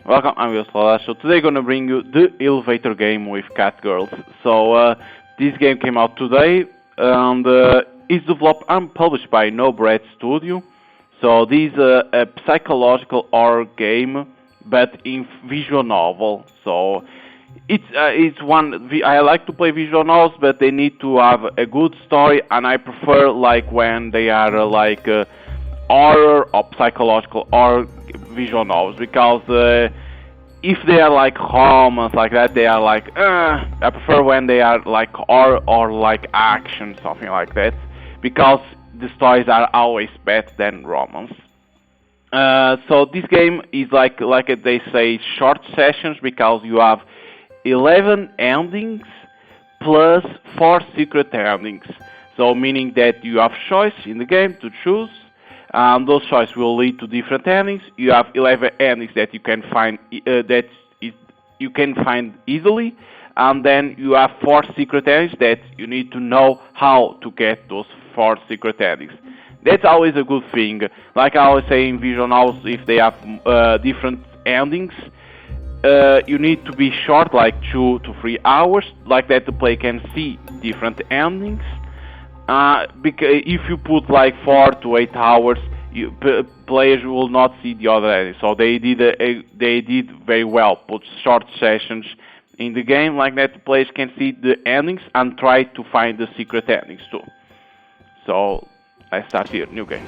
Welcome, I'm Yoslava. So today I'm gonna bring you the elevator game with Catgirls. So this game came out today and is developed and published by No Bread Studio. So this is a psychological horror game, but in visual novel. So it's one I like to play visual novels, but they need to have a good story, and I prefer like when they are horror or psychological or visual novels because if they are like romance like that, they are like I prefer when they are like horror or like action, something like that, because the stories are always better than romance. So this game is like they say short sessions because you have 11 endings plus 4 secret endings. So meaning that you have choice in the game to choose, and those choices will lead to different endings. You have 11 endings that you can find you can find easily, and then you have 4 secret endings that you need to know how to get those 4 secret endings. That's always a good thing. Like I always say in visual novels, if they have different endings, you need to be short, like 2 to 3 hours, like that the player can see different endings. Because if you put like 4 to 8 hours, players will not see the other endings. So they did very well. Put short sessions in the game, like that the players can see the endings and try to find the secret endings too. So let's start here, new game.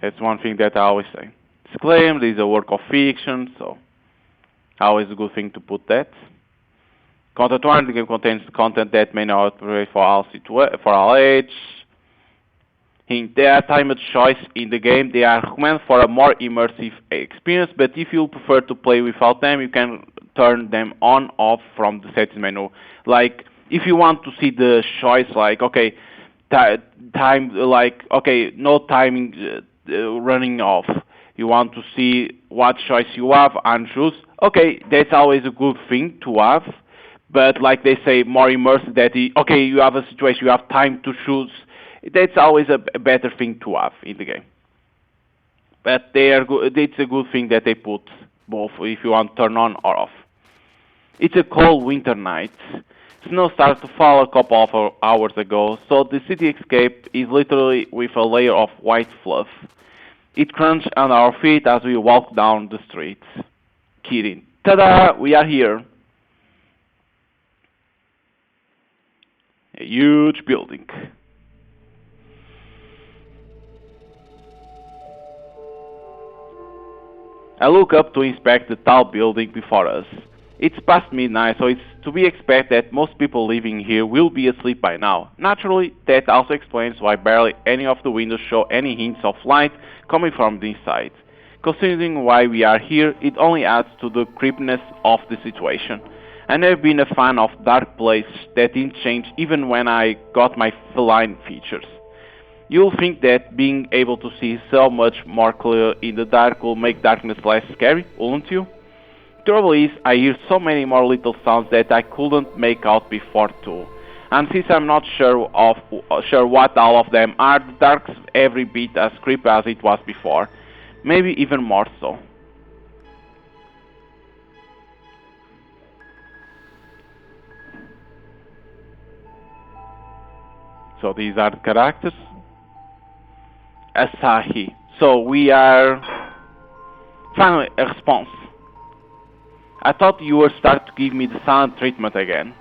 That's one thing that I always say. Disclaimer: this is a work of fiction, so always a good thing to put that. Content warning: the game contains content that may not be appropriate for all age. Hint: there are timed choices in the game. They are recommended for a more immersive experience, but if you prefer to play without them, you can turn them on off from the settings menu. Like if you want to see the choice, like okay, time, like okay, no timing running off. You want to see what choice you have and choose. Okay, that's always a good thing to have. But like they say, more immersive. Okay, you have a situation, you have time to choose. That's always a better thing to have in the game. But they are good. It's a good thing that they put both if you want to turn on or off. It's a cold winter night. Snow starts to fall a couple of hours ago, so the cityscape is literally with a layer of white fluff. It crunches on our feet as we walk down the streets. Kidding. Ta-da! We are here. A huge building. I look up to inspect the tall building before us. It's past midnight, so it's to be expected that most people living here will be asleep by now. Naturally, that also explains why barely any of the windows show any hints of light coming from the inside. Considering why we are here, it only adds to the creepiness of the situation. I've never been a fan of dark places that didn't change even when I got my feline features. You'll think that being able to see so much more clear in the dark will make darkness less scary, wouldn't you? Trouble is, I hear so many more little sounds that I couldn't make out before too. And since I'm not sure what all of them are, the dark's every bit as creepy as it was before. Maybe even more so. So these are the characters. Asahi. So we are finally a response. I thought you would start to give me the silent treatment again.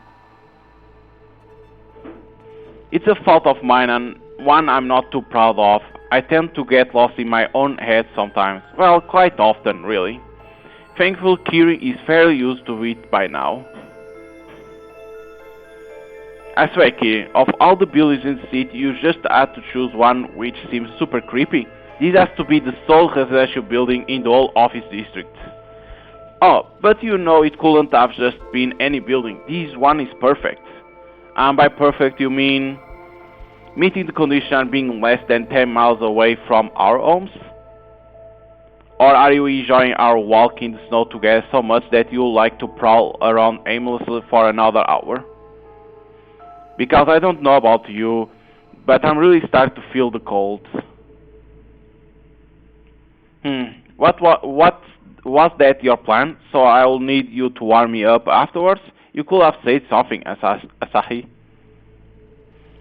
It's a fault of mine and one I'm not too proud of. I tend to get lost in my own head sometimes. Well, quite often, really. Thankfully, Kiri is fairly used to it by now. I swear, Kiri, of all the buildings in the city, you just had to choose one which seems super creepy. This has to be the sole residential building in the whole office district. Oh, but you know it couldn't have just been any building. This one is perfect. And by perfect you mean meeting the condition being less than 10 miles away from our homes? Or are you enjoying our walk in the snow together so much that you like to prowl around aimlessly for another hour? Because I don't know about you, but I'm really starting to feel the cold. Hmm. What was that your plan? So I'll need you to warm me up afterwards. You could have said something, Asahi.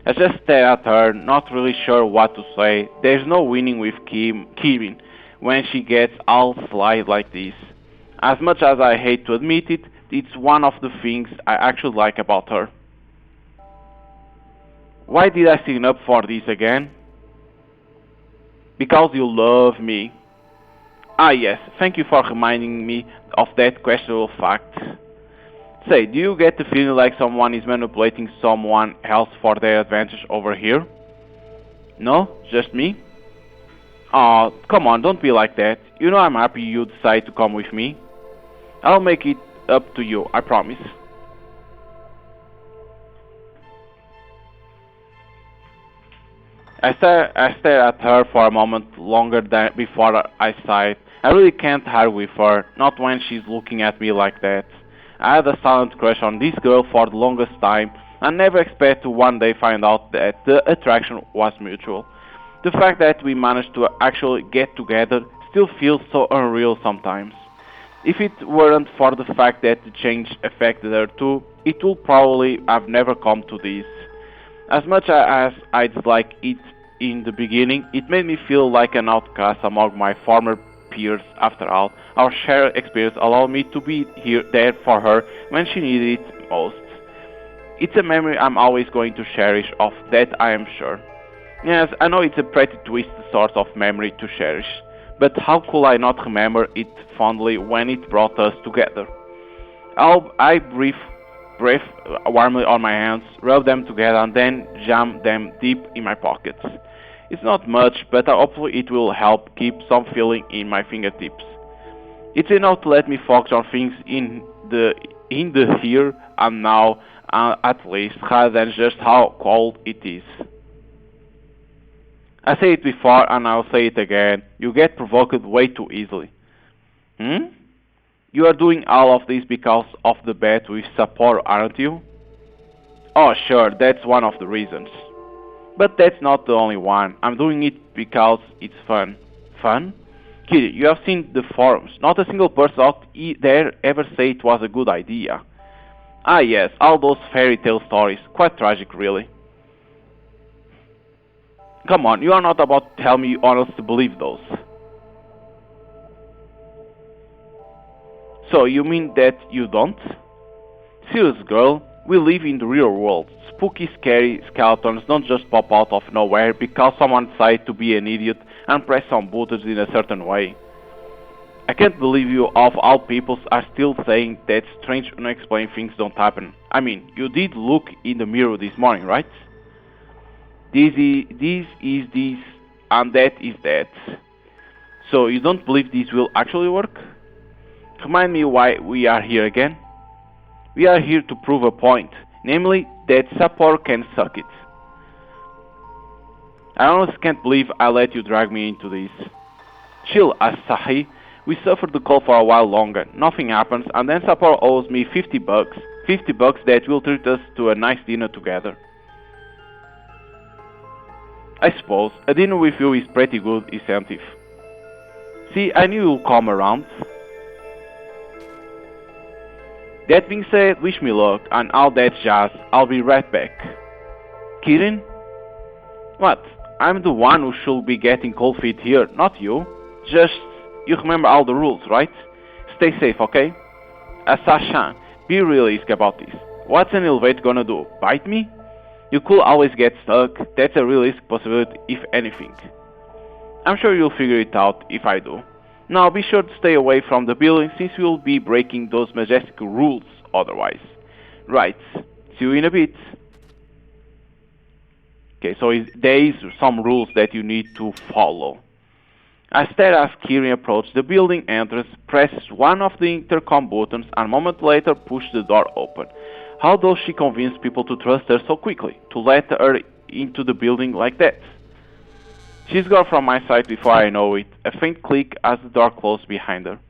I just stare at her, not really sure what to say. There's no winning with Kirin when she gets all sly like this. As much as I hate to admit it, it's one of the things I actually like about her. Why did I sign up for this again? Because you love me. Ah yes, thank you for reminding me of that questionable fact. Say, do you get the feeling like someone is manipulating someone else for their advantage over here? No? Just me? Aw, come on, don't be like that. You know I'm happy you decide to come with me. I'll make it up to you, I promise. I stare at her for a moment longer than before I sighed. I really can't argue with her, not when she's looking at me like that. I had a silent crush on this girl for the longest time, and never expect to one day find out that the attraction was mutual. The fact that we managed to actually get together still feels so unreal sometimes. If it weren't for the fact that the change affected her too, it would probably have never come to this. As much as I disliked it in the beginning, it made me feel like an outcast among my former peers. After all, our shared experience allowed me to be there for her when she needed it most. It's a memory I'm always going to cherish, of that I am sure. Yes, I know it's a pretty twisted sort of memory to cherish, but how could I not remember it fondly when it brought us together? I breathe warmly on my hands, rub them together, and then jam them deep in my pockets. It's not much, but hopefully it will help keep some feeling in my fingertips. It's enough to let me focus on things in the here and now, at least, rather than just how cold it is. I said it before and I'll say it again. You get provoked way too easily. Hmm? You are doing all of this because of the bet with Sapporo, aren't you? Oh, sure, that's one of the reasons. But that's not the only one. I'm doing it because it's fun. Fun? Kid, you have seen the forums. Not a single person out there ever say it was a good idea. Ah yes, all those fairy tale stories. Quite tragic, really. Come on, you are not about to tell me you honestly believe those. So you mean that you don't? Serious girl, we live in the real world. Spooky, scary skeletons don't just pop out of nowhere because someone decided to be an idiot and press some buttons in a certain way. I can't believe you of all peoples are still saying that strange unexplained things don't happen. I mean, you did look in the mirror this morning, right? This is this, and that is that. So you don't believe this will actually work? Remind me why we are here again? We are here to prove a point, namely that Sapporo can suck it. I honestly can't believe I let you drag me into this. Chill, Asahi. We suffered the cold for a while longer. Nothing happens, and then Sapporo owes me 50 bucks. 50 bucks that will treat us to a nice dinner together. I suppose a dinner with you is pretty good incentive. See, I knew you'll come around. That being said, wish me luck and all that jazz. I'll be right back. Kirin? What? I'm the one who should be getting cold feet here, not you. Just, you remember all the rules, right? Stay safe, okay? Asashan, be realistic about this. What's an elevator gonna do? Bite me? You could always get stuck. That's a realistic possibility, if anything. I'm sure you'll figure it out if I do. Now be sure to stay away from the building since we'll be breaking those majestic rules otherwise. Right. See you in a bit. Okay, so there is some rules that you need to follow. As as Kirin approaches the building entrance, presses one of the intercom buttons and a moment later pushes the door open. How does she convince people to trust her so quickly, to let her into the building like that? She's gone from my sight before I know it, a faint click as the door closed behind her.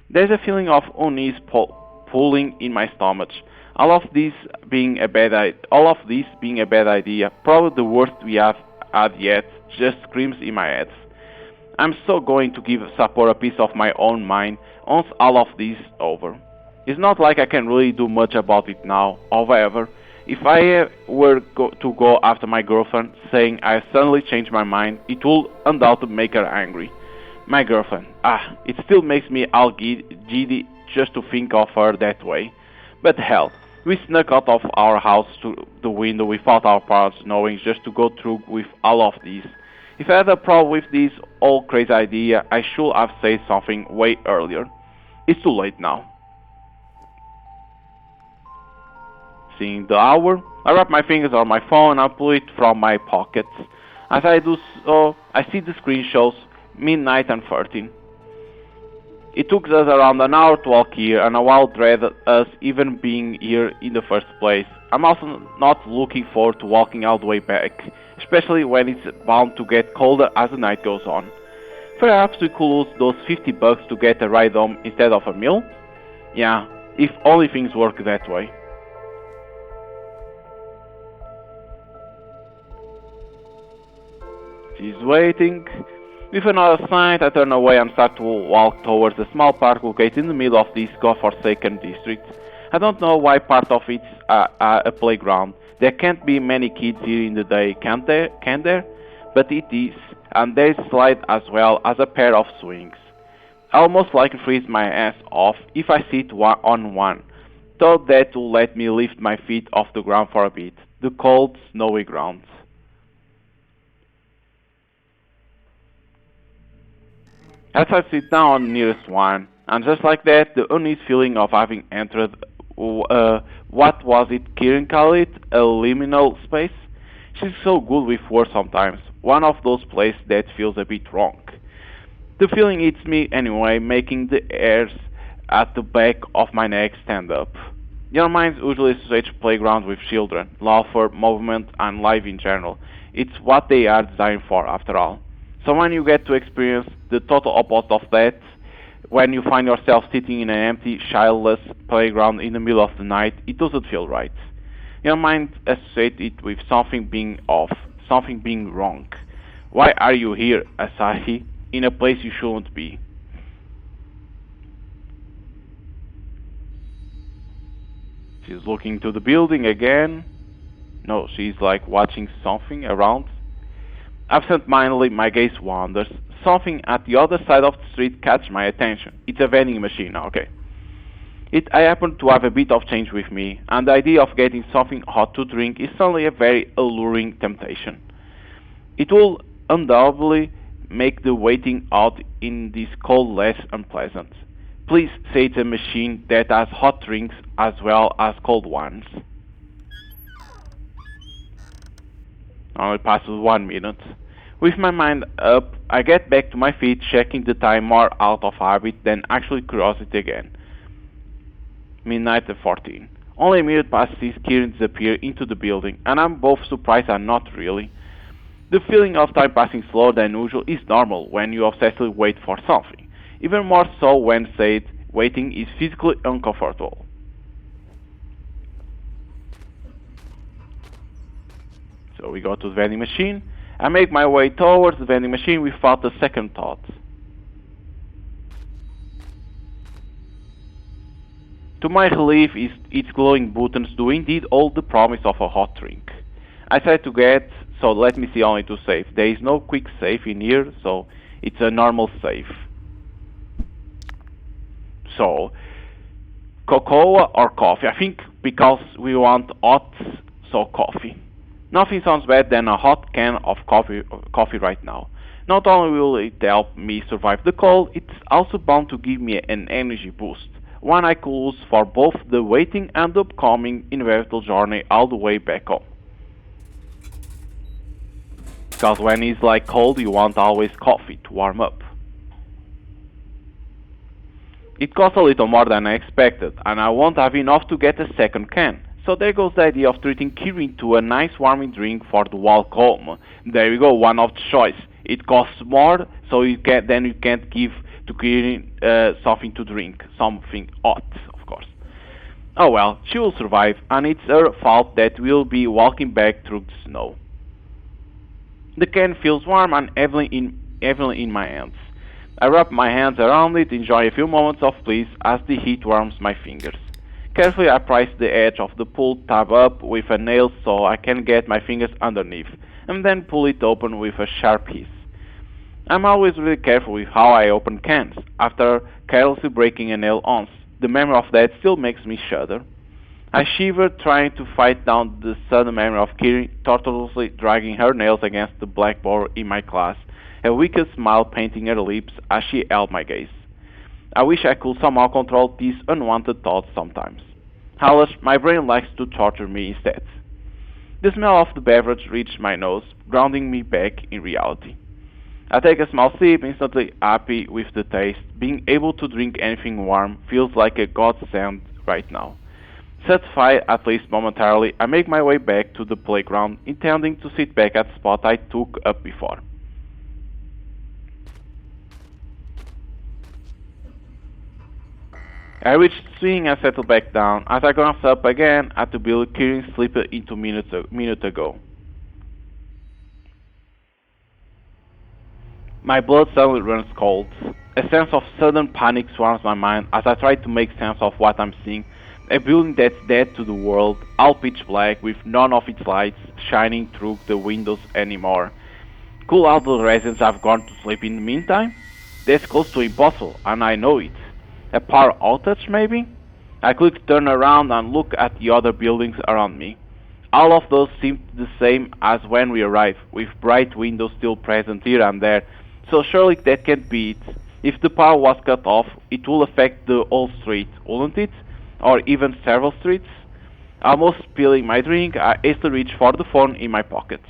There's a feeling of unease pulling in my stomach. All of this being a bad idea, probably the worst we have had yet, just screams in my head. I'm so going to give Sapporo a piece of my own mind once all of this is over. It's not like I can really do much about it now. However, if I to go after my girlfriend, saying I suddenly changed my mind, it will undoubtedly make her angry. My girlfriend, it still makes me all giddy just to think of her that way. But hell, we snuck out of our house to the window without our parents knowing just to go through with all of this. If I had a problem with this whole crazy idea, I should have said something way earlier. It's too late now. Seeing the hour, I wrap my fingers on my phone and pull it from my pockets. As I do so, I see the screen shows midnight and 13. It took us around an hour to walk here, and a while dread us even being here in the first place. I'm also not looking forward to walking all the way back, especially when it's bound to get colder as the night goes on. Perhaps we could lose those $50 to get a ride home instead of a meal? Yeah, if only things work that way. She's waiting. With another sign, I turn away and start to walk towards a small park located in the middle of this godforsaken district. I don't know why part of it's a playground. There can't be many kids here in the day, can there? But it is, and there's a slide as well as a pair of swings. I almost like to freeze my ass off if I sit on one. Thought that will let me lift my feet off the ground for a bit. The cold, snowy ground. As I sit down on the nearest one, and just like that, the uneasy feeling of having entered, what was it Kieran called it, a liminal space? She's so good with words sometimes, one of those places that feels a bit wrong. The feeling hits me anyway, making the hairs at the back of my neck stand up. Your minds usually associate playgrounds with children, laughter, movement, and life in general. It's what they are designed for, after all. So when you get to experience the total opposite of that, when you find yourself sitting in an empty, childless playground in the middle of the night, it doesn't feel right. Your mind associates it with something being off, something being wrong. Why are you here, Asahi, in a place you shouldn't be? She's looking to the building again. No, she's like watching something around. Absent-mindedly, my gaze wanders. Something at the other side of the street catches my attention. It's a vending machine, okay. I happen to have a bit of change with me, and the idea of getting something hot to drink is suddenly a very alluring temptation. It will undoubtedly make the waiting out in this cold less unpleasant. Please say it's a machine that has hot drinks as well as cold ones. Only passes 1 minute. With my mind up, I get back to my feet, checking the time more out of habit than actual curiosity again. Midnight at 14. Only a minute passes, Kieran disappears into the building, and I'm both surprised and not really. The feeling of time passing slower than usual is normal when you obsessively wait for something. Even more so when said waiting is physically uncomfortable. So we go to the vending machine. I make my way towards the vending machine without a second thought. To my relief, its glowing buttons do indeed hold the promise of a hot drink. I try to get, so let me see only to save. There is no quick save in here, so it's a normal save. So, cocoa or coffee? I think because we want hot, so coffee. Nothing sounds better than a hot can of coffee right now. Not only will it help me survive the cold, it's also bound to give me an energy boost, one I could use for both the waiting and the upcoming inevitable journey all the way back home. Because when it's like cold, you want always coffee to warm up. It costs a little more than I expected, and I won't have enough to get a second can. So there goes the idea of treating Kirin to a nice warming drink for the walk home. There you go, one of the choice. It costs more, so you can't give to Kirin something to drink, something hot, of course. Oh well, she will survive, and it's her fault that we'll be walking back through the snow. The can feels warm and heavily in heavily in my hands. I wrap my hands around it, enjoy a few moments of bliss as the heat warms my fingers. Carefully, I prise the edge of the pull tab up with a nail so I can get my fingers underneath, and then pull it open with a sharp hiss. I'm always really careful with how I open cans. After carelessly breaking a nail once, the memory of that still makes me shudder. I shiver, trying to fight down the sudden memory of Kiri tortuously dragging her nails against the blackboard in my class, a wicked smile painting her lips as she held my gaze. I wish I could somehow control these unwanted thoughts sometimes. However, my brain likes to torture me instead. The smell of the beverage reached my nose, grounding me back in reality. I take a small sip, instantly happy with the taste. Being able to drink anything warm feels like a godsend right now. Satisfied, at least momentarily, I make my way back to the playground, intending to sit back at the spot I took up before. I reach the swing and settle back down as I glance up again at the bill Kieran slipped into minute ago. My blood suddenly runs cold. A sense of sudden panic swarms my mind as I try to make sense of what I'm seeing. A building that's dead to the world, all pitch black with none of its lights shining through the windows anymore. Could all the residents have gone to sleep in the meantime? That's close to impossible, and I know it. A power outage, maybe? I quickly turn around and look at the other buildings around me. All of those seem the same as when we arrived, with bright windows still present here and there, so surely that can't be it. If the power was cut off, it will affect the whole street, wouldn't it? Or even several streets? Almost spilling my drink, I hastily reach for the phone in my pocket.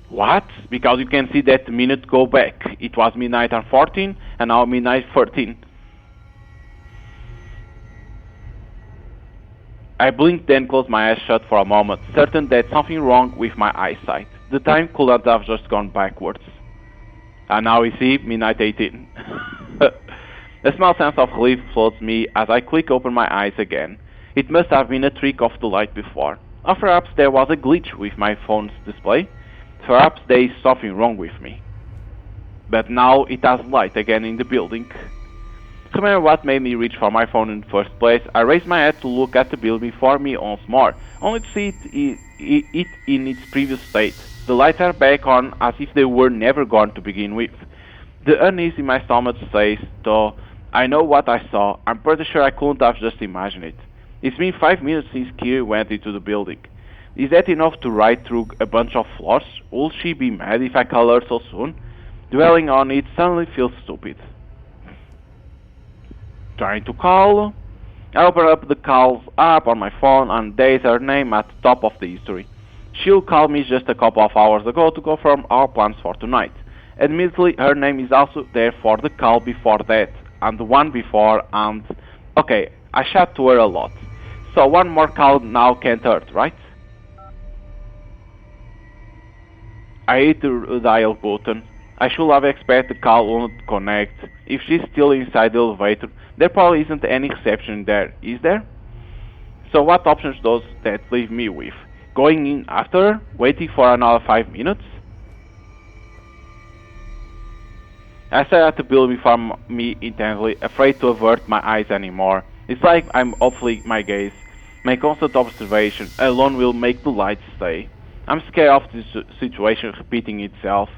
What? Because you can see that the minute go back. It was midnight and 14, and now midnight 13. I blinked, then closed my eyes shut for a moment, certain that something wrong with my eyesight. The time couldn't have just gone backwards. And now we see midnight 18. A small sense of relief floats me as I quick open my eyes again. It must have been a trick of the light before. Or perhaps there was a glitch with my phone's display. Perhaps there is something wrong with me. But now it has light again in the building. Remember what made me reach for my phone in the first place? I raised my head to look at the building before me once more, only to see it in its previous state. The lights are back on as if they were never gone to begin with. The unease in my stomach says, though, I know what I saw. I'm pretty sure I couldn't have just imagined it. It's been 5 minutes since Kiri went into the building. Is that enough to ride through a bunch of floors? Will she be mad if I call her so soon? Dwelling on it suddenly feels stupid. Trying to call? I open up the calls app on my phone and there's her name at the top of the history. She'll call me just a couple of hours ago to confirm our plans for tonight. Admittedly, her name is also there for the call before that, and the one before, and... Okay, I chat to her a lot. So one more call now can't hurt, right? I hit the dial button. I should have expected the call won't connect. If she's still inside the elevator, there probably isn't any reception there, is there? So what options does that leave me with? Going in after her? Waiting for another 5 minutes? I stare at the building before me intently, afraid to avert my eyes anymore. It's like I'm offing my gaze. My constant observation alone will make the light stay. I'm scared of this situation repeating itself.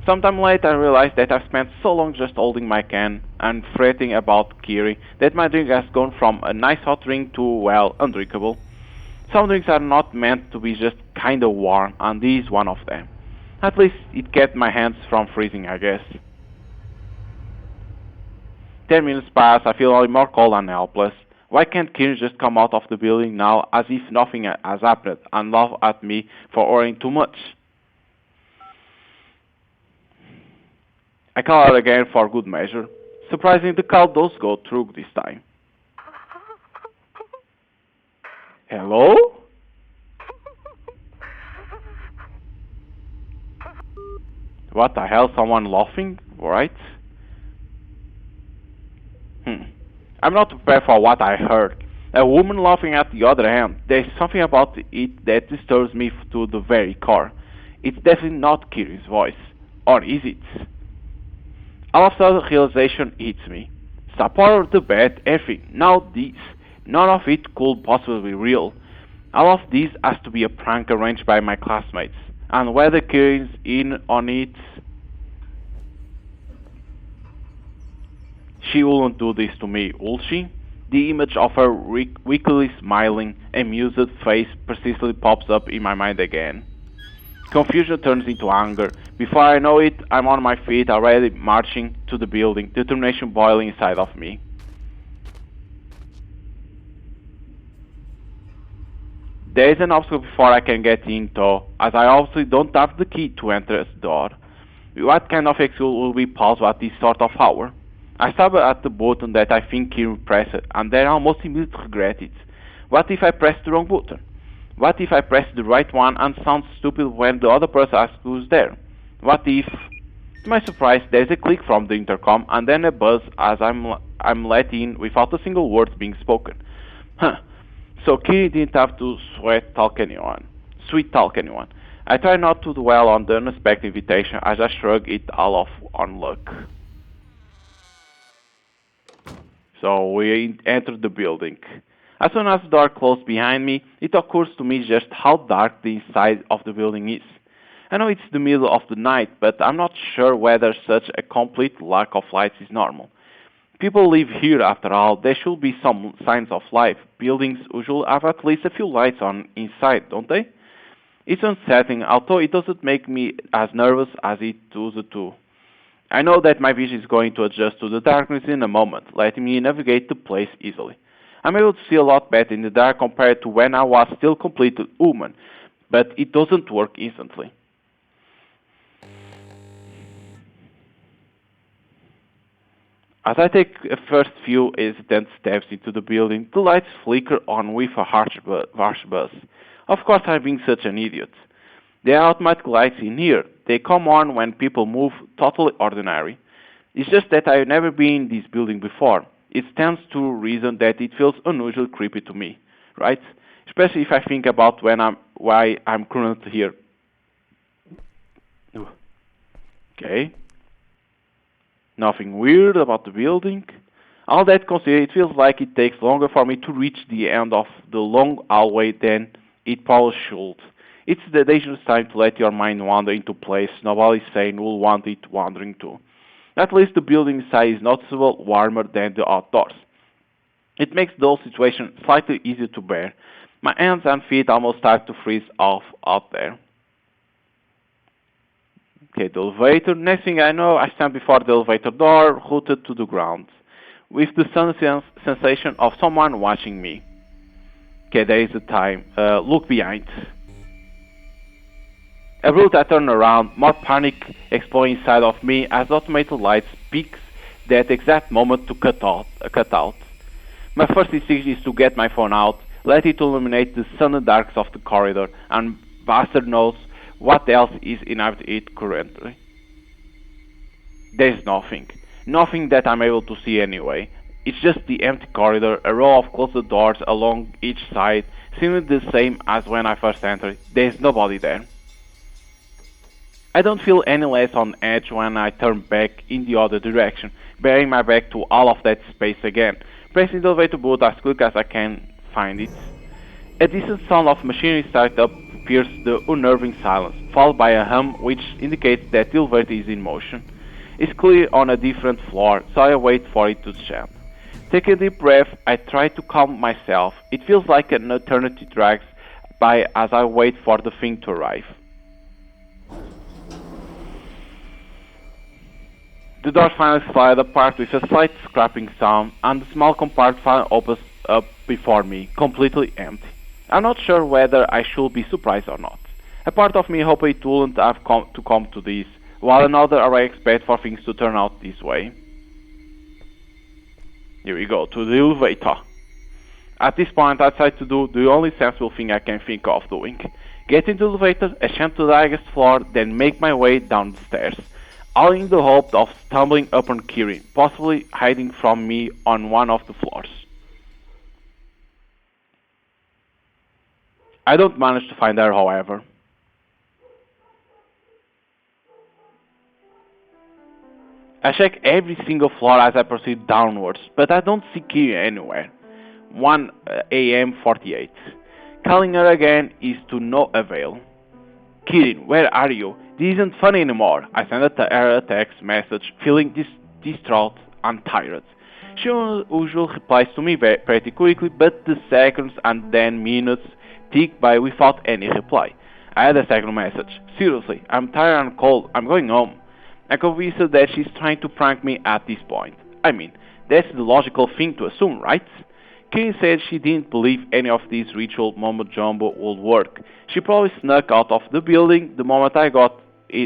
Sometime later I realize that I've spent so long just holding my can and fretting about Kiri that my drink has gone from a nice hot drink to, well, undrinkable. Some drinks are not meant to be just kinda warm, and this is one of them. At least it kept my hands from freezing, I guess. 10 minutes pass, I feel only more cold and helpless. Why can't Kiri just come out of the building now as if nothing has happened and laugh at me for ordering too much? I call her again for good measure. Surprisingly, the call does go through this time. Hello? What the hell, someone laughing, right? I'm not prepared for what I heard. A woman laughing at the other hand. There's something about it that disturbs me to the very core. It's definitely not Kiri's voice. Or is it? All of a sudden, realization hits me. Stop part of the bed, everything. Now this. None of it could possibly be real. All of this has to be a prank arranged by my classmates. And whether Kiri's in on it, she wouldn't do this to me, would she? The image of her weakly smiling, amused face persistently pops up in my mind again. Confusion turns into anger. Before I know it, I'm on my feet, already marching to the building, determination boiling inside of me. There is an obstacle before I can get in, though, as I obviously don't have the key to enter the door. What kind of excuse will be possible at this sort of hour? I stab at the button that I think he pressed, and then I almost immediately regret it. What if I press the wrong button? What if I press the right one and sound stupid when the other person asks who's there? What if, to my surprise, there's a click from the intercom and then a buzz as I'm let in without a single word being spoken. Huh. So Kiri didn't have to Sweet talk anyone. I try not to dwell on the unexpected invitation as I shrug it all off on luck. So we enter the building. As soon as the door closed behind me, it occurs to me just how dark the inside of the building is. I know it's the middle of the night, but I'm not sure whether such a complete lack of lights is normal. People live here after all, there should be some signs of life. Buildings usually have at least a few lights on inside, don't they? It's unsettling, although it doesn't make me as nervous as it used to. I know that my vision is going to adjust to the darkness in a moment, letting me navigate the place easily. I'm able to see a lot better in the dark compared to when I was still completely human, but it doesn't work instantly. As I take a first few hesitant steps into the building, the lights flicker on with a harsh buzz. Of course, I'm being such an idiot. There are automatic lights in here. They come on when people move, totally ordinary. It's just that I've never been in this building before. It stands to reason that it feels unusually creepy to me, right? Especially if I think about why I'm currently here. Okay. Nothing weird about the building. All that considered, it feels like it takes longer for me to reach the end of the long hallway than it probably should. It's the dangerous time to let your mind wander into place nobody's saying will want it wandering to. At least the building inside is noticeably warmer than the outdoors. It makes the whole situation slightly easier to bear. My hands and feet almost start to freeze off out there. Okay, the elevator. Next thing I know, I stand before the elevator door, rooted to the ground, with the sensation of someone watching me. Okay, there is a time. Look behind. Abruptly, I turn around, more panic exploding inside of me as the automated lights peaks that exact moment to cut out. My first instinct is to get my phone out, let it illuminate the sunny darks of the corridor, and bastard knows what else is inhabiting it currently. There's nothing. Nothing that I'm able to see anyway. It's just the empty corridor, a row of closed doors along each side, seemingly the same as when I first entered. There's nobody there. I don't feel any less on edge when I turn back in the other direction, bearing my back to all of that space again, pressing the elevator button as quick as I can find it. A distant sound of machinery startup pierces the unnerving silence, followed by a hum which indicates that the elevator is in motion. It's clearly on a different floor, so I wait for it to jump. Taking a deep breath, I try to calm myself. It feels like an eternity drags by as I wait for the thing to arrive. The door finally slides apart with a slight scraping sound, and the small compartment finally opens up before me, completely empty. I'm not sure whether I should be surprised or not. A part of me hoped it wouldn't have come to this, while another I expect for things to turn out this way. Here we go, to the elevator. At this point, I decide to do the only sensible thing I can think of doing. Get into the elevator, ascend to the highest floor, then make my way down the stairs, all in the hope of stumbling upon Kiri, possibly hiding from me on one of the floors. I don't manage to find her, however. I check every single floor as I proceed downwards, but I don't see Kiri anywhere. 1 a.m. 48. Calling her again is to no avail. Kirin, where are you? This isn't funny anymore. I send her a text message, feeling distraught and tired. She usually replies to me pretty quickly, but the seconds and then minutes tick by without any reply. I had a second message. Seriously, I'm tired and cold. I'm going home. I convinced her that she's trying to prank me at this point. I mean, that's the logical thing to assume, right? Kay said she didn't believe any of these ritual mumbo jumbo would work. She probably snuck out of the building the moment I got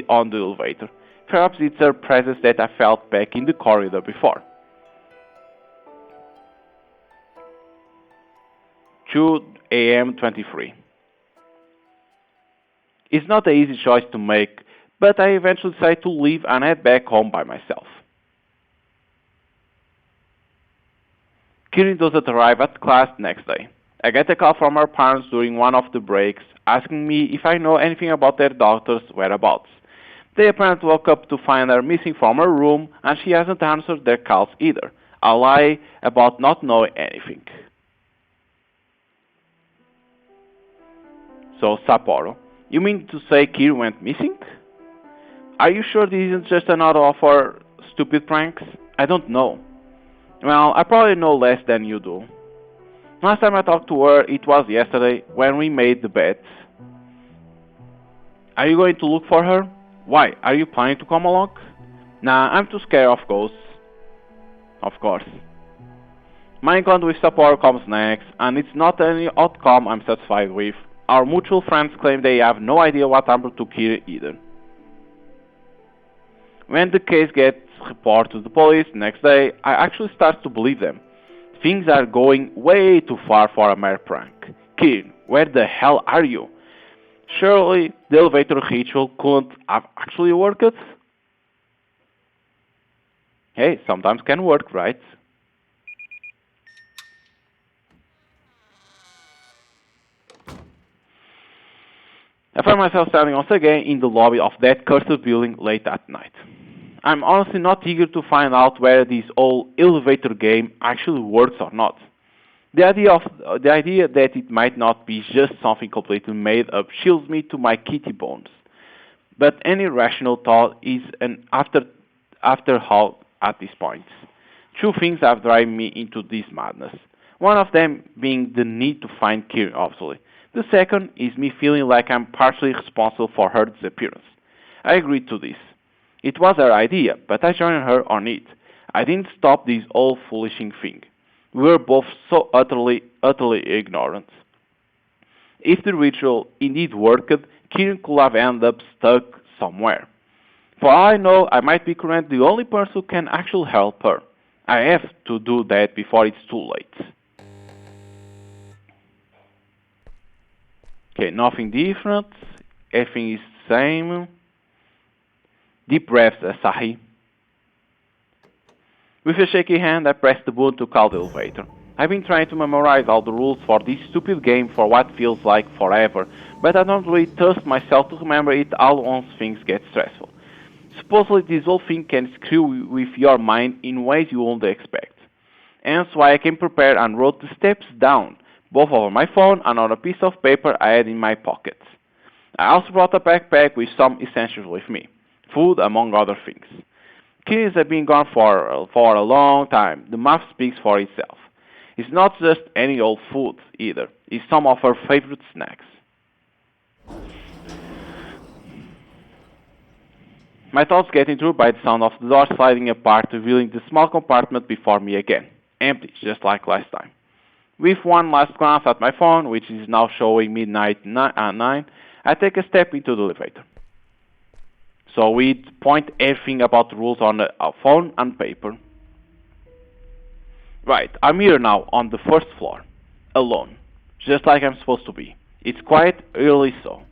on the elevator. Perhaps it's her presence that I felt back in the corridor before. 2 a.m. 23. It's not an easy choice to make, but I eventually decide to leave and head back home by myself. Kirin doesn't arrive at class next day. I get a call from her parents during one of the breaks, asking me if I know anything about their daughter's whereabouts. They apparently woke up to find her missing from her room, and she hasn't answered their calls either. A lie about not knowing anything. So, Sapporo, you mean to say Kir went missing? Are you sure this isn't just another of her stupid pranks? I don't know. Well, I probably know less than you do. Last time I talked to her, it was yesterday, when we made the bets. Are you going to look for her? Why, are you planning to come along? Nah, I'm too scared of ghosts. Of course. My encounter with Sapporo comes next, and it's not any outcome I'm satisfied with. Our mutual friends claim they have no idea what happened to Kira either. When the case gets reported to the police next day, I actually start to believe them. Things are going way too far for a mere prank. Kirin, where the hell are you? Surely the elevator ritual couldn't have actually worked? Hey, sometimes can work, right? I find myself standing once again in the lobby of that cursed building late at night. I'm honestly not eager to find out whether this whole elevator game actually works or not. The idea that it might not be just something completely made up chills me to my kitty bones. But any rational thought is an afterthought at this point. Two things have driven me into this madness. One of them being the need to find Kieran, obviously. The second is me feeling like I'm partially responsible for her disappearance. I agreed to this. It was her idea, but I joined her on it. I didn't stop this whole foolishing thing. We were both so utterly ignorant. If the ritual indeed worked, Kieran could have ended up stuck somewhere. For all I know, I might be currently the only person who can actually help her. I have to do that before it's too late. Okay, nothing different. Everything is the same. Deep breaths, Asahi. With a shaky hand, I press the button to call the elevator. I've been trying to memorize all the rules for this stupid game for what feels like forever, but I don't really trust myself to remember it all once things get stressful. Supposedly this whole thing can screw with your mind in ways you won't expect. Hence why I came prepared and wrote the steps down, both over my phone and on a piece of paper I had in my pocket. I also brought a backpack with some essentials with me, food among other things. Kids have been gone for a long time. The map speaks for itself. It's not just any old food either. It's some of her favorite snacks. My thoughts get interrupted by the sound of the door sliding apart, revealing the small compartment before me again. Empty, just like last time. With one last glance at my phone, which is now showing midnight 9, I take a step into the elevator. So we point everything about the rules on the phone and paper. Right, I'm here now on the first floor, alone, just like I'm supposed to be. It's quite early so.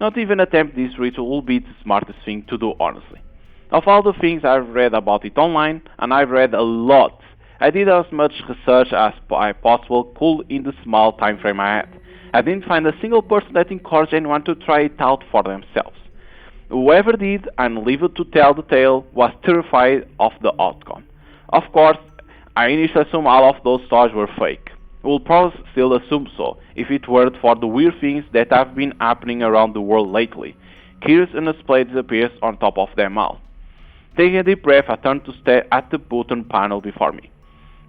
Not even attempt this ritual will be the smartest thing to do, honestly. Of all the things I've read about it online, and I've read a lot, I did as much research as I possible could in the small time frame I had. I didn't find a single person that encouraged anyone to try it out for themselves. Whoever did and lived to tell the tale was terrified of the outcome. Of course, I initially assumed all of those stories were fake. We'll probably still assume so, if it weren't for the weird things that have been happening around the world lately. Curious unexplained disappears on top of them all. Taking a deep breath, I turned to stare at the button panel before me.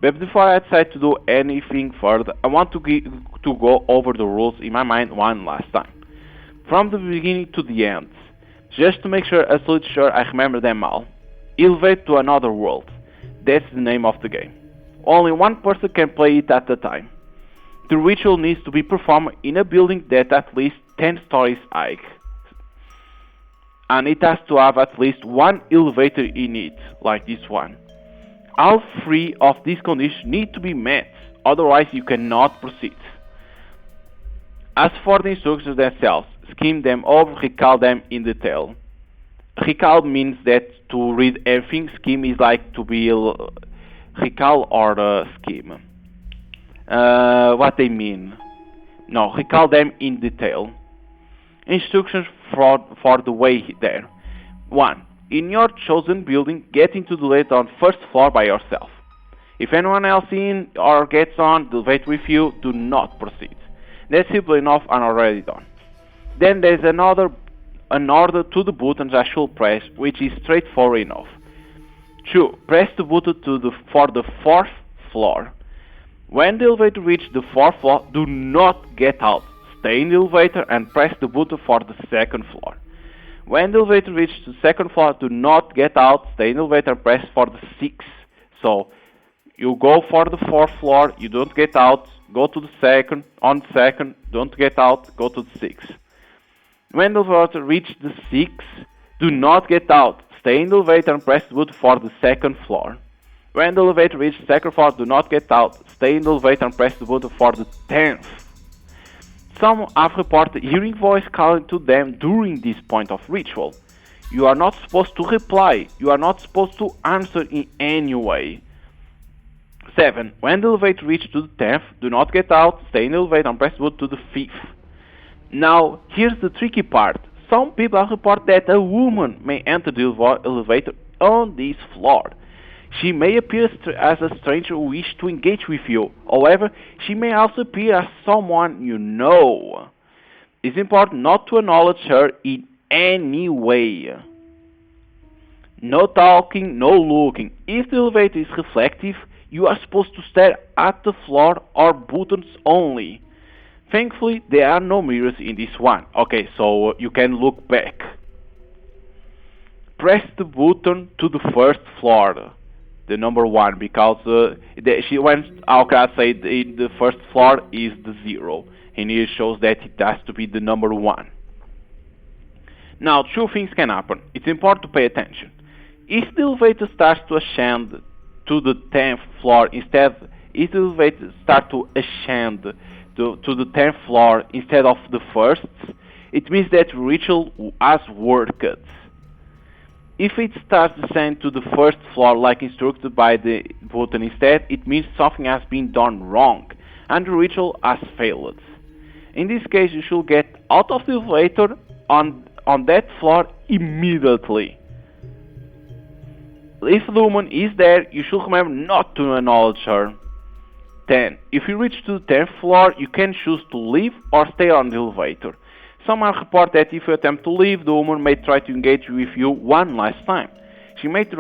But before I decide to do anything further, I want to go over the rules in my mind one last time. From the beginning to the end, just to make sure, absolutely sure I remember them all. Elevate to another world. That's the name of the game. Only one person can play it at a time. The ritual needs to be performed in a building that at least 10 stories high. And it has to have at least one elevator in it, like this one. All three of these conditions need to be met, otherwise you cannot proceed. As for the instructions themselves, skim them over, recall them in detail. Recall means that to read everything, skim is like to be recall or skim. What they mean? No, recall them in detail. Instructions for the way there. 1. In your chosen building, get into the elevator on first floor by yourself. If anyone else in or gets on the elevator with you, do not proceed. That's simple enough and already done. Then there's an order to the buttons I should press, which is straightforward enough. 2. Press the button for the 4th floor. When the elevator reaches the 4th floor, do not get out. Stay in the elevator and press the button for the 2nd floor. When the elevator reaches the 2nd floor, do not get out. Stay in the elevator and press for the 6th. So, you go for the 4th floor, you don't get out, go to the 2nd, on 2nd, don't get out, go to the 6th. When the elevator reaches the 6th, do not get out. Stay in the elevator and press the button for the 2nd floor. When the elevator reaches the 2nd floor, do not get out. Stay in the elevator and press the button for the 10th. Some have reported hearing voice calling to them during this point of ritual. You are not supposed to reply. You are not supposed to answer in any way. 7. When the elevator reaches to the 10th, do not get out. Stay in the elevator and press the button to the 5th. Now, here's the tricky part. Some people have reported that a woman may enter the elevator on this floor. She may appear as a stranger who wishes to engage with you. However, she may also appear as someone you know. It's important not to acknowledge her in any way. No talking, no looking. If the elevator is reflective, you are supposed to stare at the floor or buttons only. Thankfully, there are no mirrors in this one. Okay, so you can look back. Press the button to the 1st floor. The number 1, because she went, how can I say, the 1st floor is the 0, and here shows that it has to be the number 1. Now, 2 things can happen. It's important to pay attention. If the elevator starts to ascend to the 10th floor if the elevator starts to ascend to the 10th floor instead of the 1st, it means that ritual has worked. If it starts descending to the 1st floor like instructed by the button instead, it means something has been done wrong and the ritual has failed. In this case, you should get out of the elevator on that floor immediately. If the woman is there, you should remember not to acknowledge her. 10. If you reach to the 10th floor, you can choose to leave or stay on the elevator. Some have reported that if you attempt to leave, the woman may try to engage with you one last time. She might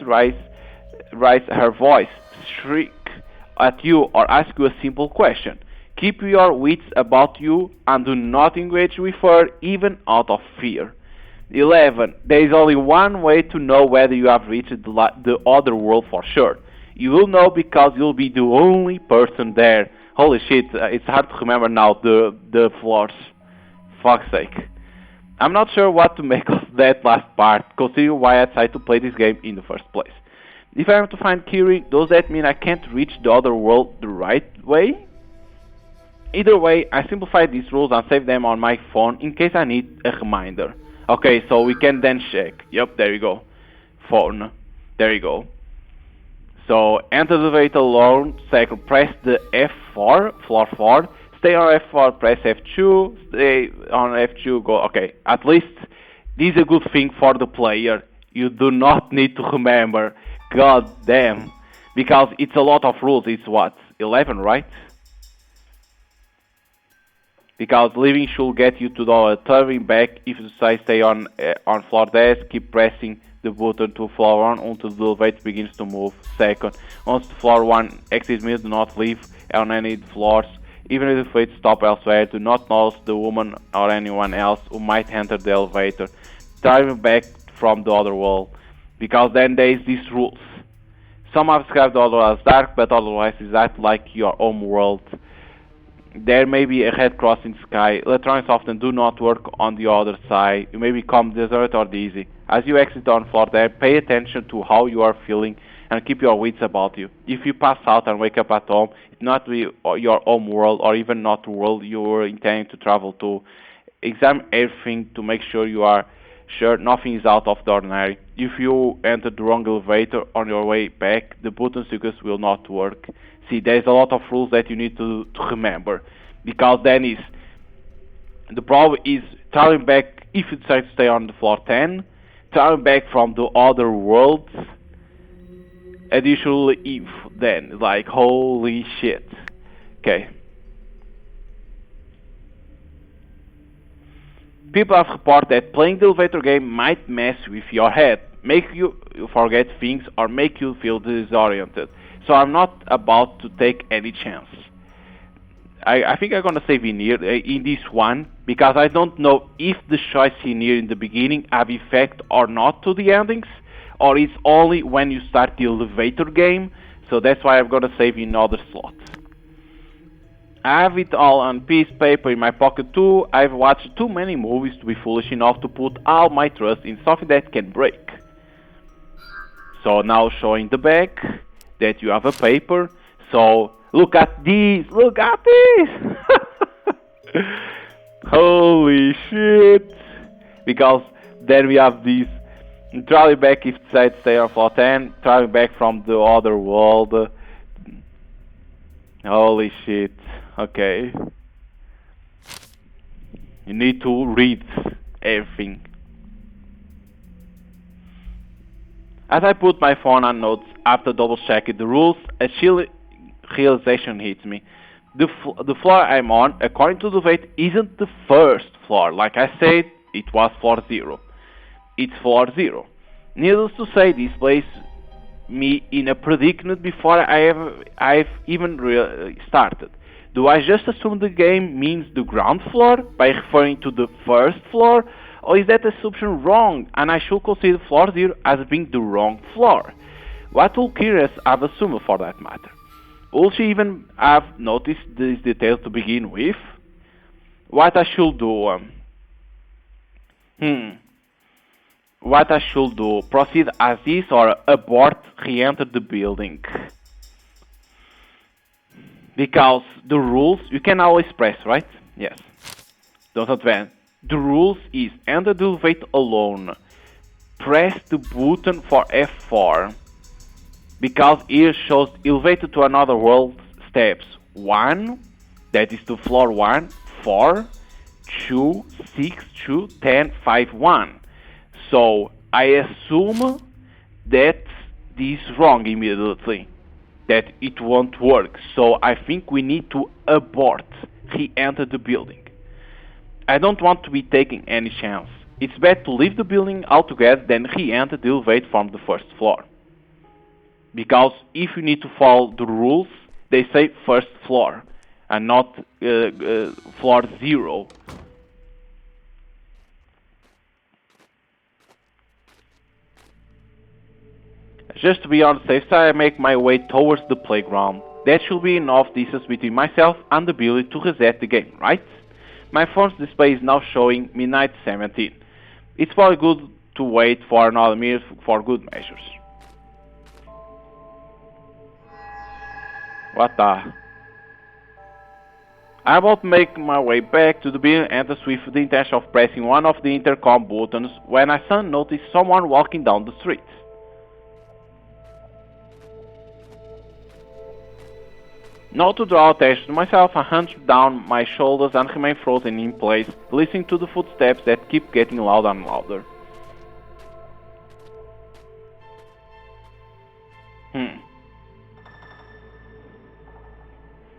raise her voice, shriek at you, or ask you a simple question. Keep your wits about you and do not engage with her even out of fear. 11. There is only one way to know whether you have reached the other world for sure. You will know because you'll be the only person there. Holy shit, it's hard to remember now the floors. Fuck's sake. I'm not sure what to make of that last part, considering why I decided to play this game in the first place. If I am to find Kiri, does that mean I can't reach the other world the right way? Either way, I simplified these rules and saved them on my phone in case I need a reminder. Okay, so we can then check. Yep, there you go. Phone. There you go. So, enter the elevator alone. Second, press the F4, floor 4. Stay on F4, press F2, stay on F2, go, okay. At least This is a good thing for the player. You do not need to remember. God damn. Because it's a lot of rules. It's what? 11, right? Because leaving should get you to the turning back. If you decide to stay on floor dash, keep pressing the button to floor 1 until the elevator begins to move. Second, once the floor 1 exits me, do not leave on any floors. Even if the elevator stop elsewhere, do not notice the woman or anyone else who might enter the elevator. Turning back from the other wall. Because then there is these rules. Some have described the other as dark, but otherwise is that like your home world. There may be a red cross in the sky. Electronics often do not work on the other side. You may become deserted or dizzy. As you exit on floor there, pay attention to how you are feeling and keep your wits about you. If you pass out and wake up at home, it's not your home world or even not the world you were intending to travel to. Examine everything to make sure you are sure nothing is out of the ordinary. If you enter the wrong elevator on your way back, the button sequence will not work. See, there's a lot of rules that you need to remember. Because then is the problem is traveling back if you decide to stay on the floor 10, traveling back from the other worlds, additionally if then, like holy shit. Okay. People have reported that playing the elevator game might mess with your head, make you forget things or make you feel disoriented. So I'm not about to take any chance. I think I'm gonna say Veneer in this one because I don't know if the choice Veneer in the beginning have effect or not to the endings, or it's only when you start the elevator game. So that's why I'm gonna save in other slots. I have it all on piece of paper in my pocket too. I've watched too many movies to be foolish enough to put all my trust in something that can break. So now showing the back that you have a paper. So look at this, look at this. Holy shit. Because then we have this traveling back if decide to stay on floor 10, traveling back from the other world. Holy shit. Okay. You need to read everything. As I put my phone on notes after double checking the rules, a chill realization hits me. The floor I'm on, according to the weight, isn't the first floor. Like I said, it was floor 0. It's floor 0. Needless to say, this places me in a predicament before I've even started. Do I just assume the game means the ground floor by referring to the first floor? Or is that assumption wrong and I should consider floor 0 as being the wrong floor? What will Curious have assumed for that matter? Will she even have noticed these details to begin with? What I should do? What I should do? Proceed as is or abort, re-enter the building? Because the rules, you can always press, right? Yes. Don't advance. The rules is enter the elevator alone. Press the button for F4. Because here shows elevator to another world steps. 1, that is to floor 1, 4, 2, 6, 2, 10, 5, 1. So I assume that this is wrong immediately. That it won't work. So I think we need to abort, re-enter the building. I don't want to be taking any chance. It's better to leave the building altogether than re-enter the elevator from the first floor. Because if you need to follow the rules, they say first floor and not floor 0. Just to be on the safe side, I make my way towards the playground. That should be enough distance between myself and the ability to reset the game, right? My phone's display is now showing midnight 17. It's probably good to wait for another minute for good measures. What the? I'm about to make my way back to the building entrance with the intention of pressing one of the intercom buttons when I suddenly notice someone walking down the street. Not to draw attention to myself, I hunch down my shoulders and remain frozen in place, listening to the footsteps that keep getting louder and louder.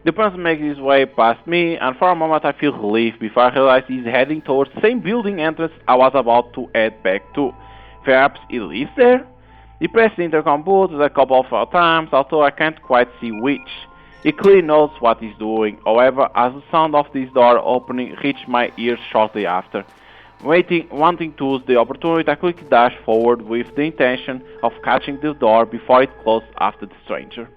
The person makes his way past me, and for a moment I feel relief before I realize he's heading towards the same building entrance I was about to head back to. Perhaps he lives there? He pressed the intercom button a couple of times, although I can't quite see which. He clearly knows what he's doing, however, as the sound of this door opening reached my ears shortly after. Wanting to use the opportunity, I quickly dashed forward with the intention of catching the door before it closed after the stranger.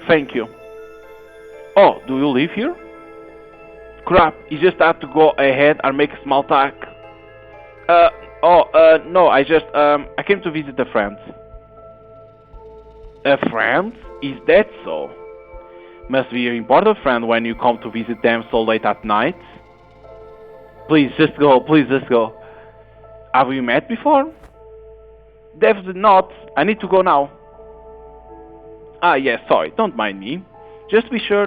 Thank you. Oh, do you live here? Crap, you just have to go ahead and make a small talk. No, I came to visit a friend. A friend? Is that so? Must be an important friend when you come to visit them so late at night. Please, just go. Have we met before? Definitely not. I need to go now. Ah, yes, sorry, don't mind me. Just be sure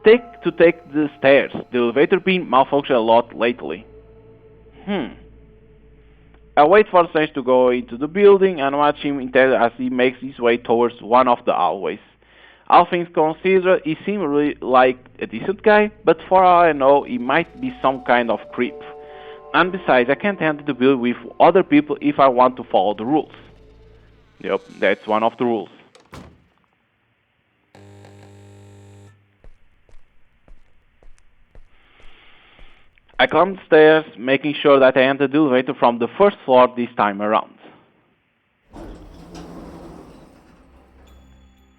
take the stairs. The elevator been malfunctioned a lot lately. I wait for the stranger to go into the building and watch him intently as he makes his way towards one of the hallways. All things considered, he seems really like a decent guy, but for all I know, he might be some kind of creep. And besides, I can't enter the building with other people if I want to follow the rules. Yep, that's one of the rules. I climbed the stairs, making sure that I entered the elevator from the first floor this time around.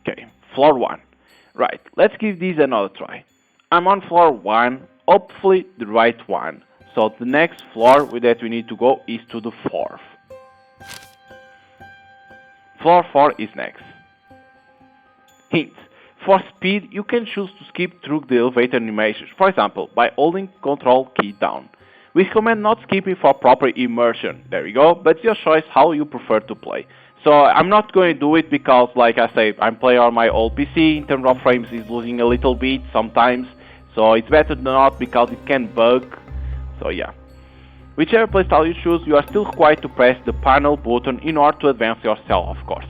Okay, floor 1. Right, let's give this another try. I'm on floor 1, hopefully the right one. So the next floor that we need to go is to the 4th. Floor 4 is next. Hint. For speed, you can choose to skip through the elevator animations, for example, by holding Ctrl key down. We recommend not skipping for proper immersion, there you go, but it's your choice how you prefer to play. So I'm not going to do it because, like I say, I'm playing on my old PC, in terms of frames it's losing a little bit sometimes, so it's better not because it can bug, so yeah. Whichever playstyle you choose, you are still required to press the panel button in order to advance yourself, of course.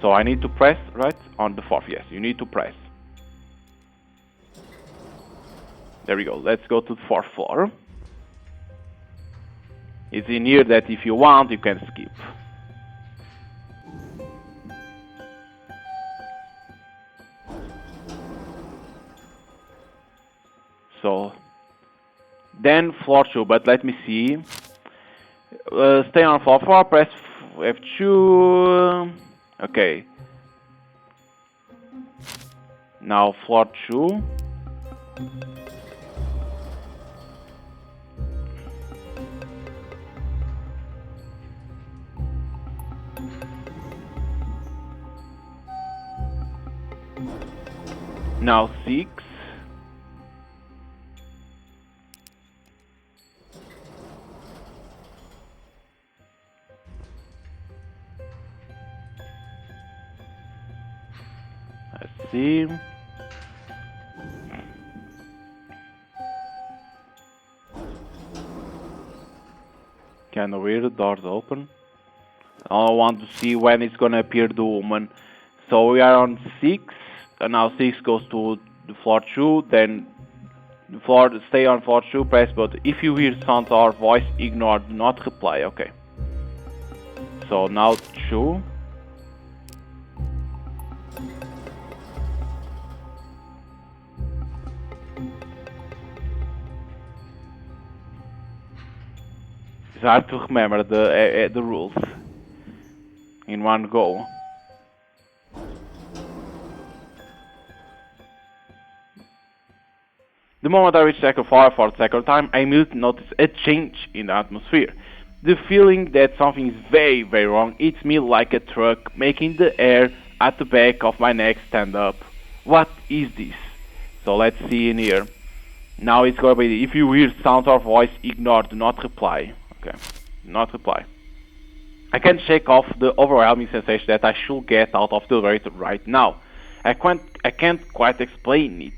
So I need to press, right, on the 4th, yes, you need to press. There we go, let's go to the 4th floor. It's in here that if you want, you can skip. So, then floor 2, but let me see. Stay on floor 4, press F2. Okay. Now floor 2. Now 6. Let's see. Kinda weird, the doors open. I want to see when it's gonna appear the woman. So we are on 6, and now 6 goes to the floor 2, then the floor, stay on floor 2, press but if you hear sound or voice, ignore, do not reply, okay. So now 2. It's hard to remember the rules in one go. The moment I reach second floor for the second time, I immediately notice a change in the atmosphere. The feeling that something is very, very wrong hits me like a truck, making the hair at the back of my neck stand up. What is this? So let's see in here. Now it's gonna be, if you hear sound or voice, ignore, do not reply. Okay, not reply. I can't shake off the overwhelming sensation that I should get out of the elevator right now. I can't quite explain it.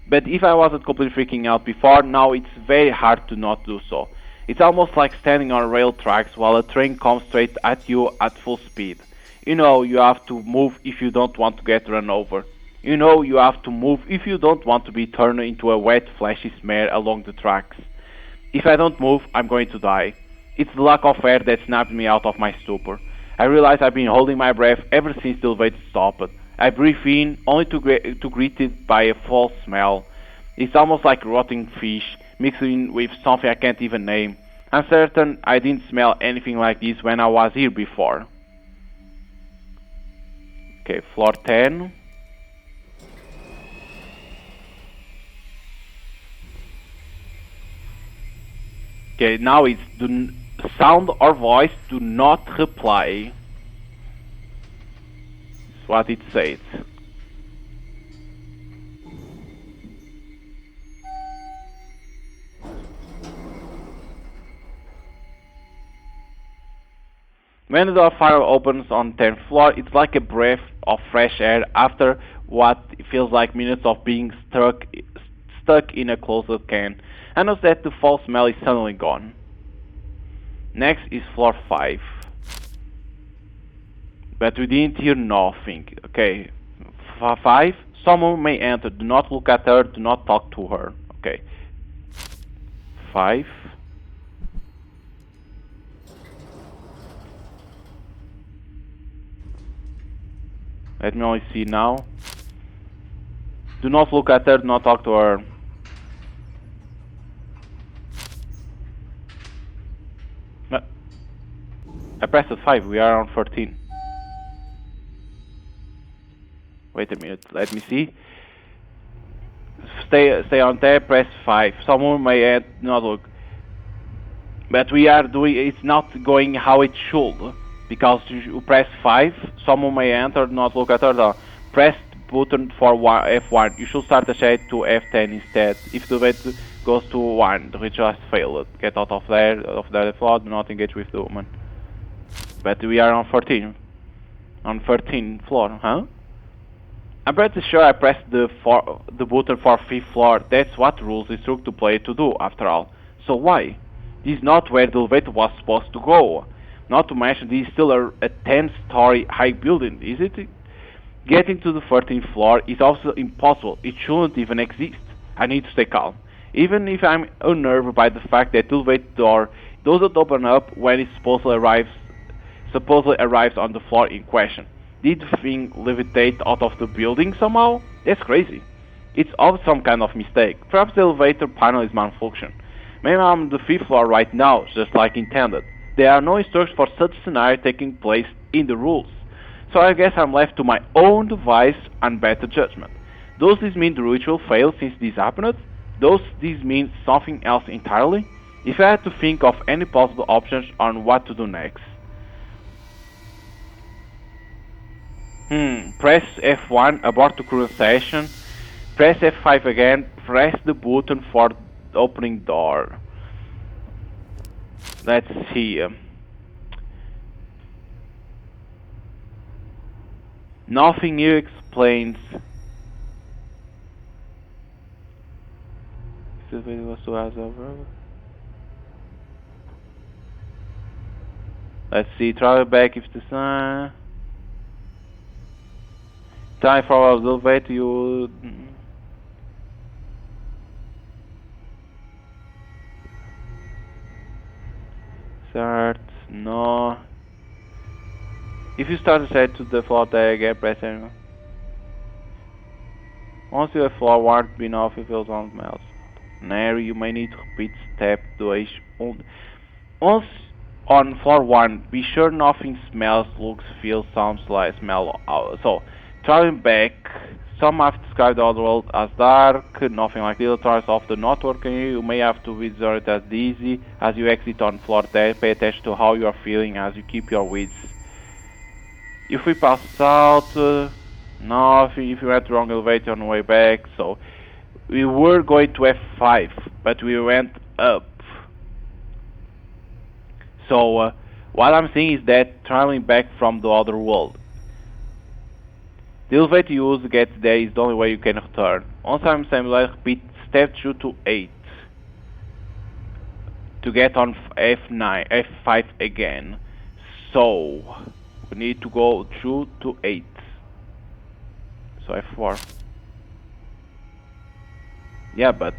But if I wasn't completely freaking out before, now it's very hard to not do so. It's almost like standing on rail tracks while a train comes straight at you at full speed. You know you have to move if you don't want to get run over. You know you have to move if you don't want to be turned into a wet, flashy smear along the tracks. If I don't move, I'm going to die. It's the lack of air that snapped me out of my stupor. I realize I've been holding my breath ever since the elevator stopped. I breathe in, only to greeted by a foul smell. It's almost like rotting fish, mixed in with something I can't even name. I'm certain I didn't smell anything like this when I was here before. Okay, floor 10. Okay, now it's sound or voice do not reply. That's what it says. When the door fire opens on 10th floor, it's like a breath of fresh air after what feels like minutes of being stuck in a closed can. I notice that the foul smell is suddenly gone. Next is floor 5. But we didn't hear nothing. Okay. 5. Someone may enter. Do not look at her. Do not talk to her. Okay. 5. Let me only see now. Do not look at her. Do not talk to her. I pressed 5. We are on 13. Wait a minute. Let me see. Stay on there. Press 5. Someone may not look. But we are doing. It's not going how it should. Because you press 5. Someone may enter. Not look at her. No. Press button for F1. You should start the shade to F10 instead. If the weight goes to 1, we just failed. Get out of there. Of the floor. Do not engage with the woman. But we are on 14. On 13th floor, huh? I'm pretty sure I pressed the button for 5th floor. That's what rules is took to play to do, after all. So why? This is not where the elevator was supposed to go. Not to mention this is still a 10-story high building, is it? Getting to the 13th floor is also impossible. It shouldn't even exist. I need to stay calm. Even if I'm unnerved by the fact that the elevator door doesn't open up when it supposedly arrives on the floor in question. Did the thing levitate out of the building somehow? That's crazy. It's of some kind of mistake. Perhaps the elevator panel is malfunction. Maybe I'm on the 5th floor right now, just like intended. There are no instructions for such scenario taking place in the rules. So I guess I'm left to my own device and better judgment. Does this mean the ritual failed since this happened? Does this mean something else entirely? If I had to think of any possible options on what to do next. Press F1, abort the current session. Press F5 again. Press the button for the opening door. Let's see. Nothing here explains. Let's see. Travel back if the sun. Time for our elevator. You. Start. No. If you start to set to the floor there again, press enter. Once you have floor warned been off, it feels on smells. Nary, you may need to repeat step 2 once on floor 1, be sure nothing smells, looks, feels, sounds like smell. So, traveling back, some have described the other world as dark, nothing like little tires of the not working. You may have to visit it as easy as you exit on floor 10. Pay attention to how you are feeling as you keep your wits. If we pass out, no, if you went wrong elevator on the way back, so we were going to F5, but we went up. So What I'm saying is that traveling back from the other world. The elevator you use to get there is the only way you can return. Once I'm simulated, repeat step 2 to 8. To get on F9, F5 again. So, we need to go 2 to 8. So F4. Yeah, but...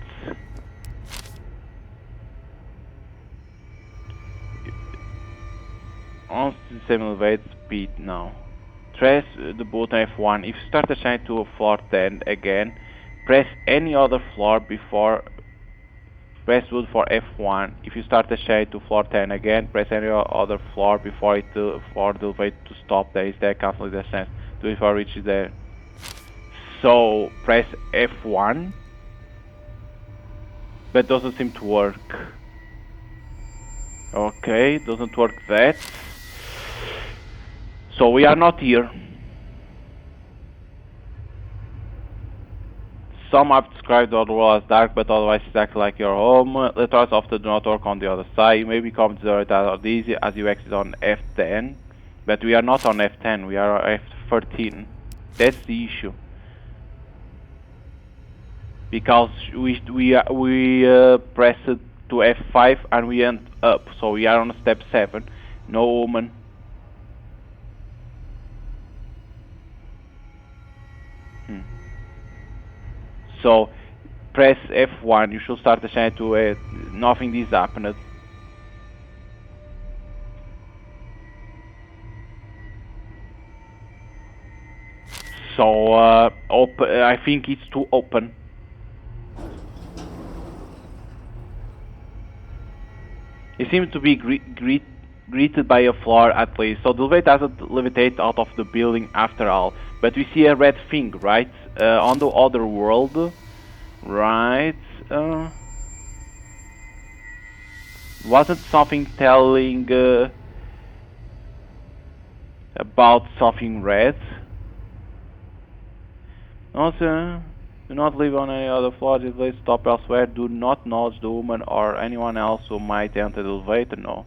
on the same elevator, speed now. Press the button F1. If you start ascending to a floor 10 again, press any other floor before... Press wood for F1. If you start ascending to floor 10 again, press any other floor before for the elevator to stop there. Is there cancel the ascent before it reaches there. So press F1, but doesn't seem to work. Okay, doesn't work that. So we are not here. Some have described the other world as dark, but otherwise it's exactly like your home. Letters often do not work on the other side. You may become deserted or easy as you exit on F10, but we are not on F10. We are on F13. That's the issue. Because we press it to F5 and we end up. So we are on step 7. No woman. So press F1. You should start ascending to nothing is happened. So I think it's too open. It seems to be greeted by a floor at least, so the elevator doesn't levitate out of the building after all. But we see a red thing, right? On the other world, right? Wasn't something telling about something red? Also, do not live on any other floor. This place stop elsewhere. Do not nudge the woman or anyone else who might enter the elevator. No.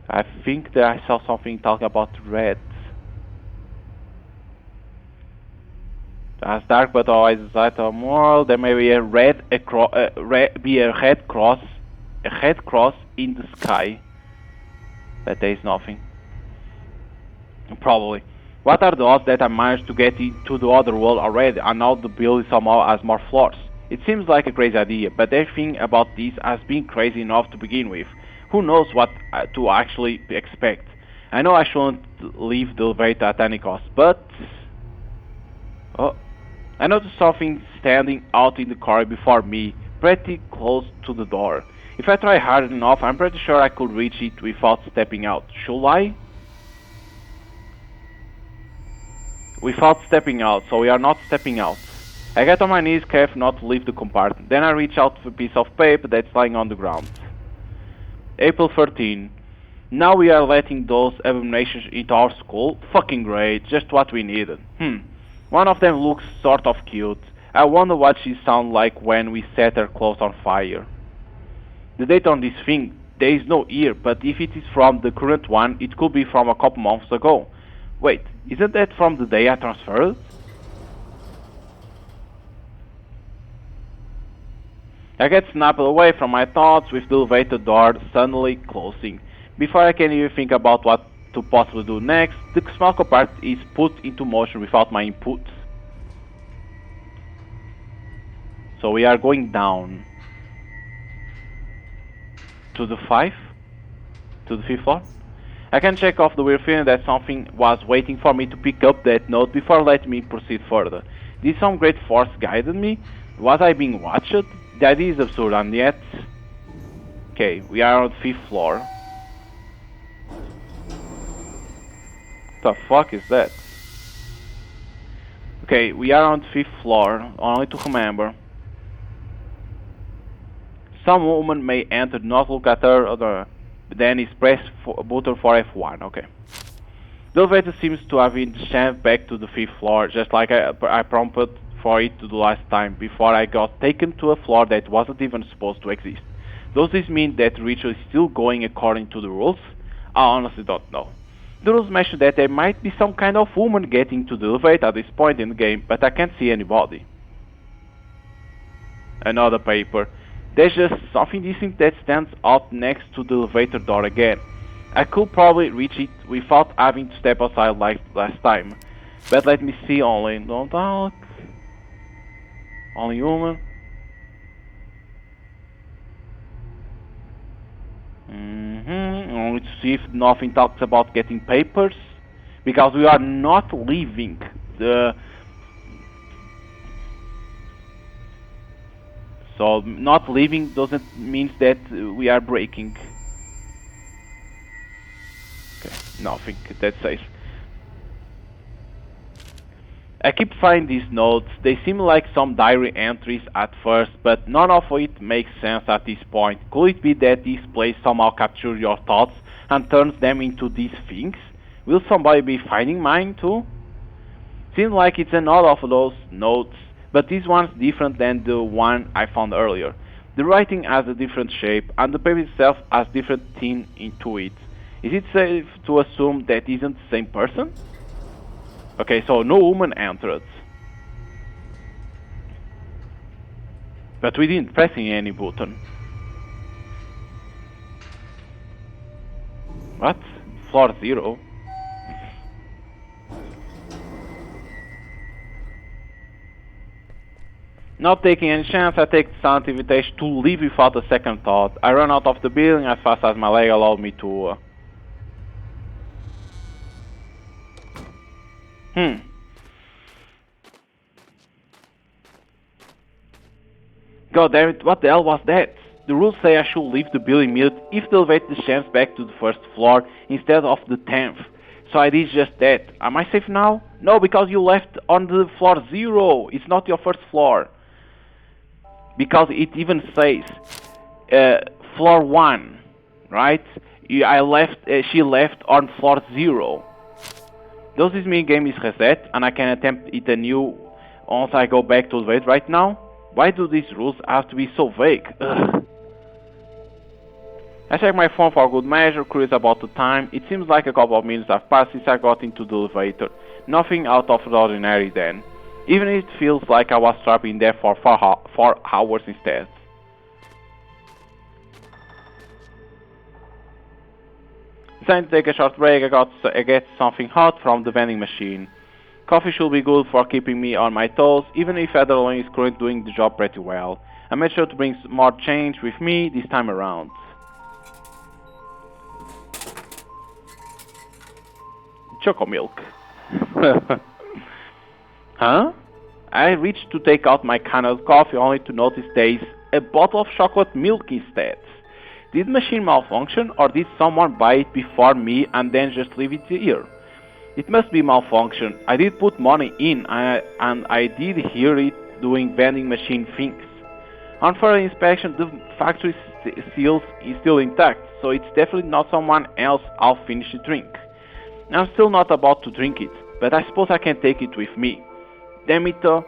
I think that I saw something talking about red. As dark, but always light or more. There may be a red cross in the sky. But there is nothing. Probably. What are the odds that I managed to get into the other world already, and now the building somehow has more floors? It seems like a crazy idea, but everything about this has been crazy enough to begin with. Who knows what to actually expect? I know I shouldn't leave the elevator at any cost, but... Oh, I noticed something standing out in the corridor before me, pretty close to the door. If I try hard enough, I'm pretty sure I could reach it without stepping out. Should I? Without stepping out, so we are not stepping out. I get on my knees, careful not to leave the compartment. Then I reach out for a piece of paper that's lying on the ground. April 13. Now we are letting those abominations into our school. Fucking great, just what we needed. One of them looks sort of cute. I wonder what she sounds like when we set her clothes on fire. The date on this thing, there is no year, but if it is from the current one, it could be from a couple months ago. Wait, isn't that from the day I transferred? I get snapped away from my thoughts with the elevator door suddenly closing. Before I can even think about what to possibly do next, the small compartment is put into motion without my input. So we are going down. To the 5? To the 5th floor? I can check off the weird feeling that something was waiting for me to pick up that note before letting me proceed further. Did some great force guide me? Was I being watched? The idea is absurd, and yet... Okay, we are on the 5th floor. What the fuck is that? Okay, we are on the 5th floor, only to remember. Some woman may enter, not look at her, or then is press button for F1, okay. The elevator seems to have been shoved back to the 5th floor, just like I prompted for it to do last time, before I got taken to a floor that wasn't even supposed to exist. Does this mean that the ritual is still going according to the rules? I honestly don't know. The rules mention that there might be some kind of woman getting to the elevator at this point in the game, but I can't see anybody. Another paper. There's just something distinct that stands out next to the elevator door again. I could probably reach it without having to step outside like last time. But let me see only. Don't talk. Only human. Only to see if nothing talks about getting papers. Because we are not leaving the... So not leaving doesn't mean that we are breaking. Okay, nothing, that's safe. I keep finding these notes. They seem like some diary entries at first, but none of it makes sense at this point. Could it be that this place somehow captures your thoughts and turns them into these things? Will somebody be finding mine too? Seems like it's another of those notes, but this one's different than the one I found earlier. The writing has a different shape, and the paper itself has different tint into it. Is it safe to assume that isn't the same person? Okay, so no woman entered. But we didn't press any button. What? Floor 0? Not taking any chance, I take the silent invitation to leave without a second thought. I run out of the building as fast as my leg allowed me to. God damn it, what the hell was that? The rules say I should leave the building immediately if the elevator descends back to the first floor instead of the 10th. So I did just that. Am I safe now? No, because you left on the floor 0. It's not your first floor. Because it even says floor 1, right? She left on floor 0. Does this mean game is reset and I can attempt it anew once I go back to the elevator right now? Why do these rules have to be so vague? Ugh. I check my phone for good measure, curious about the time. It seems like a couple of minutes have passed since I got into the elevator. Nothing out of the ordinary then. Even if it feels like I was trapped in there for 4 hours instead. Decided to take a short break. I get something hot from the vending machine. Coffee should be good for keeping me on my toes, even if Adrenaline is currently doing the job pretty well. I made sure to bring more change with me this time around. Choco milk. Huh? I reached to take out my can of coffee only to notice there is a bottle of chocolate milk instead. Did the machine malfunction or did someone buy it before me and then just leave it here? It must be malfunction. I did put money in and I did hear it doing vending machine things. On further inspection, the factory seals is still intact, so it's definitely not someone else half-finished drink. I'm still not about to drink it, but I suppose I can take it with me. Damn it though,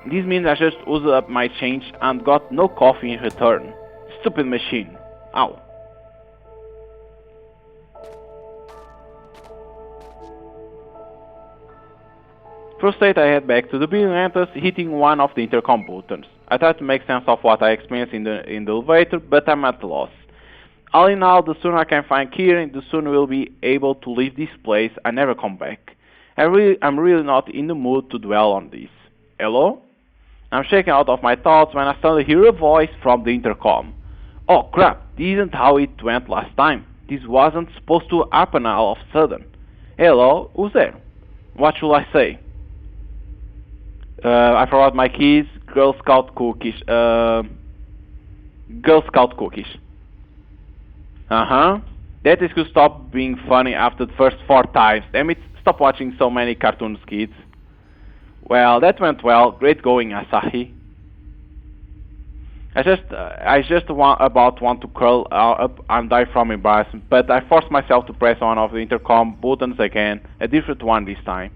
this means I just used up my change and got no coffee in return. Stupid machine. Ow. Frustrated, I head back to the building entrance, hitting one of the intercom buttons. I try to make sense of what I experienced in the elevator, but I'm at a loss. All in all, the sooner I can find Kieran, the sooner we'll be able to leave this place and never come back. I'm really not in the mood to dwell on this. Hello? I'm shaking out of my thoughts when I suddenly hear a voice from the intercom. Oh crap, this isn't how it went last time. This wasn't supposed to happen all of a sudden. Hello, who's there? What should I say? I forgot my keys. Girl Scout cookies. Girl Scout cookies. That is to stop being funny after the first 4 times. Damn it, stop watching so many cartoons, kids. Well, that went well. Great going, Asahi. I just want to curl up and die from embarrassment, but I forced myself to press one of the intercom buttons again, a different one this time.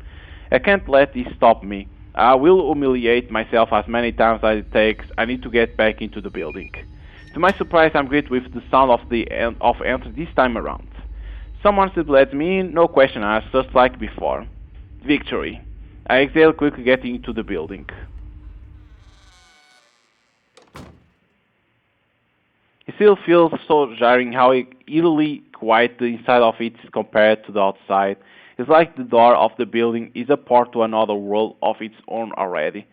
I can't let this stop me. I will humiliate myself as many times as it takes. I need to get back into the building. To my surprise, I'm greeted with the sound of the end of entry this time around. Someone simply lets me in, no question asked, just like before. Victory. I exhale, quickly getting into the building. It still feels so jarring how eerily quiet the inside of it is compared to the outside. It's like the door of the building is a port to another world of its own already.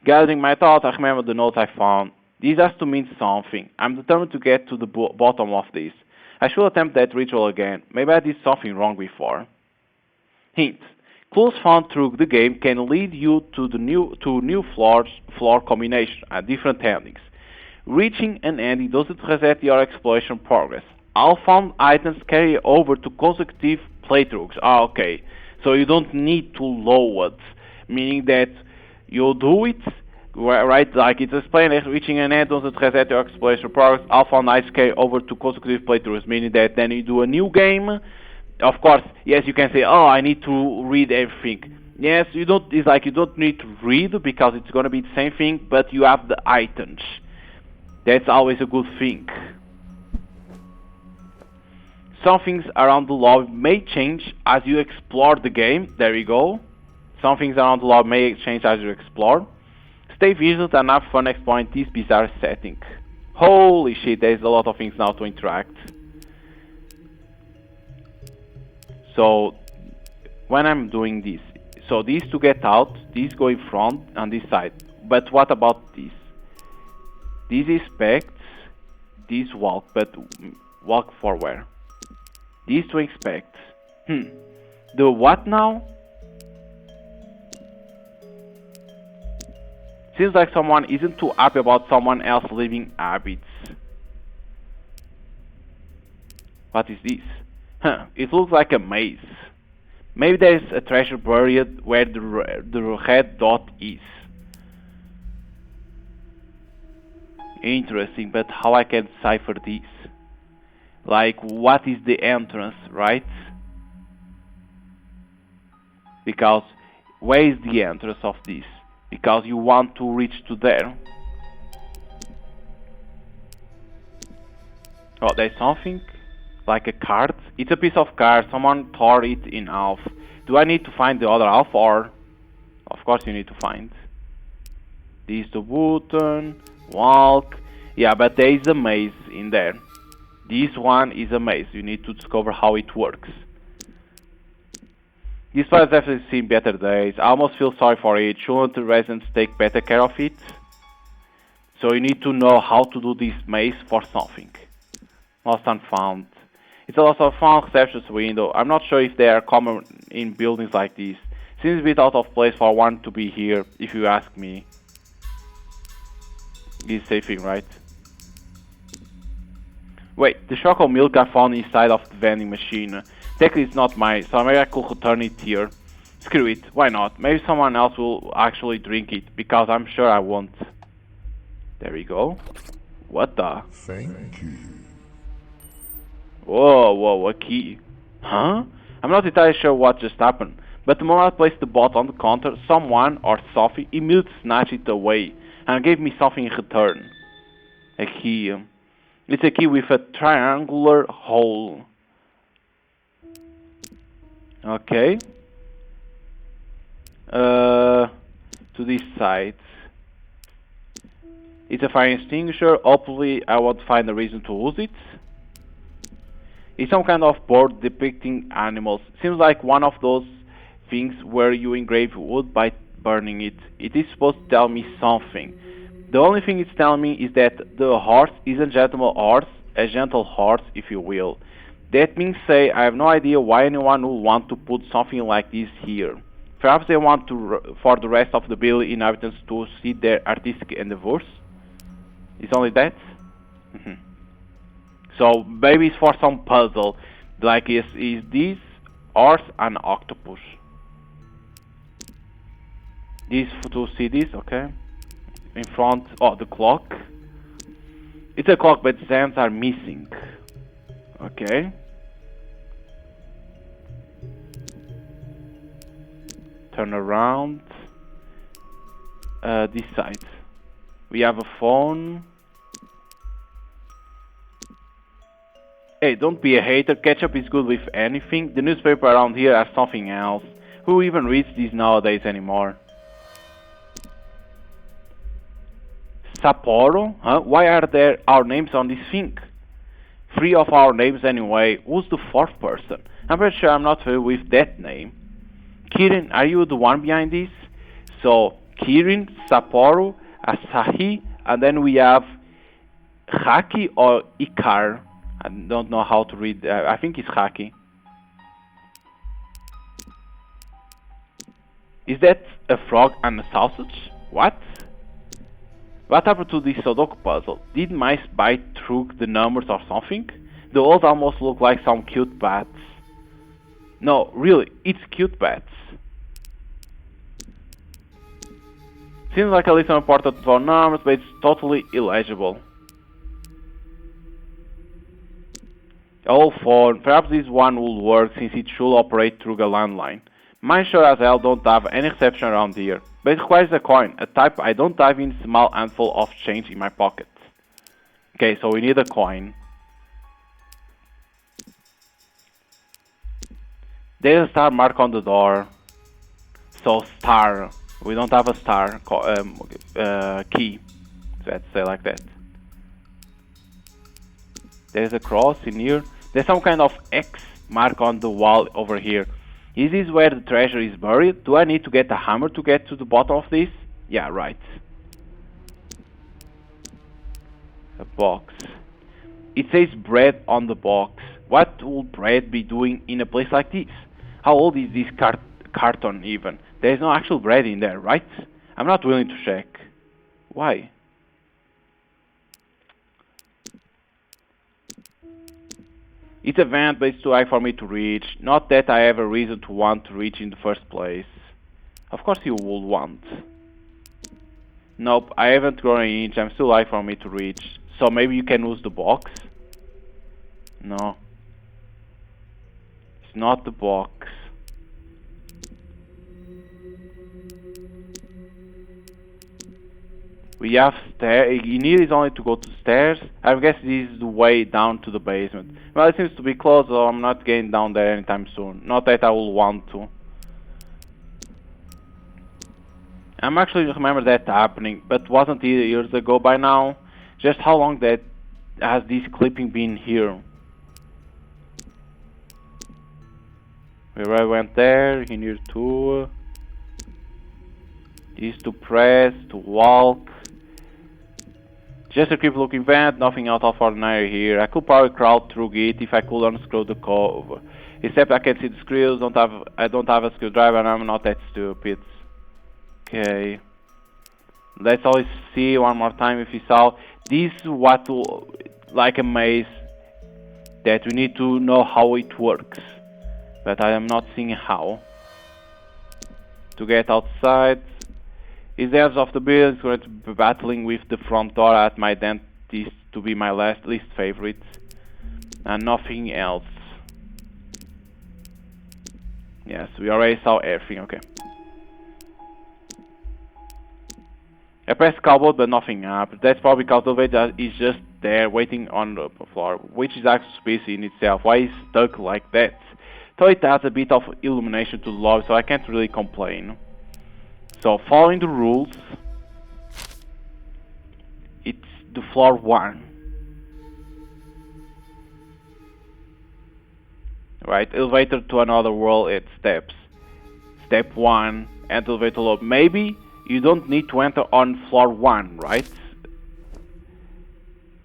Gathering my thoughts, I remember the notes I found. This has to mean something. I'm determined to get to the bottom of this. I should attempt that ritual again. Maybe I did something wrong before. Hint. Clues found through the game can lead you to new floor combination and different endings. Reaching an ending doesn't reset your exploration progress. All found items carry over to consecutive playthroughs. Ah, okay. So you don't need to load, meaning that you do it, right? Like it's explained, reaching an end doesn't reset your exploration progress. All found items carry over to consecutive playthroughs, meaning that then you do a new game. Of course, yes, you can say, oh, I need to read everything. Yes, you don't. It's like you don't need to read because it's gonna be the same thing, but you have the items. That's always a good thing. Some things around the lobby may change as you explore the game. There you go. Some things around the lobby may change as you explore. Stay vigilant and have fun exploring this bizarre setting. Holy shit, there's a lot of things now to interact. So, when I'm doing this, so these to get out, these go in front on this side. But what about this? This inspect, this walk, but walk forward. These to inspect. The what now? Seems like someone isn't too happy about someone else leaving habits. What is this? It looks like a maze. Maybe there's a treasure buried where the red dot is. Interesting, but how I can decipher this? Like, what is the entrance, right? Because, where is the entrance of this? Because you want to reach to there. Oh, there's something? Like a card? It's a piece of card, someone tore it in half. Do I need to find the other half, or? Of course you need to find. This is the button. Walk. Yeah, but there is a maze in there. This one is a maze. You need to discover how it works. This place has definitely seen better days. I almost feel sorry for it. Shouldn't the residents take better care of it? So you need to know how to do this maze for something. Lost and found. It's a lost and found receptionist window. I'm not sure if they are common in buildings like this. Seems a bit out of place for one to be here, if you ask me. This is safe thing, right? Wait, the chocolate milk I found inside of the vending machine. Technically it's not mine, so maybe I could return it here. Screw it, why not? Maybe someone else will actually drink it, because I'm sure I won't. There we go. What the? Thank you. Whoa, a key. Huh? I'm not entirely sure what just happened, but the moment I placed the bot on the counter, someone, or Sophie, immediately snatched it away, and gave me something in return. A key. It's a key with a triangular hole. Okay. To this side. It's a fire extinguisher. Hopefully I won't find a reason to use it. It's some kind of board depicting animals. Seems like one of those things where you engrave wood by burning it. It is supposed to tell me something. The only thing it's telling me is that the horse is a gentle horse, if you will. That means say I have no idea why anyone would want to put something like this here. Perhaps they want to for the rest of the village inhabitants to see their artistic endeavors. It's only that? So maybe it's for some puzzle. Like is this horse an octopus? This to see this, okay. In front, oh, the clock. It's a clock, but the hands are missing. Okay. Turn around. This side. We have a phone. Hey, don't be a hater. Ketchup is good with anything. The newspaper around here are something else. Who even reads these nowadays anymore? Sapporo? Huh? Why are there our names on this thing? Three of our names anyway. Who's the fourth person? I'm pretty sure I'm not familiar with that name. Kirin, are you the one behind this? So, Kirin, Sapporo, Asahi, and then we have Haki or Ikar. I don't know how to read. I think it's Haki. Is that a frog and a sausage? What? What happened to this Sudoku puzzle? Did mice bite through the numbers or something? The walls almost look like some cute bats. No, really, it's cute bats. Seems like a little important for numbers, but it's totally illegible. All phone. Perhaps this one will work since it should operate through a landline. Mine sure as hell don't have any reception around here. But it requires a coin, a type I don't have in a small handful of change in my pocket. Okay, so we need a coin. There's a star mark on the door. So star. We don't have a star key. Let's say like that. There's a cross in here. There's some kind of X mark on the wall over here. Is this where the treasure is buried? Do I need to get a hammer to get to the bottom of this? Yeah, right. A box. It says bread on the box. What will bread be doing in a place like this? How old is this carton even? There's no actual bread in there, right? I'm not willing to check. Why? It's a vent, but it's too high for me to reach. Not that I have a reason to want to reach in the first place. Of course you would want. Nope, I haven't grown an inch. I'm still high for me to reach. So maybe you can use the box? No. It's not the box. We have stairs. You need is only to go to stairs. I guess this is the way down to the basement. Well, it seems to be closed, so I'm not getting down there anytime soon. Not that I will want to. I'm actually remember that happening, but wasn't it years ago by now? Just how long that has this clipping been here? Where I went there, in here too. This to press, to walk. Just a creepy looking vent, nothing out of ordinary here. I could probably crawl through it if I could unscrew the cover. Except I can't see the screws, I don't have a screwdriver and I'm not that stupid. Okay. Let's always see one more time if it's out. This is what like a maze that we need to know how it works. But I am not seeing how. To get outside. Is the edge of the building is going to be battling with the front door at my dentist to be my least favorite. And nothing else. Yes, we already saw everything, okay. I pressed cobbled but nothing happened. That's probably because the elevator is just there waiting on the floor, which is actually spacey in itself. Why is it stuck like that? So it adds a bit of illumination to the lobby, so I can't really complain. So, following the rules, it's the floor 1. Right, elevator to another world, it's steps. Step 1, enter elevator lobby. Maybe you don't need to enter on floor 1, right?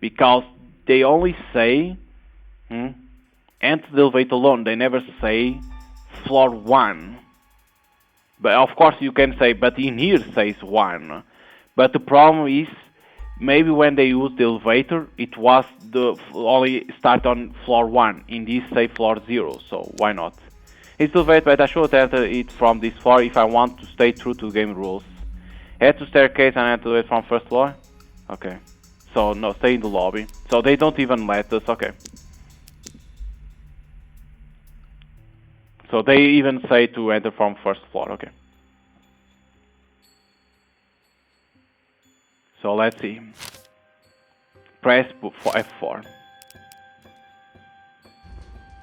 Because they only say, enter the elevator alone. They never say floor 1. But of course you can say, but in here says 1. But the problem is, maybe when they use the elevator, it was the only start on floor 1. In this say floor 0, so why not? It's the elevator, but I should enter it from this floor if I want to stay true to game rules. Head to staircase and enter it from first floor? Okay. So no, stay in the lobby. So they don't even let us, okay. So they even say to enter from first floor, okay. So let's see. Press for F4.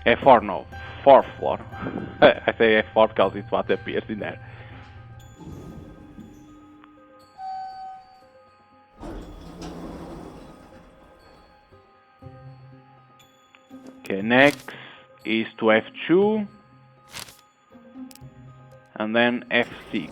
F4 no, 4th floor. I say F4 because it's what appears in there. Okay, next is to F2 and then F6.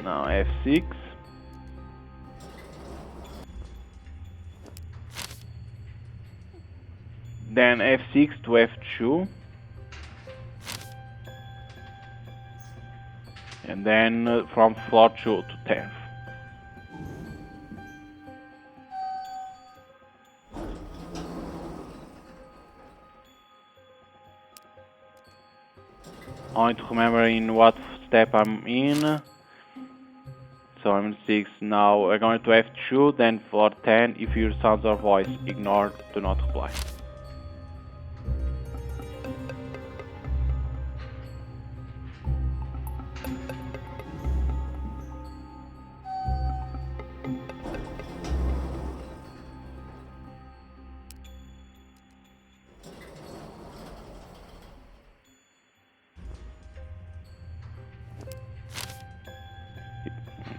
Now F6. Then F6 to F2. And then from floor 2 to 10th. I need to remember in what step I'm in. So I'm in 6 now. We're going to F2, then for 10. If you hear sounds or voice, ignore, do not reply.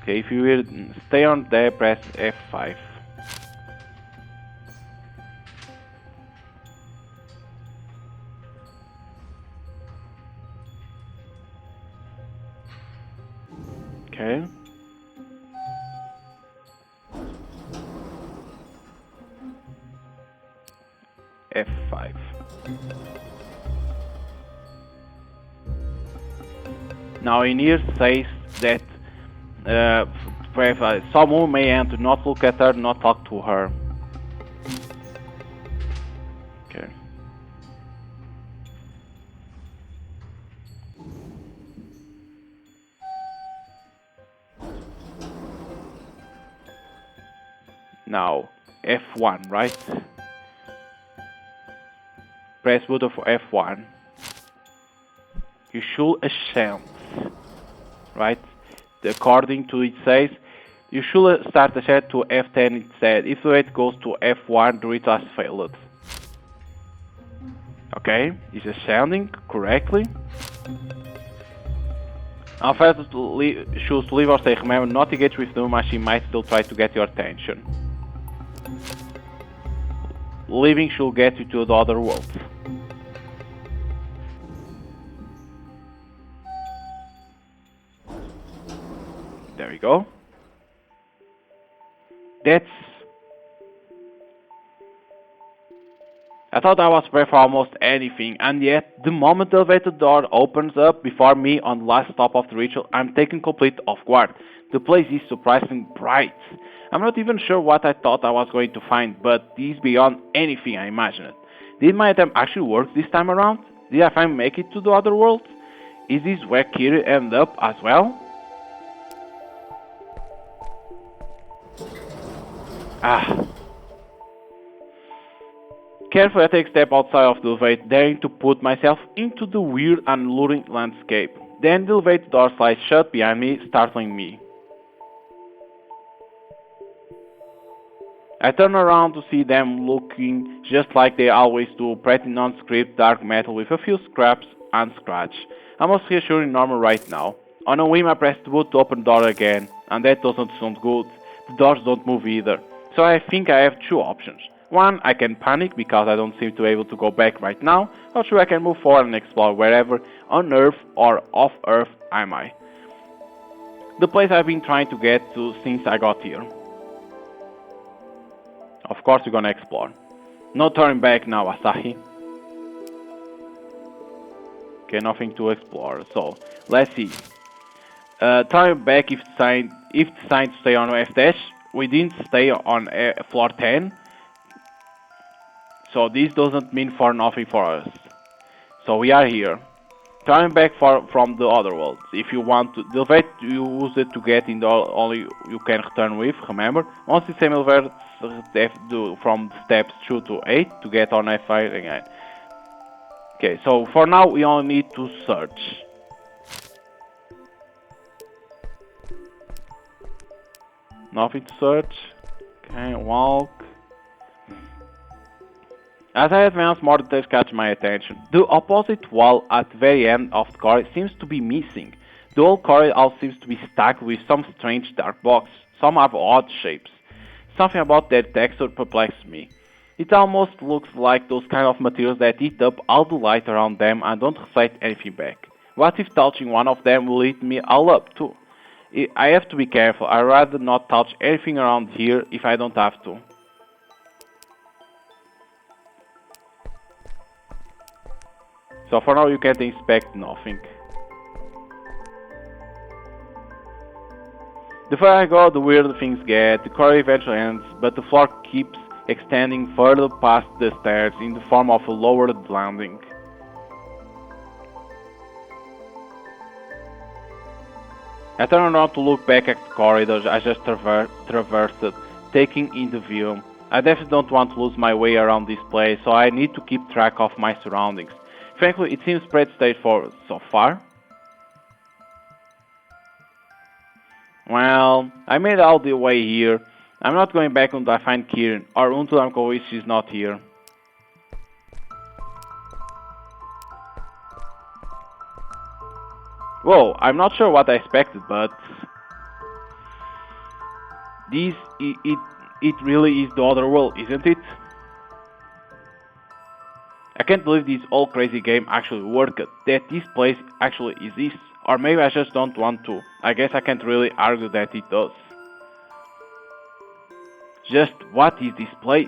Okay, if you will stay on there, press F5. Okay. F5. Now in here says that someone may enter, not look at her, not talk to her. Okay. Now F1, right? Press button for F1. You should ascend, right? According to it says, you should start ascent to F10 instead. If the rate goes to F1, the rate has failed. Okay, it's ascending correctly. Now first choose to leave or stay. Remember, not engage with Numa, she might still try to get your attention. Leaving should get you to the other world. There we go. I thought I was prepared for almost anything, and yet, the moment the elevator door opens up before me on the last stop of the ritual, I'm taken complete off guard. The place is surprisingly bright. I'm not even sure what I thought I was going to find, but this is beyond anything I imagined. Did my attempt actually work this time around? Did I finally make it to the other world? Is this where Kiri ended up as well? Carefully I take a step outside of the elevator, daring to put myself into the weird and alluring landscape. Then the elevator door slides shut behind me, startling me. I turn around to see them looking just like they always do, pretty nondescript dark metal with a few scraps and scratch. Almost reassuring normal right now. On a whim I press the button to open the door again, and that doesn't sound good. The doors don't move either. So I think I have two options. One, I can panic because I don't seem to be able to go back right now, or two, I can move forward and explore wherever, on Earth or off Earth, am I. The place I've been trying to get to since I got here. Of course we're gonna explore. No turning back now, Asahi. Okay, nothing to explore, so let's see. Turning back if designed to stay on F-dash, we didn't stay on floor 10. So this doesn't mean for nothing for us. So we are here. Turning back from the other world. If you want to, the elevator you use it to get in the only you can return with, remember? Once the same elevator from steps 2 to 8 to get on F5 again. Okay, so for now we only need to search. Nothing to search. Okay, walk. As I advance, more details catch my attention. The opposite wall at the very end of the corridor seems to be missing. The whole corridor also seems to be stacked with some strange dark blocks. Some have odd shapes. Something about their texture perplexes me. It almost looks like those kind of materials that eat up all the light around them and don't reflect anything back. What if touching one of them will eat me all up too? I have to be careful. I'd rather not touch anything around here if I don't have to. So for now you can't inspect nothing. The further I go, the weirder things get. The corridor eventually ends, but the floor keeps extending further past the stairs in the form of a lowered landing. I turn around to look back at the corridor I just traversed, taking in the view. I definitely don't want to lose my way around this place, so I need to keep track of my surroundings. Frankly, it seems pretty straightforward so far. Well, I made it all the way here. I'm not going back until I find Kieran, or until I'm convinced she's not here. Whoa, I'm not sure what I expected, but it really is the other world, isn't it? I can't believe this whole crazy game actually worked, that this place actually exists. Or maybe I just don't want to. I guess I can't really argue that it does. Just what is this place?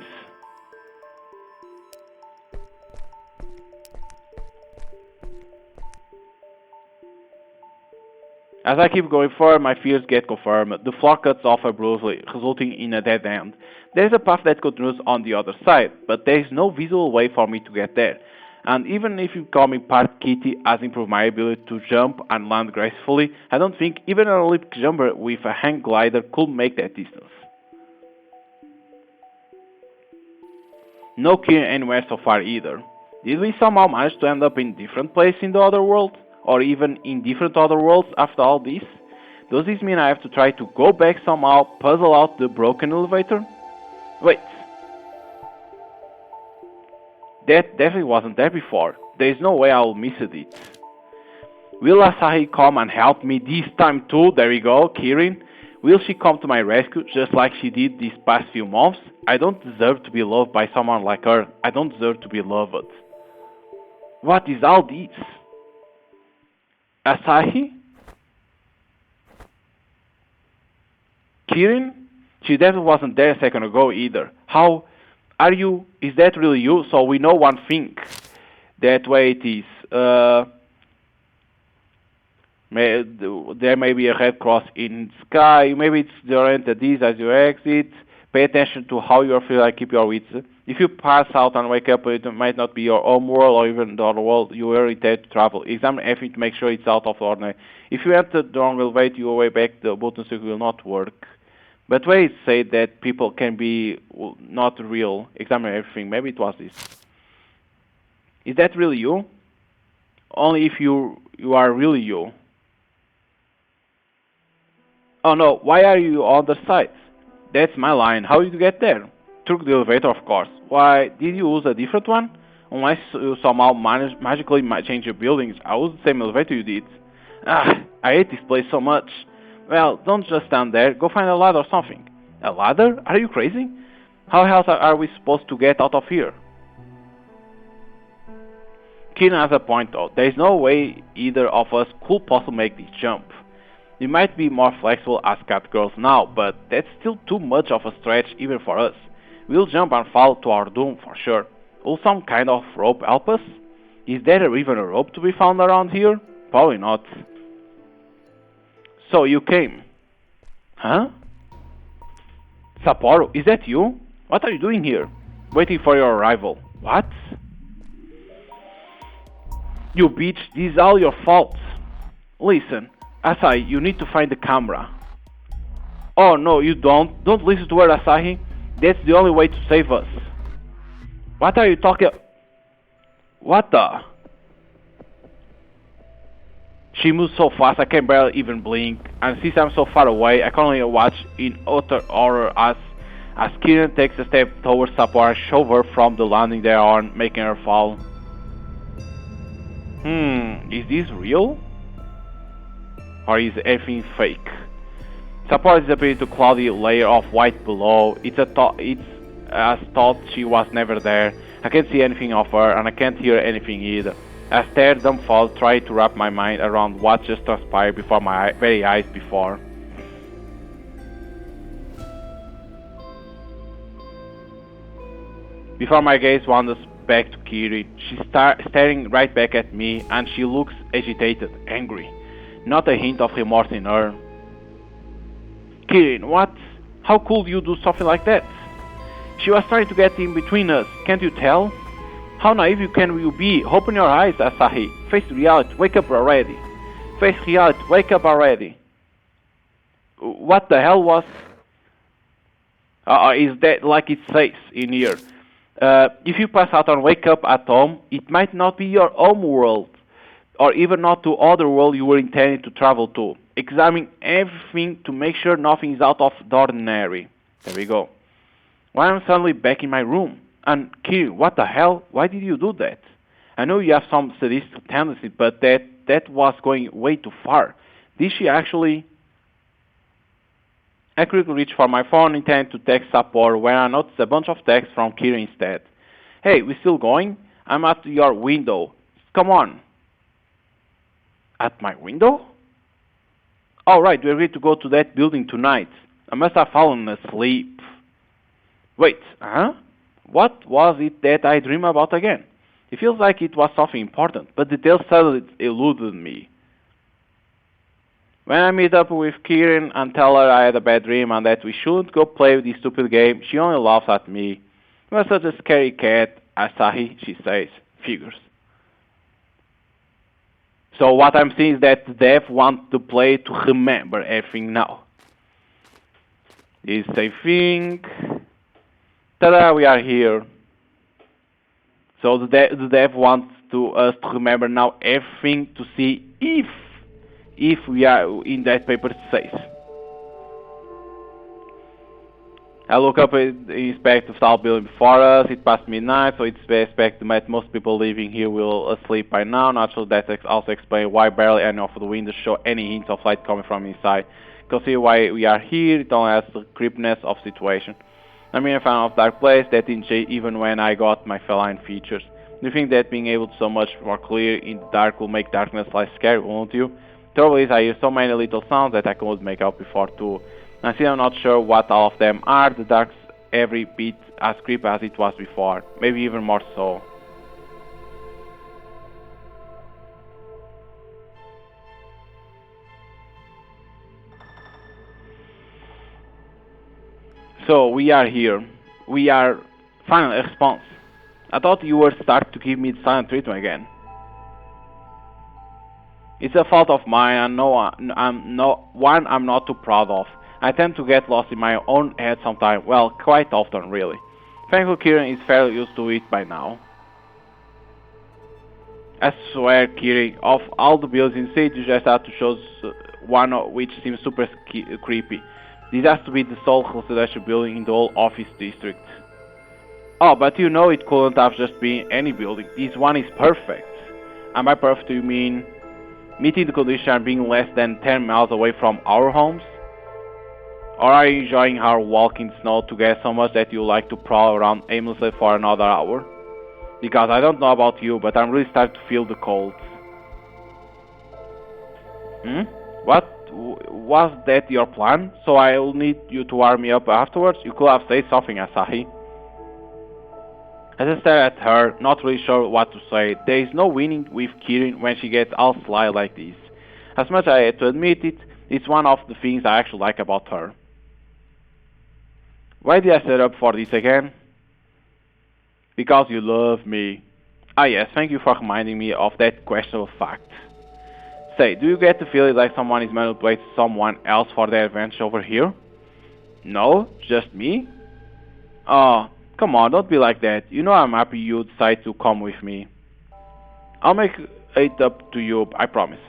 As I keep going forward, my fears get confirmed. The floor cuts off abruptly, resulting in a dead end. There is a path that continues on the other side, but there is no visible way for me to get there. And even if you call me part Kitty has improved my ability to jump and land gracefully, I don't think even an Olympic jumper with a hang glider could make that distance. No key anywhere so far either. Did we somehow manage to end up in different places in the other world? Or even in different other worlds after all this? Does this mean I have to try to go back somehow, puzzle out the broken elevator? Wait. That definitely wasn't there before. There is no way I will miss it. Will Asahi come and help me this time too? There we go, Kirin. Will she come to my rescue just like she did these past few months? I don't deserve to be loved by someone like her. I don't deserve to be loved. What is all this? Asahi? Kirin? She definitely wasn't there a second ago either. How are you? Is that really you? So we know one thing. That way it is. There may be a red cross in the sky. Maybe it's the oriented this as you exit. Pay attention to how you feel and keep your wits. If you pass out and wake up, it might not be your home world or even the other world you were intended to travel. Examine everything to make sure it's out of the ordinary. If you enter the wrong elevator, your way back, the button circle will not work. But where it said that people can be not real, examine everything. Maybe it was this. Is that really you? Only if you are really you. Oh no, why are you on the side? That's my line. How did you get there? Took the elevator, of course. Why, did you use a different one? Unless you somehow magically change your buildings, I used the same elevator you did. Ah, I hate this place so much. Well, don't just stand there. Go find a ladder or something. A ladder? Are you crazy? How else are we supposed to get out of here? Keenan has a point though. There is no way either of us could possibly make this jump. We might be more flexible as Catgirls now, but that's still too much of a stretch even for us. We'll jump and fall to our doom for sure. Will some kind of rope help us? Is there even a rope to be found around here? Probably not. So you came. Huh? Sapporo, is that you? What are you doing here? Waiting for your arrival. What? You bitch, this is all your fault. Listen, Asahi, you need to find the camera. Oh no, you don't. Don't listen to her, Asahi. That's the only way to save us. What are you talking? What the? She moves so fast I can barely even blink, and since I'm so far away, I can only watch in utter horror as Kieran takes a step towards Sapphire and shoves her from the landing they are on, making her fall. Is this real? Or is everything fake? Sapphire disappeared into a cloudy layer of white below. It's as thought she was never there. I can't see anything of her, and I can't hear anything either. I stare dumbfounded, trying to wrap my mind around what just transpired before my very eyes before. Before my gaze wanders back to Kiri, she's staring right back at me, and she looks agitated, angry. Not a hint of remorse in her. Kirin, what? How could you do something like that? She was trying to get in between us, can't you tell? How naive can you be? Open your eyes, Asahi. Face reality, wake up already. Face reality, wake up already. What the hell was... is that like it says in here? If you pass out and wake up at home, it might not be your home world, or even not to other world you were intending to travel to. Examine everything to make sure nothing is out of the ordinary. There we go. Why am I suddenly back in my room? And Kiri, what the hell? Why did you do that? I know you have some sadistic tendency, but that was going way too far. Did she actually... I quickly reached for my phone, intending to text support, when I noticed a bunch of texts from Kira instead. Hey, we still going? I'm at your window. Come on. At my window? All right, we agreed to go to that building tonight. I must have fallen asleep. Wait, huh? What was it that I dreamed about again? It feels like it was something important, but details suddenly eluded me. When I meet up with Kieran and tell her I had a bad dream and that we shouldn't go play with this stupid game, she only laughs at me. You're such a scary cat, Asahi, she says. Figures. So what I'm seeing is that Dev wants the player to remember everything now. This is a thing. Ta-da, we are here. So the Dev wants us to remember now everything to see if we are in that paper says. I look up and inspect the tall building before us. It's past midnight, so it's expected that most people living here will asleep by now. Naturally, that also explains why barely any of the windows show any hints of light coming from inside. Consider why we are here. It only has the creepiness of situation. I'm a fan of dark place that didn't change even when I got my feline features. Do you think that being able to so much more clear in the dark will make darkness less scary, won't you? The trouble is I hear so many little sounds that I couldn't make out before too. And still I'm not sure what all of them are. The dark's every bit as creepy as it was before. Maybe even more so. So we are here. We are finally a response. I thought you were starting to give me the silent treatment again. It's a fault of mine and one I'm not too proud of. I tend to get lost in my own head sometimes, well, quite often really. Thankfully Kieran is fairly used to it by now. I swear, Kieran, of all the buildings in the city you just have to choose one which seems super creepy. This has to be the sole residential building in the whole office district. Oh, but you know it couldn't have just been any building. This one is perfect. And by perfect you mean meeting the condition and being less than 10 miles away from our homes? Or are you enjoying our walk in snow together so much that you like to prowl around aimlessly for another hour? Because I don't know about you, but I'm really starting to feel the cold. What? Was that your plan? So I will need you to warm me up afterwards? You could have said something, Asahi. As I stare at her, not really sure what to say. There is no winning with Kirin when she gets all sly like this. As much as I hate to admit it, it's one of the things I actually like about her. Why did I set up for this again? Because you love me. Ah yes, thank you for reminding me of that questionable fact. Say, do you get the feeling like someone is manipulating someone else for their advantage over here? No? Just me? Oh, come on, don't be like that. You know I'm happy you decide to come with me. I'll make it up to you, I promise.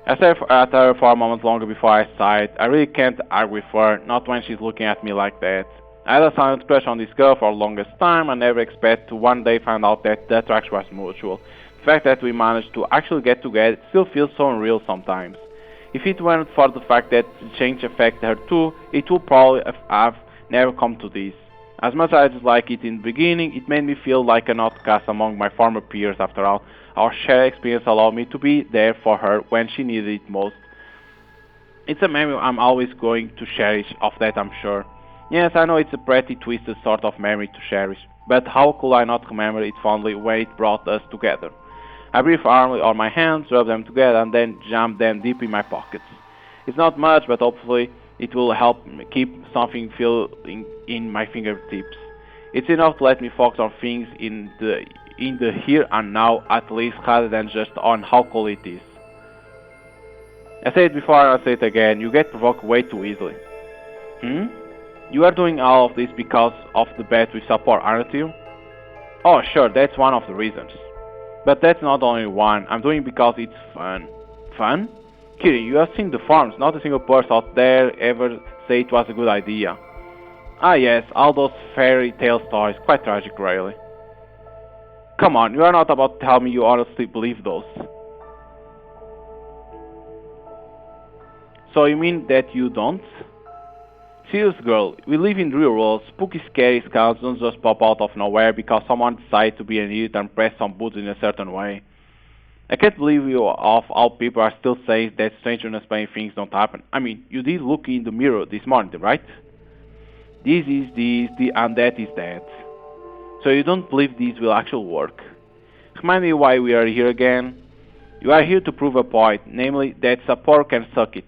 I stared at her for a moment longer before I sighed. I really can't argue with her, not when she's looking at me like that. I had a silent crush on this girl for the longest time and never expected to one day find out that the attraction was mutual. The fact that we managed to actually get together still feels so unreal sometimes. If it weren't for the fact that the change affected her too, it would probably have never come to this. As much as I disliked it in the beginning, it made me feel like an outcast among my former peers after all. Our shared experience allowed me to be there for her when she needed it most. It's a memory I'm always going to cherish, of that I'm sure. Yes, I know it's a pretty twisted sort of memory to cherish, but how could I not remember it fondly when it brought us together? I breathed warmly on my hands, rubbed them together, and then jammed them deep in my pockets. It's not much, but hopefully it will help me keep something feeling in my fingertips. It's enough to let me focus on things in the here and now at least rather than just on how cool it is. I said it before and I'll say it again, you get provoked way too easily. Hmm? You are doing all of this because of the bet we support, aren't you? Oh sure, that's one of the reasons. But that's not only one, I'm doing it because it's fun. Fun? Kiri, you have seen the forums, not a single person out there ever say it was a good idea. Ah yes, all those fairy tale stories, quite tragic really. Come on, you are not about to tell me you honestly believe those. So you mean that you don't? Serious girl, we live in the real world. Spooky scary skulls don't just pop out of nowhere because someone decided to be an idiot and press some buttons in a certain way. I can't believe you of all people are still saying that strange unexplained things don't happen. I mean, you did look in the mirror this morning, right? This is this, and that is that. So you don't believe this will actually work. Remind me why we are here again. You are here to prove a point, namely that support can suck it.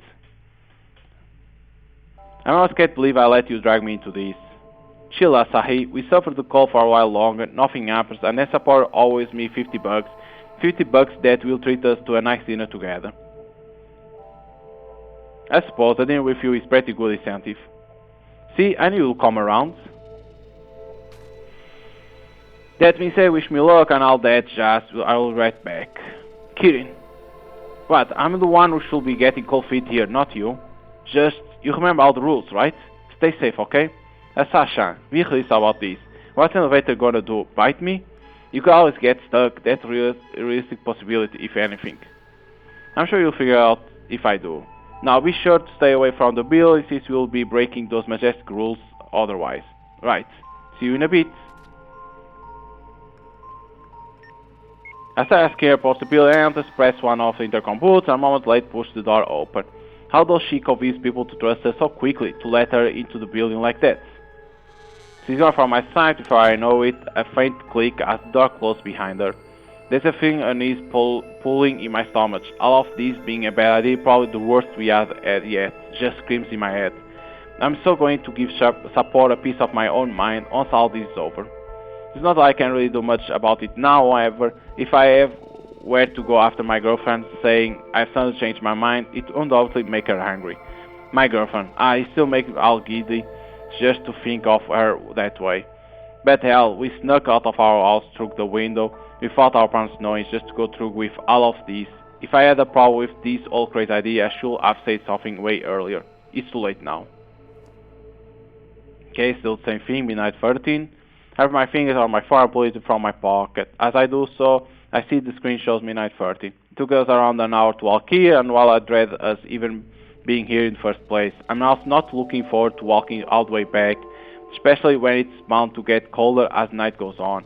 I almost can't believe I let you drag me into this. Chill, Asahi. We suffered the cold for a while longer, nothing happens, and then support owes me 50 bucks. 50 bucks that will treat us to a nice dinner together. I suppose a dinner with you is pretty good incentive. See, I knew you'll come around. That means say wish me luck and all that jazz, I will write back. Kirin. What, I'm the one who should be getting cold feet here, not you. Just, you remember all the rules, right? Stay safe, okay? Sasha, be realistic about this. What's an elevator gonna do, bite me? You could always get stuck, that's a realistic possibility, if anything. I'm sure you'll figure out if I do. Now be sure to stay away from the building since we'll be breaking those majestic rules otherwise. Right, see you in a bit. As I ask airports, the bill enters, press one of the intercom booths, and a moment later push the door open. How does she convince people to trust her so quickly to let her into the building like that? She's gone from my side before I know it, a faint click as the door closed behind her. There's a feeling unease pulling in my stomach. All of this being a bad idea, probably the worst we have had yet, just screams in my head. I'm so going to give support a piece of my own mind once all this is over. It's not that I can really do much about it now, however, if I have where to go after my girlfriend saying I've suddenly changed my mind, it undoubtedly make her angry. My girlfriend, I still make me all giddy just to think of her that way. But hell, we snuck out of our house through the window without our parents knowing just to go through with all of this. If I had a problem with this old crazy idea, I should have said something way earlier. It's too late now. Okay, still the same thing, midnight 13. I have my fingers on my phone pulled it from my pocket. As I do so, I see the screen shows midnight 30. It took us around an hour to walk here, and while I dread us even being here in the first place, I'm also not looking forward to walking all the way back, especially when it's bound to get colder as night goes on.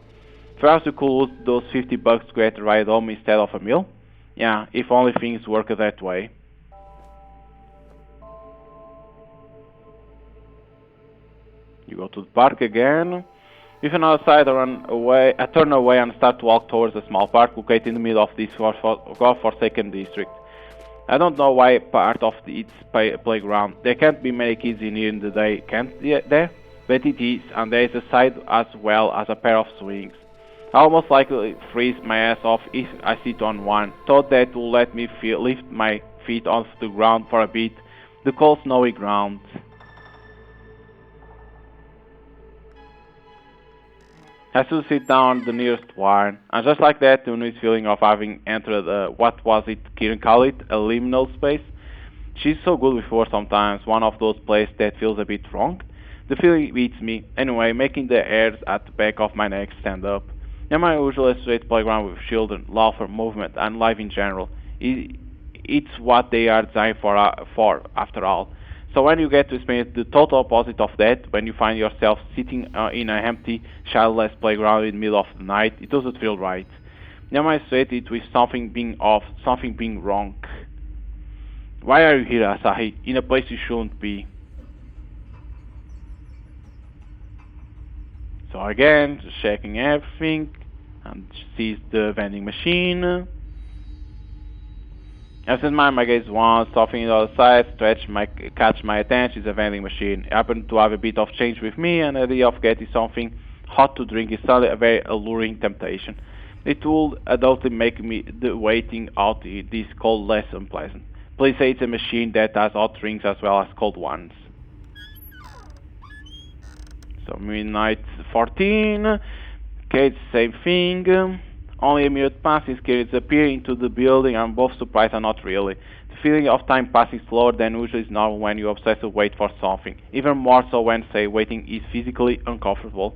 Perhaps we could lose those 50 bucks to get a ride home instead of a meal? Yeah, if only things worked that way. You go to the park again. With another side, I turn away and start to walk towards a small park located in the middle of this God-forsaken district. I don't know why part of its playground. There can't be many kids in here in the day, can't there? But it is, and there is a side as well as a pair of swings. I almost likely freeze my ass off if I sit on one. Thought that will let me lift my feet off the ground for a bit, the cold snowy ground. I still sit down the nearest one, and just like that, the new feeling of having entered what was it Kieran called it, a liminal space. She's so good with words sometimes, one of those places that feels a bit wrong. The feeling beats me, anyway, making the hairs at the back of my neck stand up. In my usual associate playground with children, laughter, movement, and life in general, it's what they are designed for after all. So when you get to experience the total opposite of that, when you find yourself sitting in an empty, childless playground in the middle of the night, it doesn't feel right. Now I associate it with something being off, something being wrong. Why are you here, Asahi, in a place you shouldn't be? So again, just checking everything, and sees the vending machine. I set my gaze once, something on the other side, catch my attention is a vending machine. I happen to have a bit of change with me, and the idea of getting something hot to drink is suddenly a very alluring temptation. It will undoubtedly make me the waiting out this cold less unpleasant. Please say it's a machine that has hot drinks as well as cold ones. So midnight 14. Okay, it's the same thing. Only a minute passes, kids appear into the building. I'm both surprised and not really. The feeling of time passing slower than usual is normal when you obsessively wait for something. Even more so when, say, waiting is physically uncomfortable.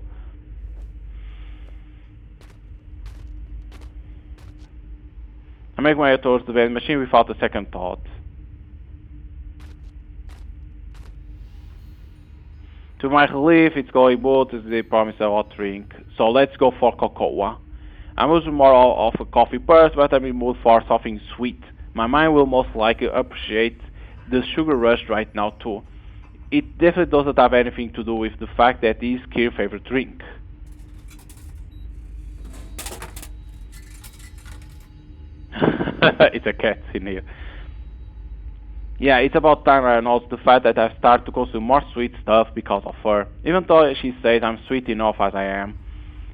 I make my way towards the vending machine without a second thought. To my relief, it's going both as they promise a hot drink. So let's go for cocoa. I'm usually more of a coffee person, but I'm in mood for something sweet. My mind will most likely appreciate the sugar rush right now too. It definitely doesn't have anything to do with the fact that it is Kyr's favorite drink. It's a cat in here. Yeah, it's about time I announced the fact that I've started to consume more sweet stuff because of her. Even though she says I'm sweet enough as I am.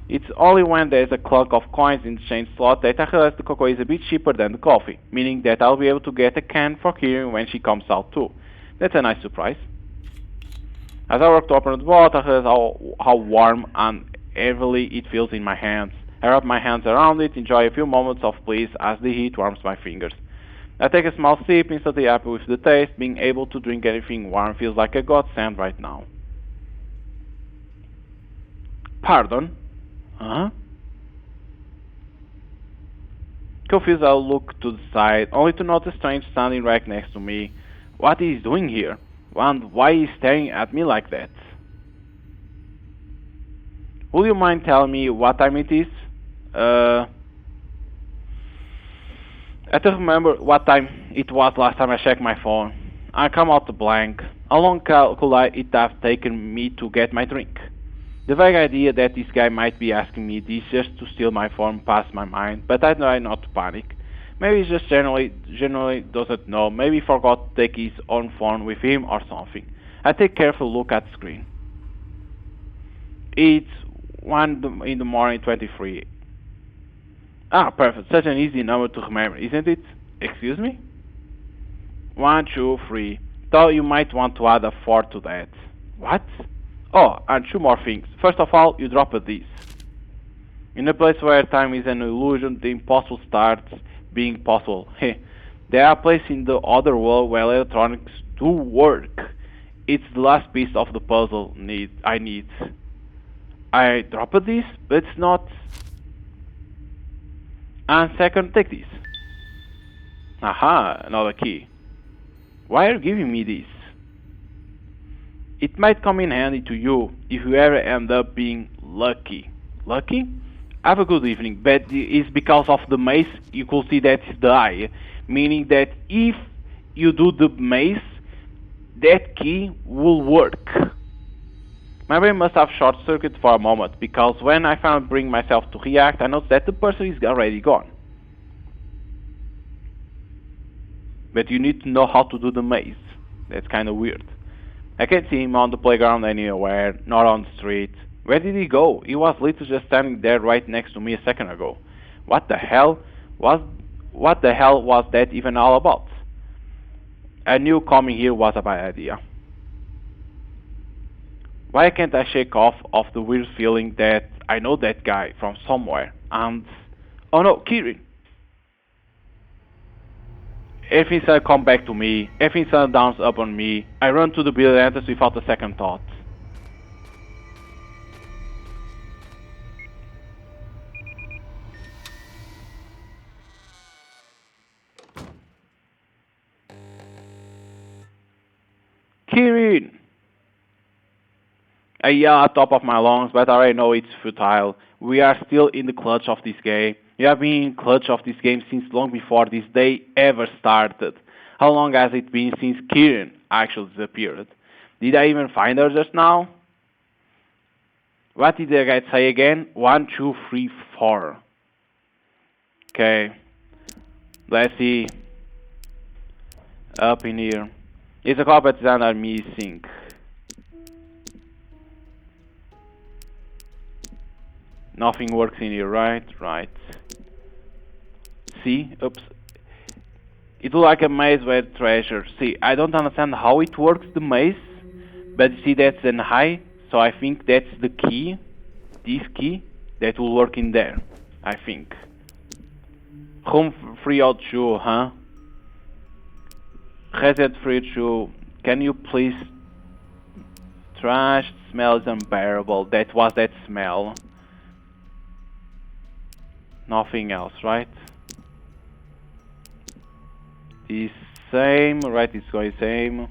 It's only when there's a clunk of coins in the change slot that I realize the cocoa is a bit cheaper than the coffee, meaning that I'll be able to get a can for Kieran when she comes out too. That's a nice surprise. As I work to open the vault, I realize how warm and heavily it feels in my hands. I wrap my hands around it, enjoy a few moments of bliss as the heat warms my fingers. I take a small sip, instantly happy with the taste. Being able to drink anything warm feels like a godsend right now. Pardon? Huh? Confused, I look to the side, only to notice a strange standing right next to me. What is he doing here? And why is he staring at me like that? Would you mind telling me what time it is? I don't remember what time it was last time I checked my phone. I come out blank. How long could it have taken me to get my drink? The vague idea that this guy might be asking me this just to steal my phone passed my mind, but I try not to panic. Maybe he just generally doesn't know. Maybe he forgot to take his own phone with him or something. I take a careful look at the screen. It's 1 in the morning, 23. Ah, perfect. Such an easy number to remember, isn't it? Excuse me? 1, 2, 3. Thought you might want to add a 4 to that. What? Oh, and two more things. First of all, you dropped this. In a place where time is an illusion, the impossible starts being possible. Heh. There are places in the other world where electronics do work. It's the last piece of the puzzle I need. I dropped this, but it's not. And second, take this. Aha, another key. Why are you giving me this? It might come in handy to you if you ever end up being lucky. Lucky? Have a good evening, but it's because of the maze you could see that it's the eye. Meaning that if you do the maze, that key will work. My brain must have short-circuited for a moment, because when I finally bring myself to react, I notice that the person is already gone. But you need to know how to do the maze. That's kind of weird. I can't see him on the playground anywhere, nor on the street. Where did he go? He was literally just standing there right next to me a second ago. What the hell was that even all about? I knew coming here was a bad idea. Why can't I shake off of the weird feeling that I know that guy from somewhere? And oh no, Kirin! Everything suddenly come back to me. Everything suddenly downs up on me. I run to the building entrance without a second thought. Kirin! I yell at top of my lungs, but I already know it's futile. We are still in the clutch of this game. We have been in clutch of this game since long before this day ever started. How long has it been since Kirin actually disappeared? Did I even find her just now? What did the guy say again? 1, 2, 3, 4. Okay. Let's see. Up in here. It's a carpet that are missing. Nothing works in here, right? Right. See? Oops. It looks like a maze with treasure. See, I don't understand how it works, the maze. But see, that's an high. So I think that's the key. This key. That will work in there. I think. Room 302, huh? Reset 302. Can you please... Trash smells unbearable. That was that smell. Nothing else, right? The same, right? It's going same.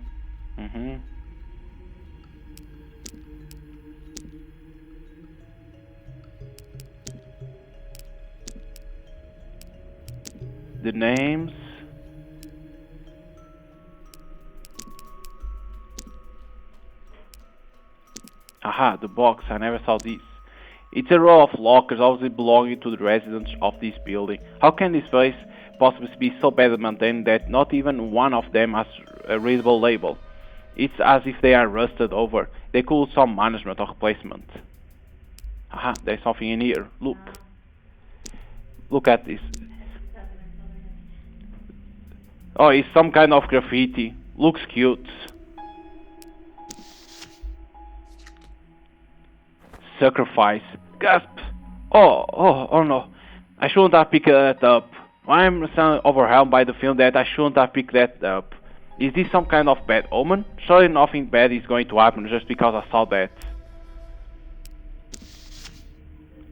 The names. Aha, the box. I never saw this. It's a row of lockers, obviously belonging to the residents of this building. How can this place possibly be so badly maintained that not even one of them has a readable label? It's as if they are rusted over. They could use some management or replacement. Aha, there's something in here. Look. Look at this. Oh, it's some kind of graffiti. Looks cute. Sacrifice. Gasp! Oh no. I shouldn't have picked that up. I'm so overwhelmed by the feeling that I shouldn't have picked that up. Is this some kind of bad omen? Surely nothing bad is going to happen just because I saw that.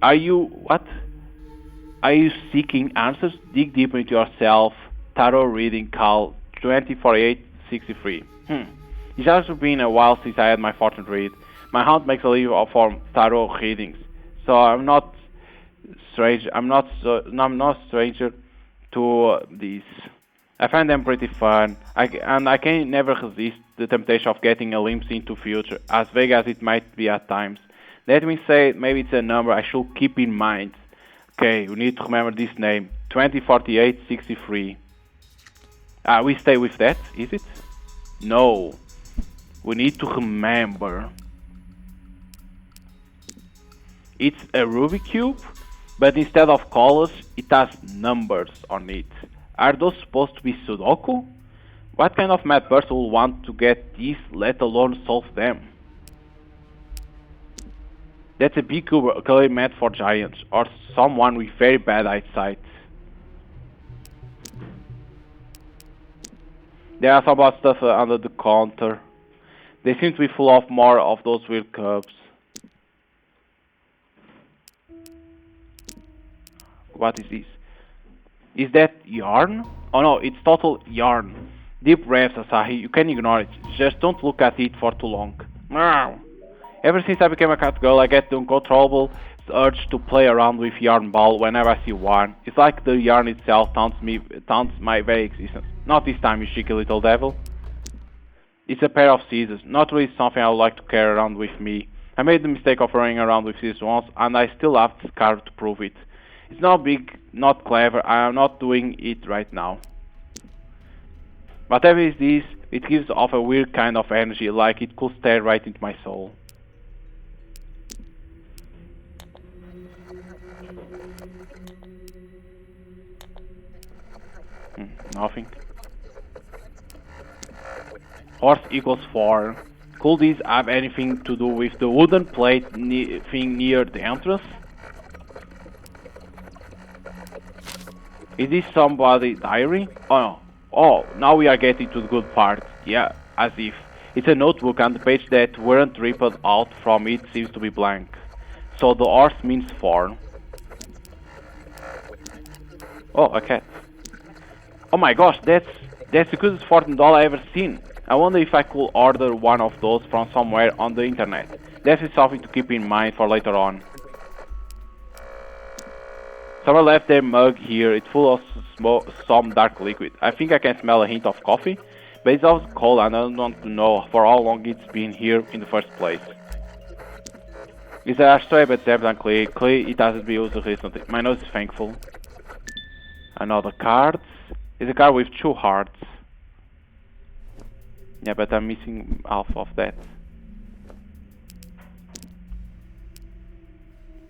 Are you... what? Are you seeking answers? Dig deeper into yourself. Tarot reading call 204863. It's also been a while since I had my fortune read. My aunt makes a living for tarot readings, so I'm not strange. I'm not stranger to these. I find them pretty fun. I can never resist the temptation of getting a glimpse into future, as vague as it might be at times. Let me say, maybe it's a number I should keep in mind. Okay, we need to remember this name: 204863. We stay with that, is it? No, we need to remember. It's a Rubik's Cube, but instead of colors, it has numbers on it. Are those supposed to be Sudoku? What kind of mad person will want to get these, let alone solve them? That's a big cube clearly meant for giants, or someone with very bad eyesight. There are some stuff under the counter. They seem to be full of more of those weird cups. What is this? Is that yarn? Oh no, it's total yarn. Deep breaths, Asahi. You can ignore it. Just don't look at it for too long. Meow. Ever since I became a cat girl, I get the uncontrollable urge to play around with yarn ball whenever I see one. It's like the yarn itself taunts my very existence. Not this time, you cheeky little devil. It's a pair of scissors. Not really something I would like to carry around with me. I made the mistake of running around with scissors once, and I still have the scar to prove it. It's not big, not clever, I am not doing it right now. Whatever is this, it gives off a weird kind of energy, like it could stare right into my soul. Nothing. Horse equals 4. Could this have anything to do with the wooden plate thing near the entrance? Is this somebody's diary? Oh no. Oh, now we are getting to the good part. Yeah, as if. It's a notebook and the page that weren't ripped out from it seems to be blank. So the horse means 4. Oh, a cat. Oh my gosh, that's the cutest $14 I ever seen. I wonder if I could order one of those from somewhere on the internet. That is something to keep in mind for later on. Someone left their mug here. It's full of some dark liquid. I think I can smell a hint of coffee, but it's also cold and I don't want to know for how long it's been here in the first place. Is there a ashtray but tapped and clay? Clay, it hasn't been used recently. My nose is thankful. Another card. It's a card with 2 hearts. Yeah, but I'm missing half of that.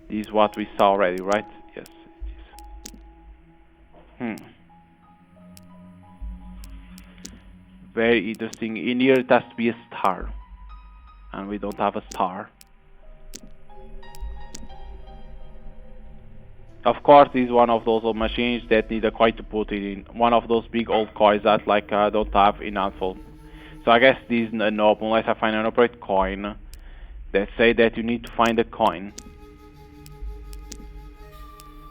This is what we saw already, right? Yes, it is. Very interesting. In here it has to be a star. And we don't have a star. Of course, this is one of those old machines that need a coin to put it in. One of those big old coins that like I don't have in handful. So I guess this is an open unless I find an appropriate coin that say that you need to find a coin.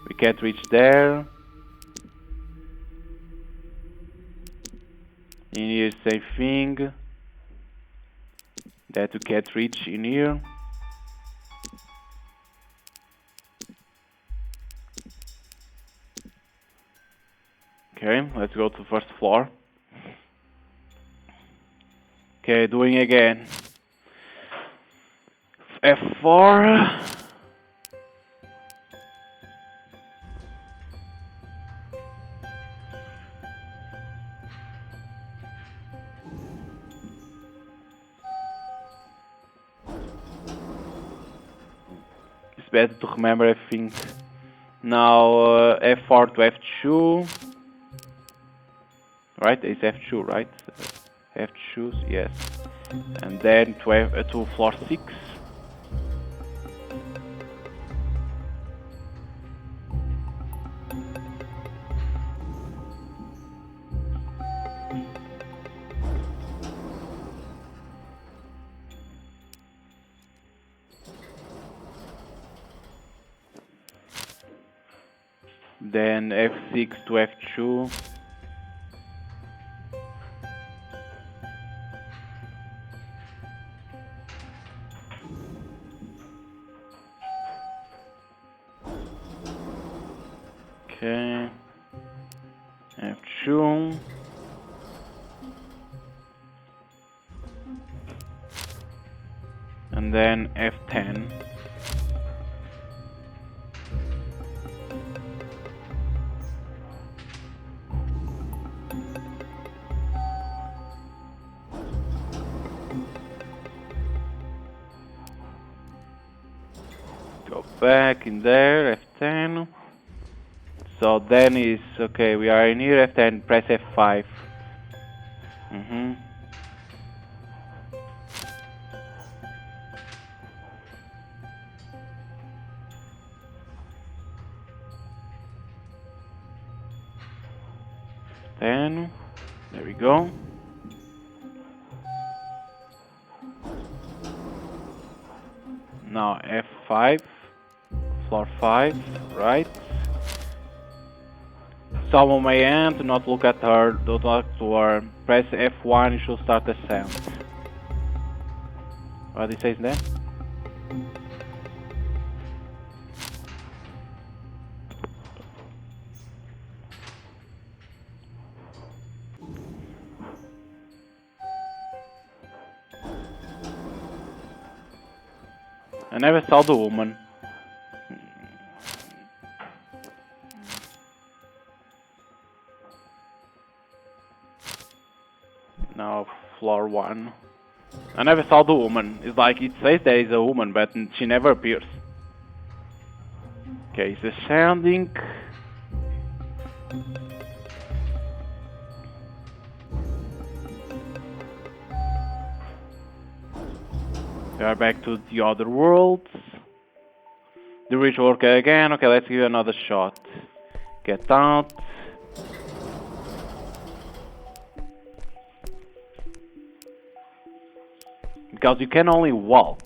We can't reach there. In here, same thing. That you can't reach in here. Okay, let's go to the first floor. Okay, doing again. F4. It's better to remember everything. Now F4 to F2. Right, it's F2, right? F2, yes. And then to floor 6. Then F6 to F2. Okay, F2, and then F10. Go back in there, F10. So then is okay. We are in here. F10. Press F5. Then there we go. Now F5. Floor 5. Right. Someone may end, do not look at her, don't talk to her. Press F1, you should start the sound. What it says there? I never saw the woman. Now floor 1. I never saw the woman. It's like it says there is a woman, but she never appears. Okay, it's ascending. We are back to the other worlds. The rich worker again. Okay, let's give it another shot. Get out. Because you can only walk.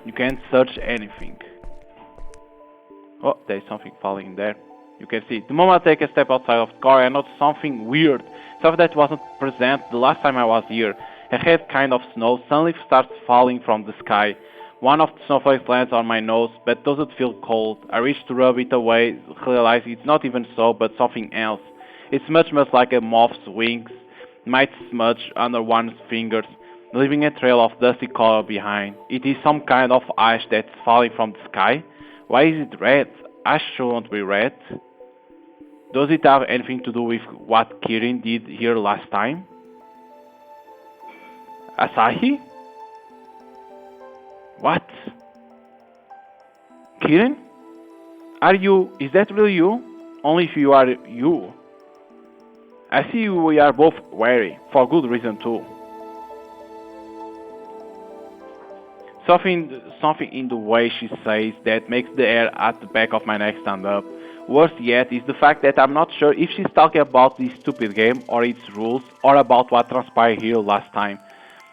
You can't search anything. Oh, there's something falling there. You can see. The moment I take a step outside of the car, I notice something weird. Something that wasn't present the last time I was here. A heavy kind of snow suddenly starts falling from the sky. One of the snowflakes lands on my nose, but doesn't feel cold. I reach to rub it away, realize it's not even so, but something else. It's much like a moth's wings might smudge under one's fingers, leaving a trail of dusty color behind. It is some kind of ash that's falling from the sky. Why is it red? Ash shouldn't be red. Does it have anything to do with what Kirin did here last time? Asahi? What? Kirin? Is that really you? Only if you are you. I see we are both wary, for good reason too. Something in the way she says that makes the hair at the back of my neck stand up. Worse yet is the fact that I'm not sure if she's talking about this stupid game or its rules or about what transpired here last time.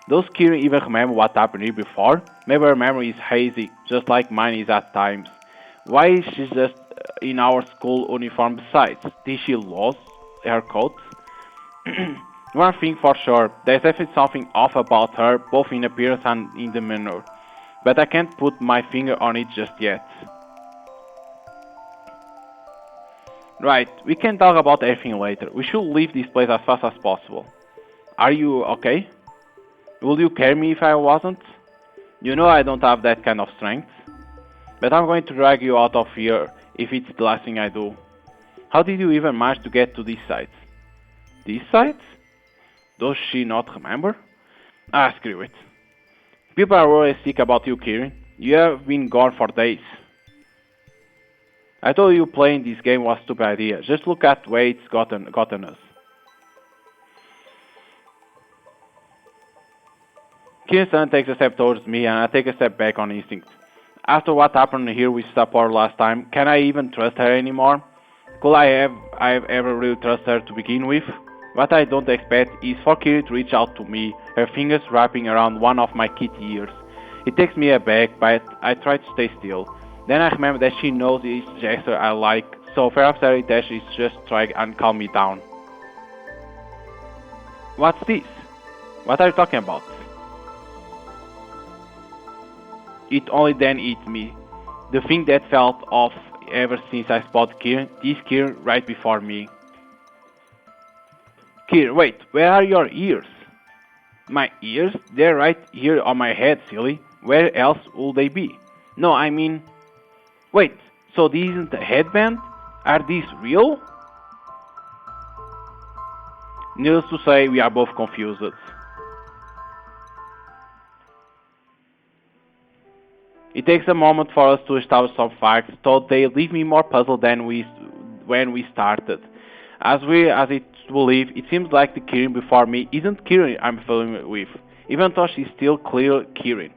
Does Kirin even remember what happened here before? Maybe her memory is hazy, just like mine is at times. Why is she just in our school uniform besides? Did she lose her coat? One thing for sure, there's definitely something off about her, both in appearance and in demeanor. But I can't put my finger on it just yet. Right, we can talk about everything later. We should leave this place as fast as possible. Are you okay? Will you carry me if I wasn't? You know I don't have that kind of strength. But I'm going to drag you out of here if it's the last thing I do. How did you even manage to get to this site? This site? Does she not remember? Ah, screw it. People are always sick about you, Kirin. You have been gone for days. I told you playing this game was a stupid idea. Just look at where it's gotten us. Kirin takes a step towards me and I take a step back on instinct. After what happened here with Sapor last time, can I even trust her anymore? Could I have ever really trusted her to begin with? What I don't expect is for Kirin to reach out to me, her fingers wrapping around one of my kitty ears. It takes me aback, but I try to stay still. Then I remember that she knows each gesture I like, so perhaps her intention is just try and calm me down. What's this? What are you talking about? It only then hit me. The thing that felt off ever since I spotted Kirin, this Kirin right before me. Kirin, wait, where are your ears? My ears? They're right here on my head, silly. Where else would they be? No, I mean... Wait, so this isn't a headband? Are these real? Needless to say, we are both confused. It takes a moment for us to establish some facts, though they leave me more puzzled than when we started. As it believe, it seems like the Kirin before me isn't Kirin I'm familiar with, even though she's still clear Kirin.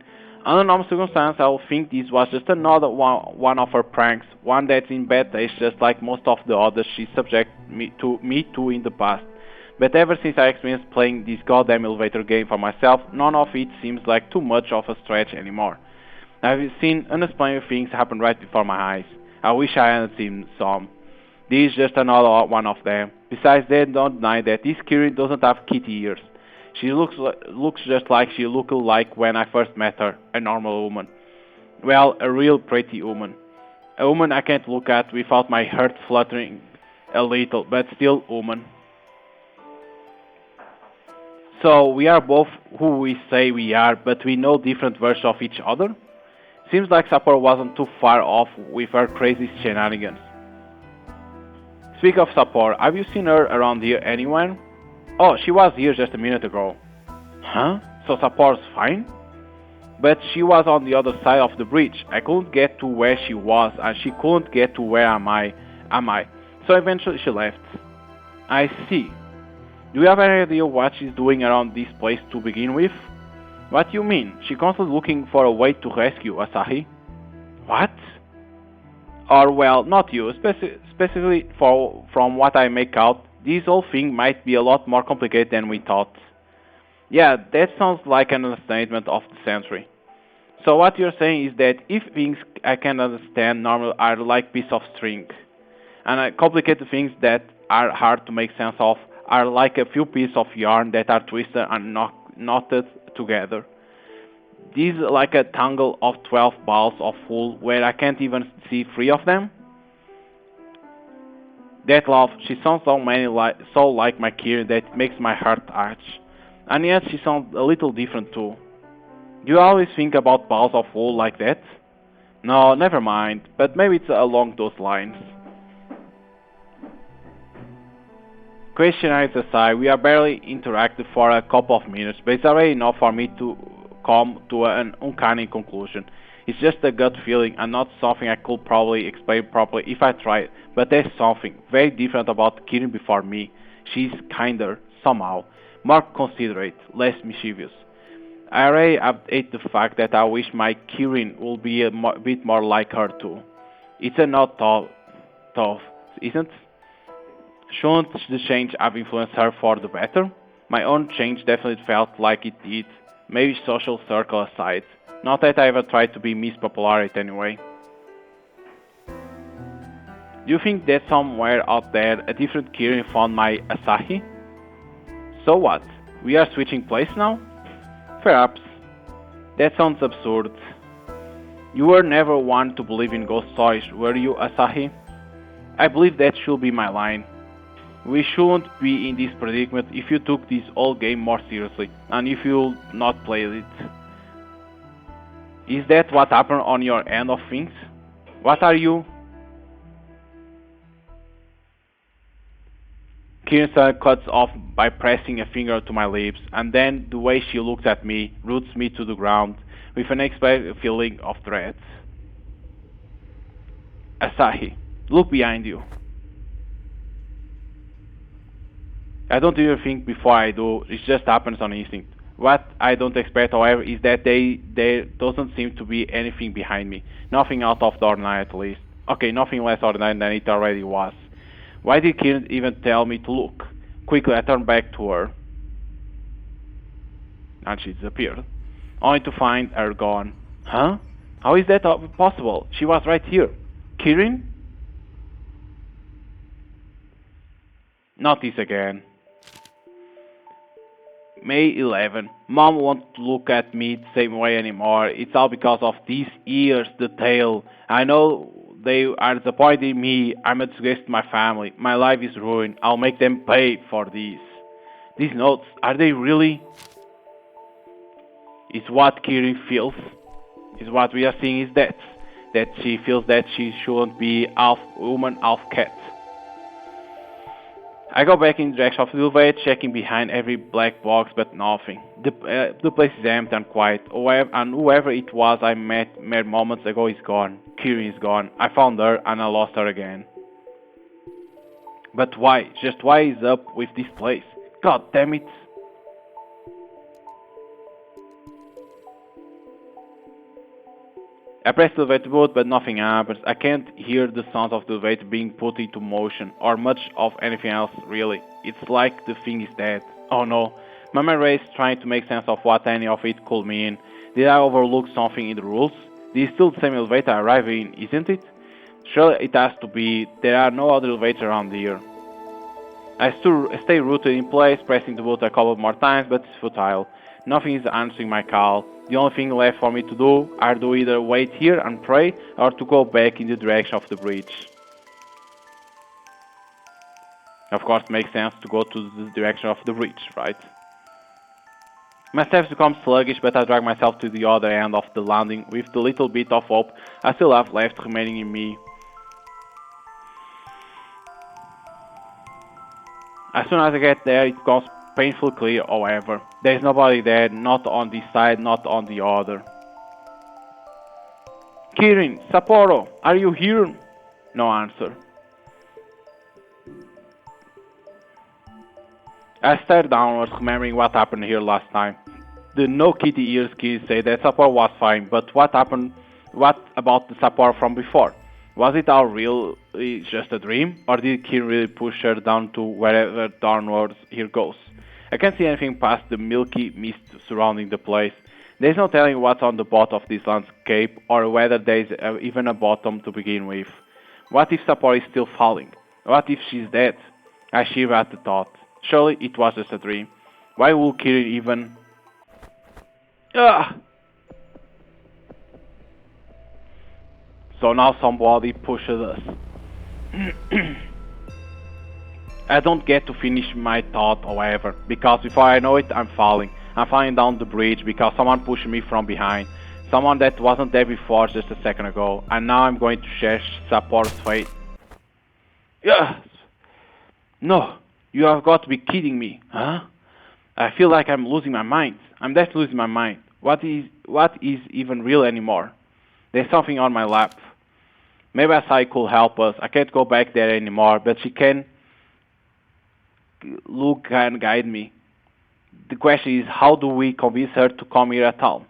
Under normal circumstances, I would think this was just another one of her pranks, one that's in bad taste just like most of the others she subjected me to in the past. But ever since I experienced playing this goddamn elevator game for myself, none of it seems like too much of a stretch anymore. I've seen unexplainable things happen right before my eyes. I wish I hadn't seen some. This is just another one of them. Besides, they don't deny that this Kirin doesn't have kitty ears. She looks just like she looked like when I first met her, a normal woman. Well, a real pretty woman. A woman I can't look at without my heart fluttering a little, but still woman. So, we are both who we say we are, but we know different versions of each other? Seems like Sapporo wasn't too far off with her crazy shenanigans. Speak of Sapporo, have you seen her around here anywhere? Oh, she was here just a minute ago. Huh? So Sapporo's fine? But she was on the other side of the bridge. I couldn't get to where she was, and she couldn't get to where am I. So eventually she left. I see. Do you have any idea what she's doing around this place to begin with? What do you mean? She's constantly looking for a way to rescue Asahi. What? Or well, not you. Specifically from what I make out, this whole thing might be a lot more complicated than we thought. Yeah, that sounds like an understatement of the century. So what you're saying is that if things I can understand normal are like piece of string, and complicated things that are hard to make sense of are like a few pieces of yarn that are twisted and knotted together. This is like a tangle of 12 balls of wool where I can't even see three of them. That love, she sounds so like my Kira that it makes my heart arch. And yet she sounds a little different too. Do you always think about balls of wool like that? No, never mind, but maybe it's along those lines. Questionnaires aside, we are barely interacted for a couple of minutes, but it's already enough for me to come to an uncanny conclusion. It's just a gut feeling and not something I could probably explain properly if I tried, but there's something very different about Kirin before me. She's kinder, somehow, more considerate, less mischievous. I already update the fact that I wish my Kirin would be a bit more like her too. It's a not tough, isn't it? Shouldn't the change have influenced her for the better? My own change definitely felt like it did, maybe social circle aside. Not that I ever tried to be Miss Popularity anyway. Do you think that somewhere out there a different Kirin found my Asahi? So what? We are switching place now? Perhaps. That sounds absurd. You were never one to believe in ghost stories, were you, Asahi? I believe that should be my line. We shouldn't be in this predicament if you took this whole game more seriously, and if you'll not play it. Is that what happened on your end of things? What are you? Kirsten cuts off by pressing a finger to my lips, and then the way she looks at me roots me to the ground with an unexpected feeling of dread. Asahi, look behind you. I don't even think before I do, it just happens on instinct. What I don't expect, however, is that there doesn't seem to be anything behind me. Nothing out of the ordinary, at least. Okay, nothing less ordinary than it already was. Why did Kiran even tell me to look? Quickly, I turned back to her. And she disappeared. Only to find her gone. Huh? How is that possible? She was right here. Kirin? Not this again. May 11. Mom won't look at me the same way anymore. It's all because of these ears, the tail. I know they are disappointed in me. I'm a disgrace to my family. My life is ruined. I'll make them pay for this. These notes, are they really? Is what Kirin feels? Is what we are seeing is that she feels that she shouldn't be half woman, half cat. I go back in the direction of the elevator, checking behind every black box, but nothing. The place is empty and quiet, and whoever it was I met mere moments ago is gone. Kirin is gone. I found her, and I lost her again. But why? Just why is up with this place? God damn it! I press the elevator button, but nothing happens. I can't hear the sound of the elevator being put into motion, or much of anything else, really. It's like the thing is dead. Oh no. My mind races trying to make sense of what any of it could mean. Did I overlook something in the rules? This is still the same elevator I arrived in, isn't it? Surely it has to be. There are no other elevators around here. I stay rooted in place, pressing the button a couple more times, but it's futile. Nothing is answering my call. The only thing left for me to do are to either wait here and pray, or to go back in the direction of the bridge. Of course, it makes sense to go to the direction of the bridge, right? My steps become sluggish, but I drag myself to the other end of the landing with the little bit of hope I still have left remaining in me. As soon as I get there, it becomes painfully clear, however. There is nobody there, not on this side, not on the other. Kirin, Sapporo, are you here? No answer. I stared downwards, remembering what happened here last time. The no kitty ears kid said that support was fine, but what happened? What about the support from before? Was it all real, just a dream, or did Kid really push her down to wherever downwards here goes? I can't see anything past the milky mist surrounding the place. There's no telling what's on the bottom of this landscape, or whether there's even a bottom to begin with. What if Sapor is still falling? What if she's dead? I shiver at the thought. Surely it was just a dream. Why would Kirin even... Ah! So now somebody pushes us. I don't get to finish my thought, however, because before I know it, I'm falling. I'm falling down the bridge because someone pushed me from behind. Someone that wasn't there before just a second ago. And now I'm going to share Sapor's fate. Yes! No! You have got to be kidding me, huh? I feel like I'm losing my mind. I'm definitely losing my mind. What is even real anymore? There's something on my lap. Maybe Asai could help us. I can't go back there anymore, but she can look and guide me. The question is, how do we convince her to come here at all?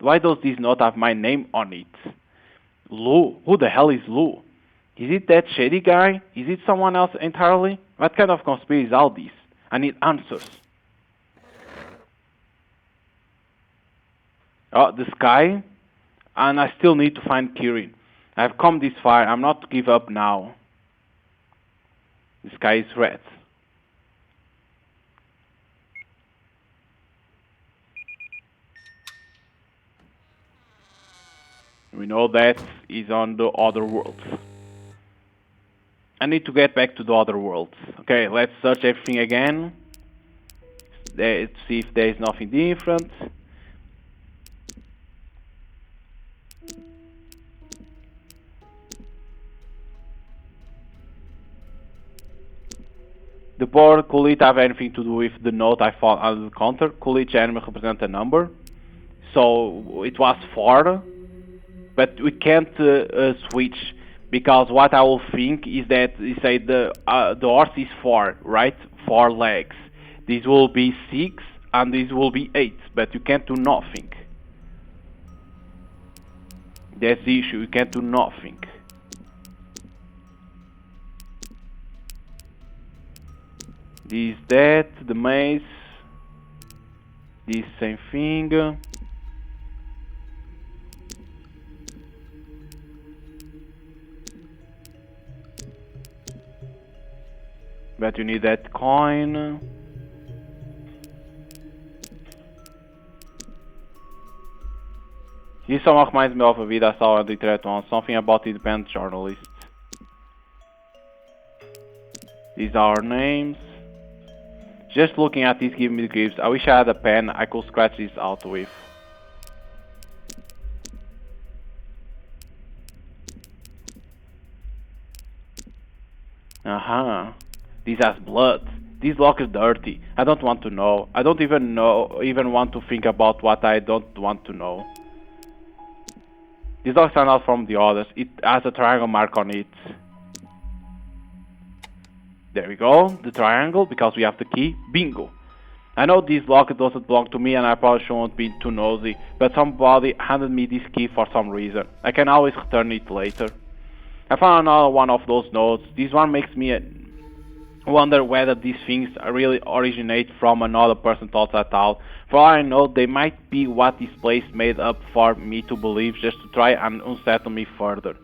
Why does this not have my name on it? Lou? Who the hell is Lou? Is it that shady guy? Is it someone else entirely? What kind of conspiracy is all this? I need answers. Oh, the sky? And I still need to find Kirin. I've come this far. I'm not to give up now. The sky is red. We know that is on the other worlds. I need to get back to the other worlds. Okay, let's search everything again. Let's see if there is nothing different. The board, could it have anything to do with the note I found on the counter? Could each enemy represent a number? So it was 4, but we can't switch, because what I will think is that you say the horse is 4, right? 4 legs. This will be 6 and this will be 8, but you can't do nothing. That's the issue, you can't do nothing. This, that, the maze, this same thing. But you need that coin. This song reminds me of a video I saw on the internet once, something about independent journalists. These are our names. Just looking at these give me the creeps. I wish I had a pen I could scratch this out with. This has blood. This lock is dirty. I don't want to know. I don't even want to think about what I don't want to know. This lock stands out from the others. It has a triangle mark on it. There we go, the triangle, because we have the key. Bingo! I know this lock doesn't belong to me and I probably shouldn't be too nosy, but somebody handed me this key for some reason. I can always return it later. I found another one of those notes. This one makes me wonder whether these things really originate from another person's thoughts at all. For all I know, they might be what this place made up for me to believe, just to try and unsettle me further.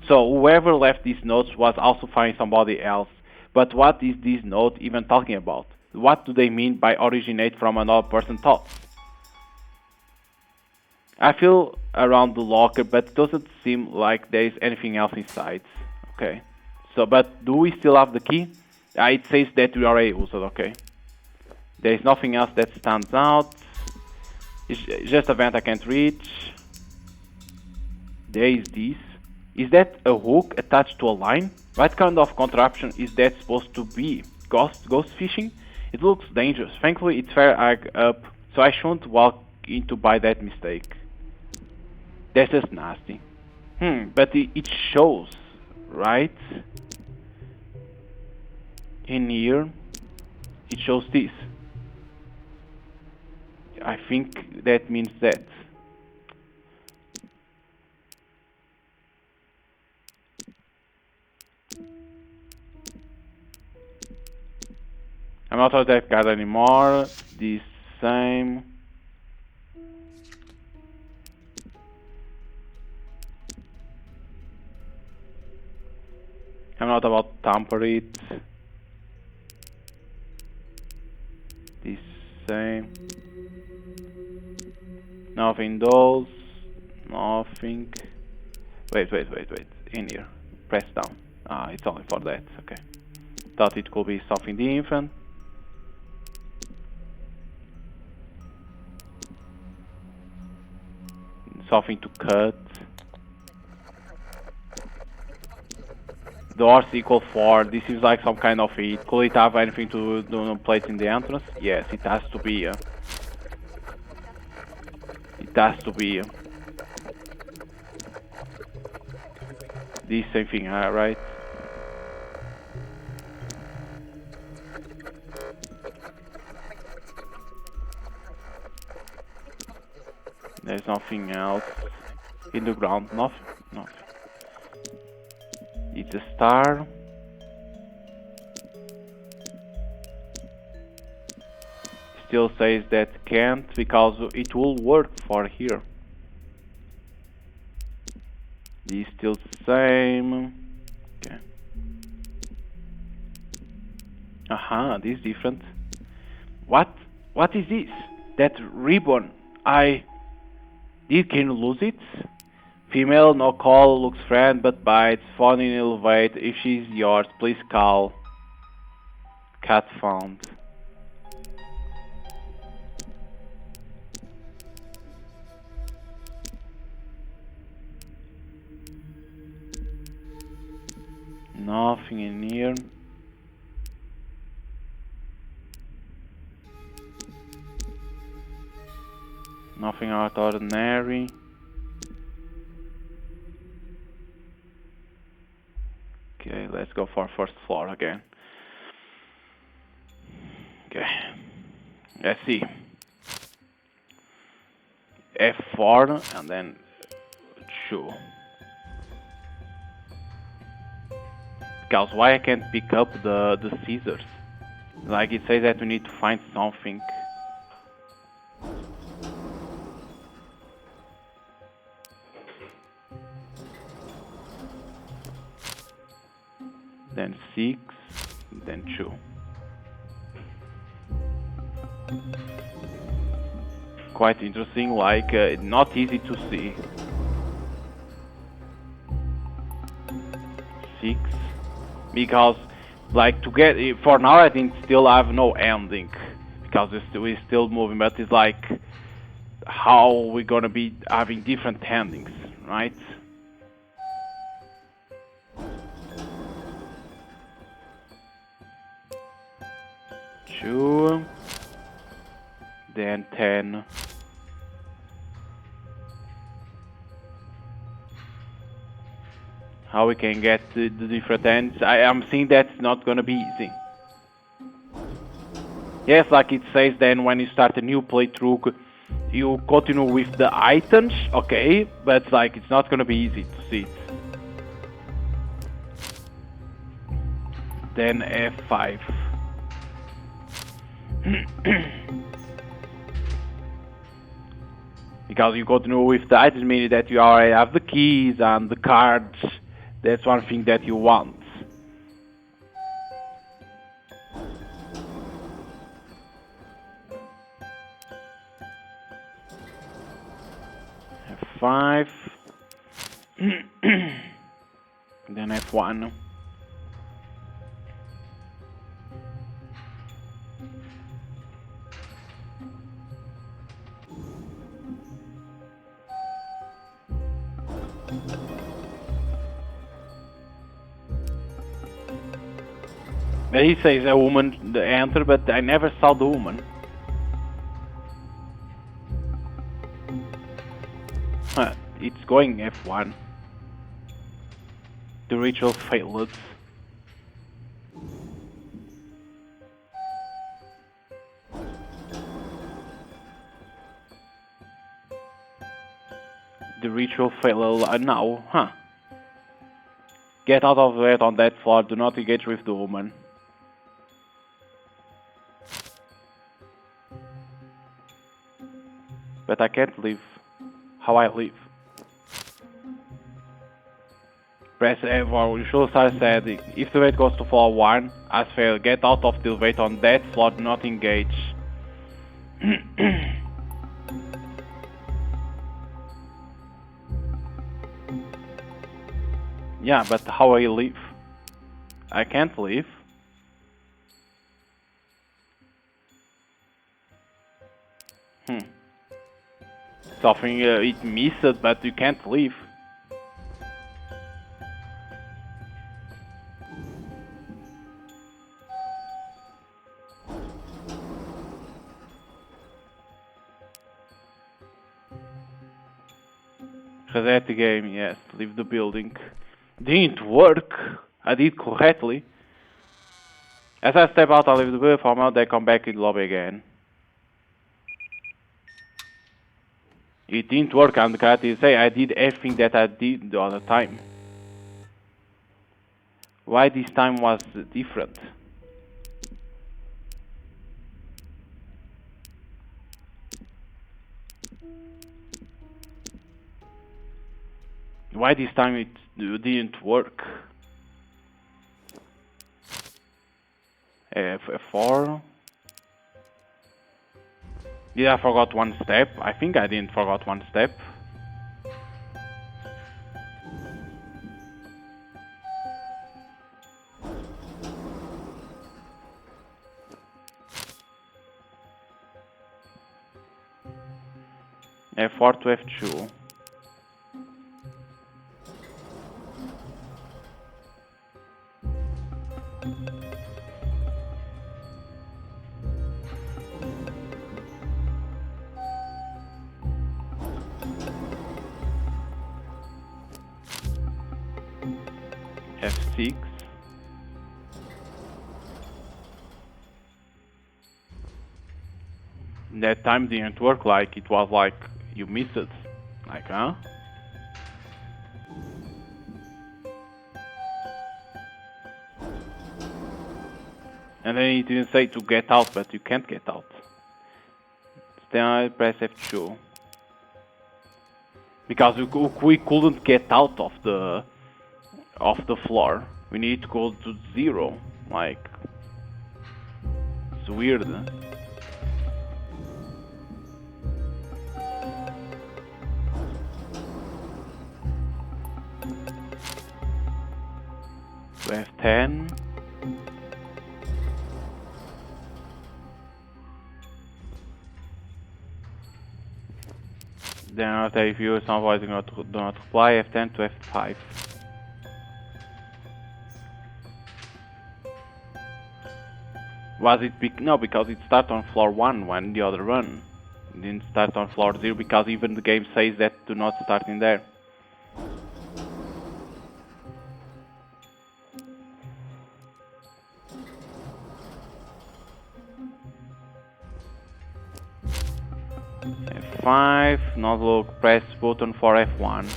So whoever left these notes was also finding somebody else. But what is this note even talking about? What do they mean by originate from another person's thoughts? I feel around the locker, but it doesn't seem like there is anything else inside. Okay. So, but do we still have the key? It says that we already used it, okay. There is nothing else that stands out. It's just a vent I can't reach. There is this. Is that a hook attached to a line? What kind of contraption is that supposed to be? Ghost fishing? It looks dangerous. Thankfully it's fair up, so I shouldn't walk into by that mistake. That's just nasty. But it shows, right? In here. it shows this. I think that means that. I'm not on that card anymore. This same. I'm not about tamper it. This same. Nothing those. Nothing. Wait. In here. Press down. Ah, it's only for that. Okay. Thought it could be something different. Something to cut. Doors equal 4. This is like some kind of it. Could it have anything to do on plates in the entrance? Yes, it has to be. It has to be. This same thing, right? There's nothing else in the ground. Nothing. It's a star. Still says that can't because it will work for here. This still same. Okay. Aha, this different. What is this? That ribbon. Can you lose it? Female, no call, looks friend but bites. Phone in elevate. If she's yours, please call. Cat found. Nothing in here. Nothing out of ordinary. Okay, let's go for first floor again. Okay, let's see. F4 and then 2. Because why I can't pick up the scissors? Like it says that we need to find something. Then 6, then 2. Quite interesting, like not easy to see. 6, because like to get for now I think still have no ending because we're still moving, but it's like how we're gonna be having different endings, right? Two, then 10. How we can get the different ends? I am seeing that's not gonna be easy. Yes, like it says then when you start a new playthrough, you continue with the items, okay, but like it's not gonna be easy to see it. Then F5. Because you continue with the items, meaning that you already have the keys and the cards. That's one thing that you want. F5. Then F1. He says a woman enter, but I never saw the woman. Huh, it's going F1. The ritual failed. the ritual fail now, huh? Get out of bed on that floor, do not engage with the woman. But I can't leave. How I leave? Press F4, you should start said, if the weight goes to floor 1, as failed, get out of the weight on that floor, do not engage. Yeah, but how I leave? I can't leave. Something it missed, but you can't leave. Reset the game, yes, leave the building. Didn't work. I did correctly. As I step out, I leave the building for a moment, I come back in the lobby again. It didn't work, and the character say I did everything that I did the other time. Why this time was different? Why this time it didn't work? F4. Yeah, I forgot one step. I think I didn't forgot one step. F4 to F2. F6. That time didn't work, like it was like you missed it. Like, huh? And then it didn't say to get out, but you can't get out. Then I press F2. Because we couldn't get out of the floor. We need to go to 0. Like, it's weird. So F10. Then after if you some voice do not reply, F10 to F5. Was it no, because it started on floor 1 when the other run. It didn't start on floor 0 because even the game says that do not start in there. F5, not look, press button for F1.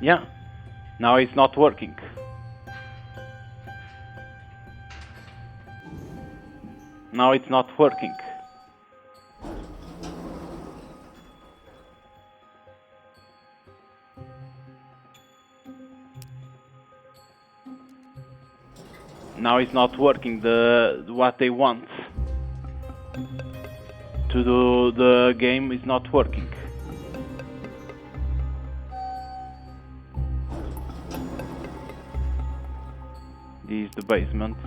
Yeah, now it's not working. Now it's not working. Now it's not working what they want to do. The game is not working. This is the basement.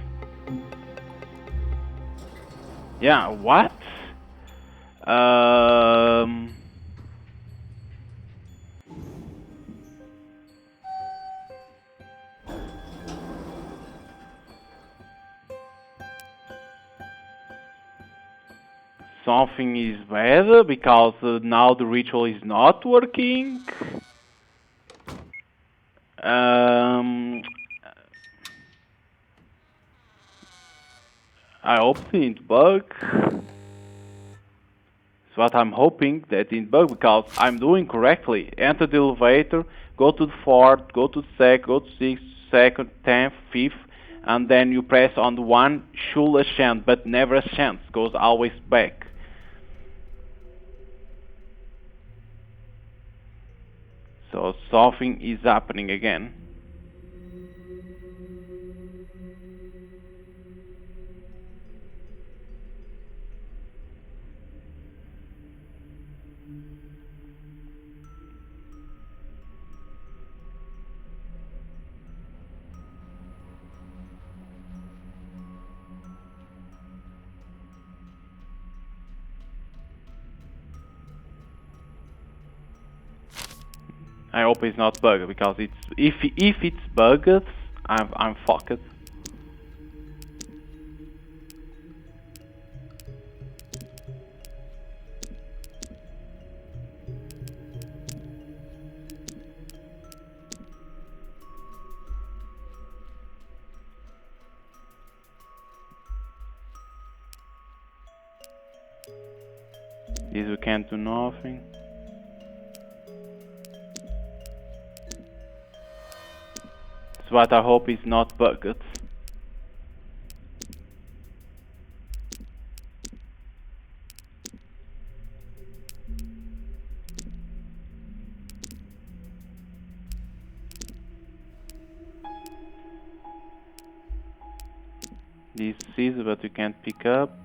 Yeah, what? Something is bad because now the ritual is not working. Um, I hope it didn't bug. It's what I'm hoping that didn't bug because I'm doing correctly. Enter the elevator, go to the fourth, go to the second, go to sixth, second, 10th, 5th, and then you press on the one should ascend, but never ascends, goes always back. So something is happening again. I hope it's not bugged because if it's bugged, I'm fucked. This we can't do nothing. So what I hope is not bugged. This is what you can't pick up.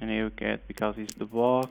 And here you get because it's the box.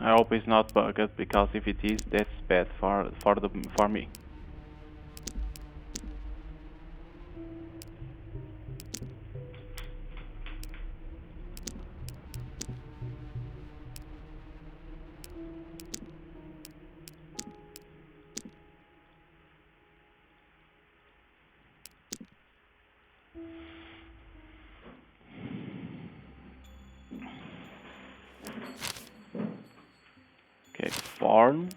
I hope it's not bugged because if it is, that's bad for me. Okay, farm.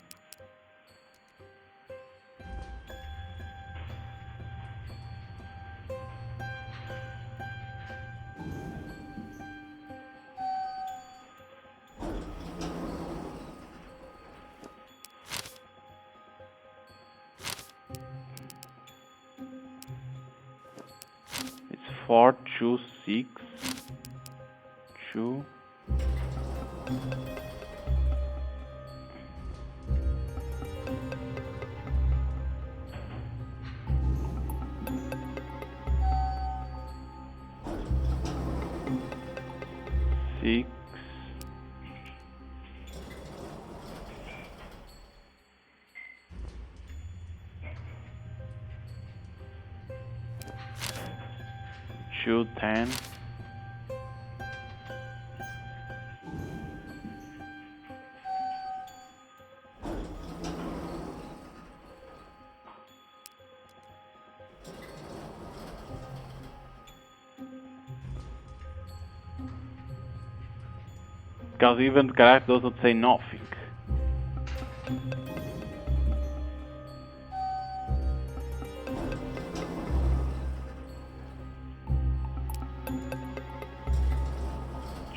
It's 4, 2, 6, 2. Six. Two, 10. Because even character doesn't say nothing.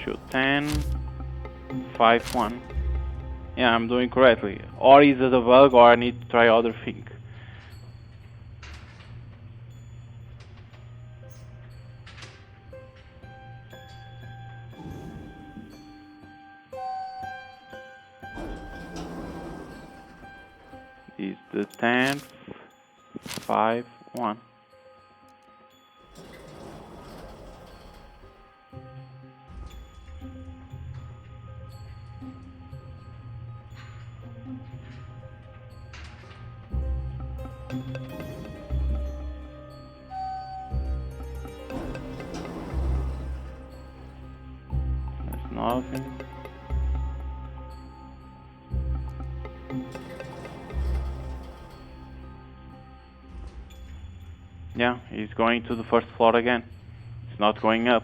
Shoot 10, 5, 1. Yeah, I'm doing correctly. Or is it a bug, or I need to try other thing. Is the 10th, 5, 1. There's nothing. Yeah, he's going to the first floor again. It's not going up.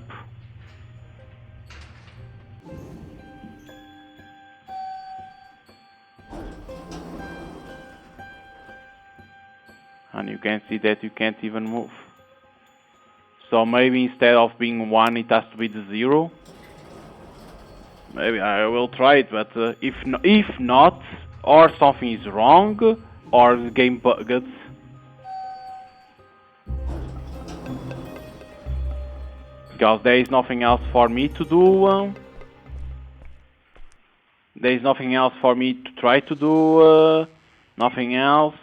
And you can see that you can't even move. So maybe instead of being 1, it has to be the 0. Maybe I will try it, but if not, or something is wrong, or the game bugged. Because there is nothing else for me to do. There is nothing else for me to try to do. Nothing else.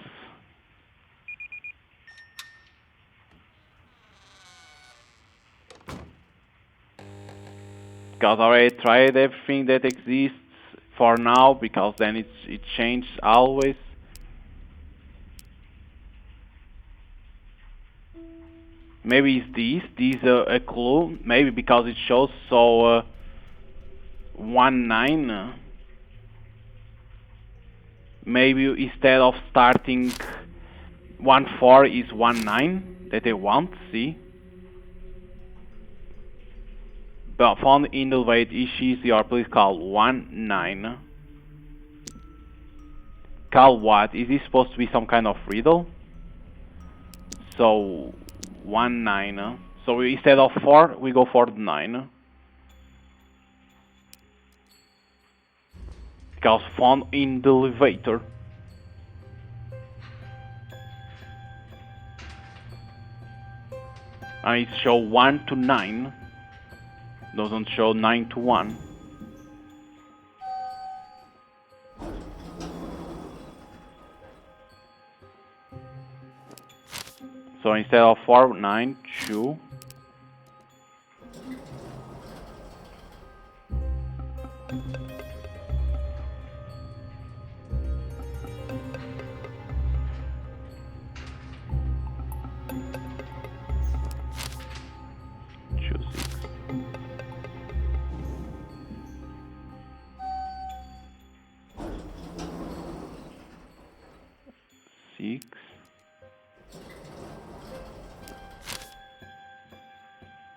Because I already tried everything that exists for now, because then it changes always. Maybe it's this a clue, maybe because it shows so 1 9. Maybe instead of starting 1 4 is 1 9 that they want, see? But found in the elevator issues, your please call 1 9. Call what? Is this supposed to be some kind of riddle? So 1 9. So instead of 4, we go for the 9. Because found in the elevator. And it show 1 to 9. Doesn't show 9 to 1. So instead of 4, 9, 2. Six.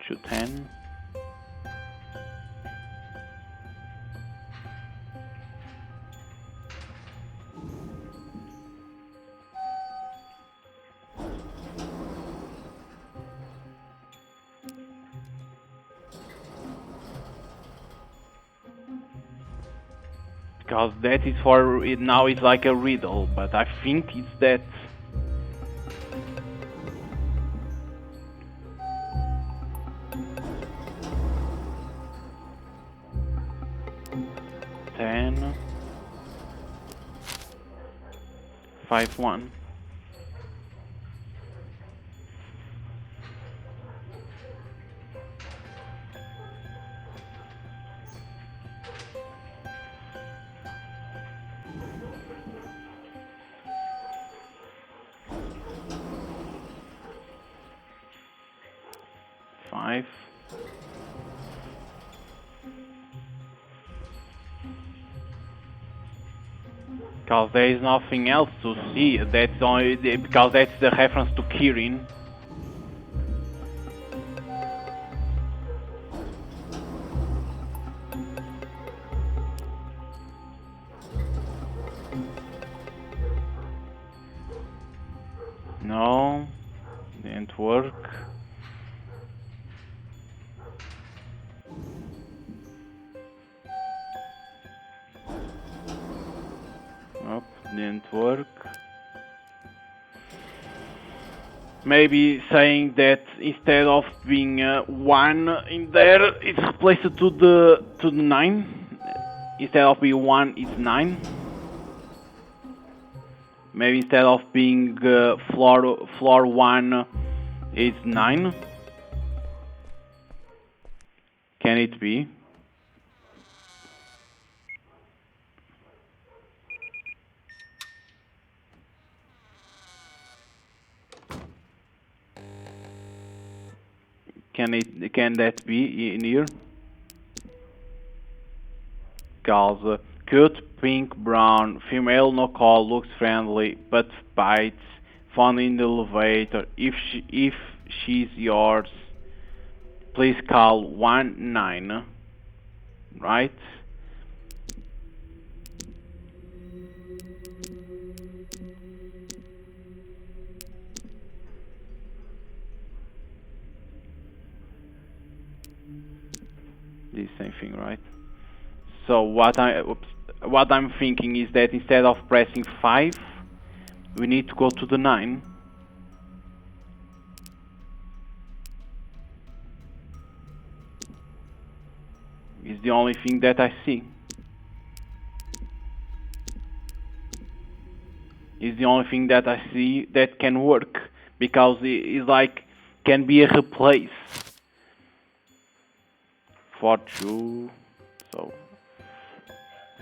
2, 10. Because that is for it now, it's like a riddle, but I think it's that. Ten. 5, 1. Five. Because there is nothing else to see. That's only because that's the reference to Kirin. No, didn't work. didn't work. Maybe saying that instead of being 1 in there, it's replaced to the 9. Instead of being 1, it's 9. Maybe instead of being floor 1, it's 9. Can it be? Can that be in here? Cause cute pink brown female no call looks friendly but bites. Fun in the elevator. If she's yours, please call 19. Right? This same thing, right? So what I'm thinking is that instead of pressing 5, we need to go to the 9. Is the only thing that I see. Is the only thing that I see that can work, because it's like can be a replace for 2. So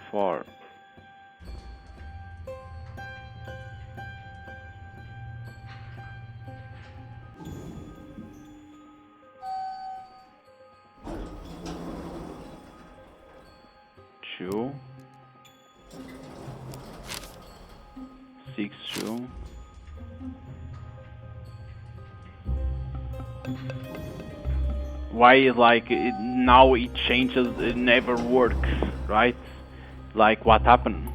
for two 6 2. Why like now it changes, it never works, right? Like what happened?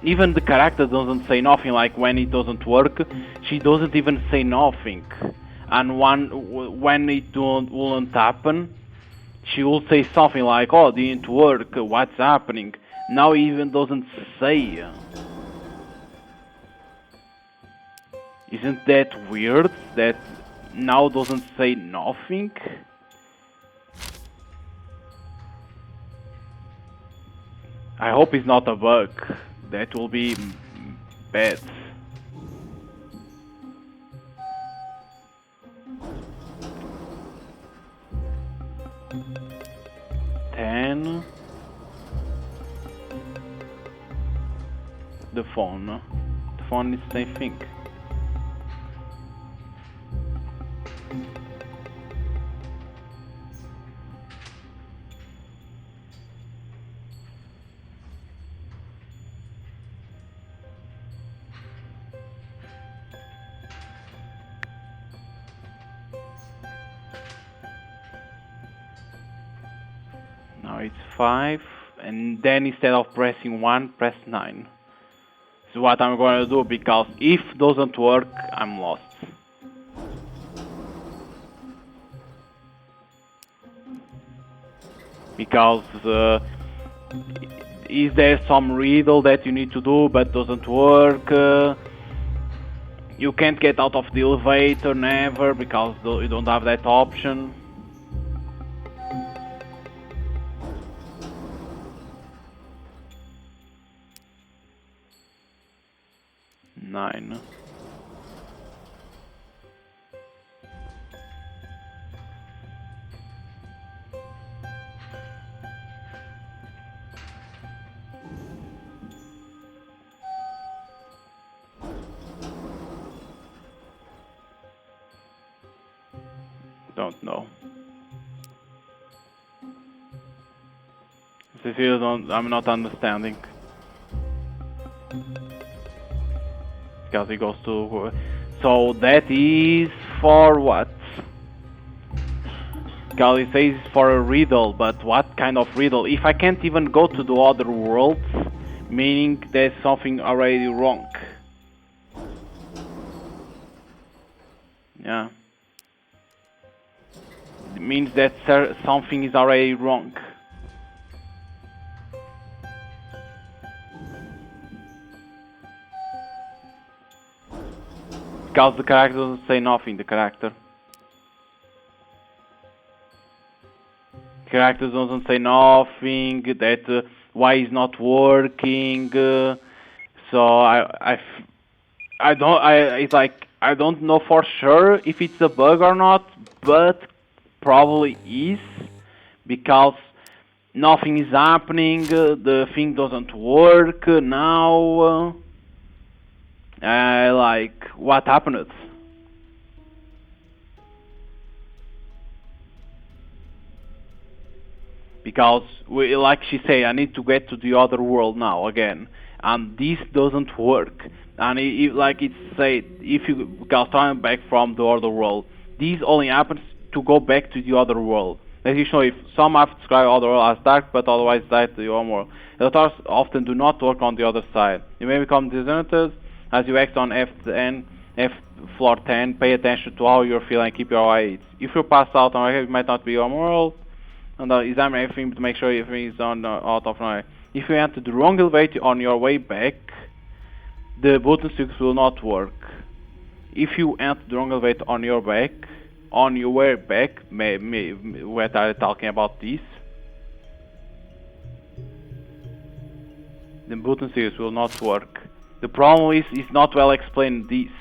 Even the character doesn't say nothing. Like when it doesn't work, she doesn't even say nothing. And when it won't happen, she will say something like, "Oh, didn't work. What's happening?" Now even doesn't say. Isn't that weird? That now doesn't say nothing. I hope it's not a bug. That will be bad. Ten. The phone. The phone is the same thing. Now it's 5, and then instead of pressing 1, press 9. So what I'm going to do, because if doesn't work, I'm lost. Because is there some riddle that you need to do but doesn't work? You can't get out of the elevator never because you don't have that option. Nine. Don't know. I'm not understanding. Because it goes to... So that is for what? Because it says for a riddle, but what kind of riddle? If I can't even go to the other worlds, meaning there's something already wrong. Yeah. It means that something is already wrong. Because the character doesn't say nothing, the character. Character doesn't say nothing, that why it's not working, so it's like, I don't know for sure if it's a bug or not, but probably is, because nothing is happening, the thing doesn't work now, like, what happened? Because like she say, I need to get to the other world now again, and this doesn't work. And like it said, if you because time back from the other world, this only happens to go back to the other world. As you know, if some have described other world as dark, but otherwise light to your world. Electors often do not work on the other side. You may become disoriented as you act on F10, F floor 10. Pay attention to how you're feeling and keep your eyes. If you pass out on it might not be your world. And examine everything to make sure everything is on out of line. If you enter the wrong elevator on your way back, the button sticks will not work. If you enter the wrong elevator on your way back, what are they talking about this? The button sticks will not work. The problem is, it's not well explained this.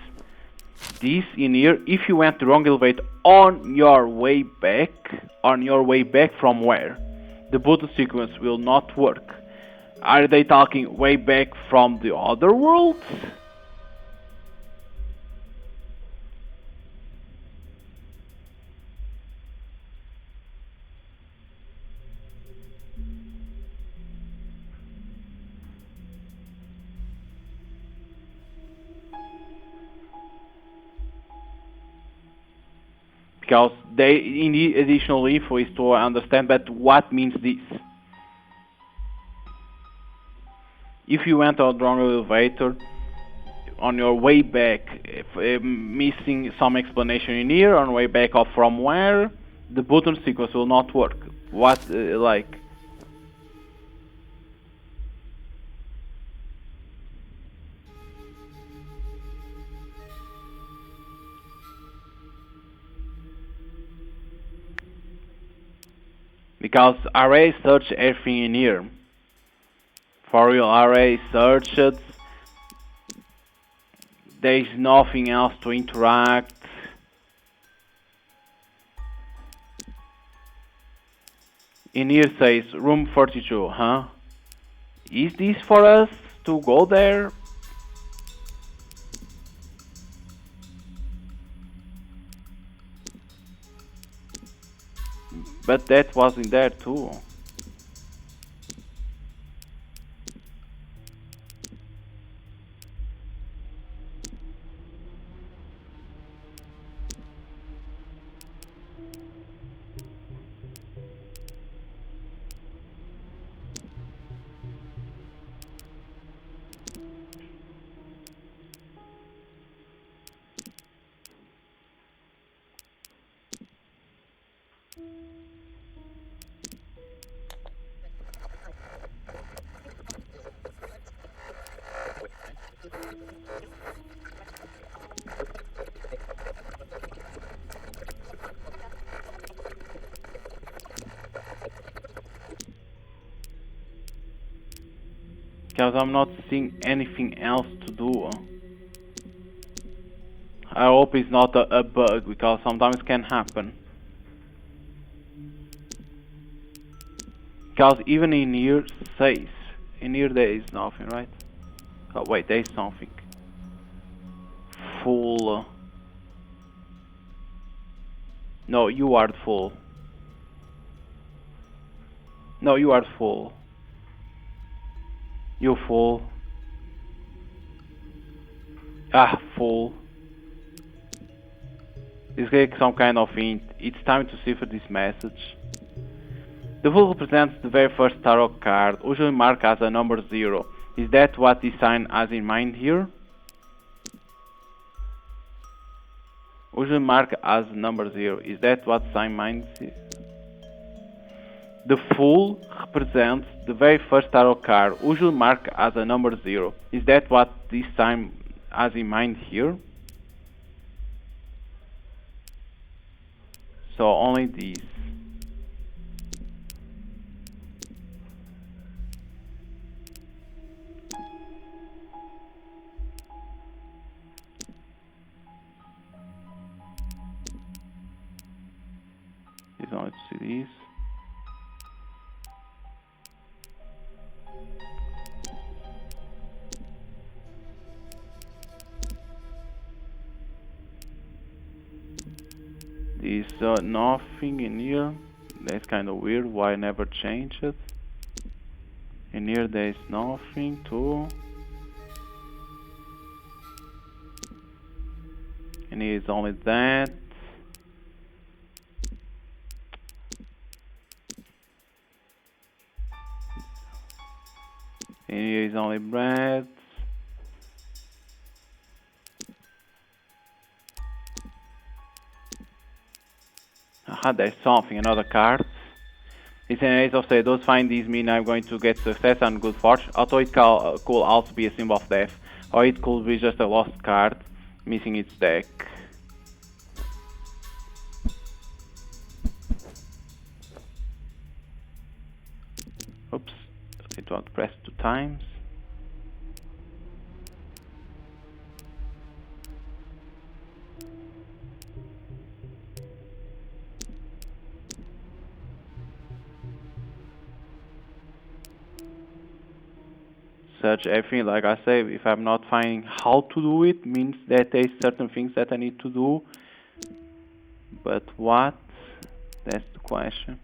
This in here, if you went the wrong elevator on your way back from where? The button sequence will not work. Are they talking way back from the other worlds? Because they need additional info is to understand that what means this. If you went on the wrong elevator on your way back, if, missing some explanation in here, on way back or from where, the button sequence will not work. What, like? Because array search everything in here. For real, array searched. There is nothing else to interact. In here says room 42, huh? Is this for us to go there? But that was in there too. Because I'm not seeing anything else to do. I hope it's not a bug, because sometimes it can happen. Because even in here says, in here there is nothing, right? Oh wait, there is something. Full. No, you are full. No, you are full. You full. Ah, full. This is some kind of hint. It's time to cipher this message. The fool represents the very first tarot card, usually marked as a number 0. Is that what this sign has in mind here? Usually marked as number 0. Is that what sign means? The Fool represents the very first tarot card, usually marked as a number 0. Is that what this sign has in mind here? So only these. These only to see these. There's nothing in here. That's kind of weird. Why I never change it? In here there's nothing too. And here is only that. And here is only bread. Aha, there's something, another card. It's an ace of say, those find these mean I'm going to get success and good fortune, although it could also be a symbol of death, or it could be just a lost card, missing its deck. Oops, it won't press 2 times. Search everything, like I say, if I'm not finding how to do it, means that there's certain things that I need to do. But what? That's the question.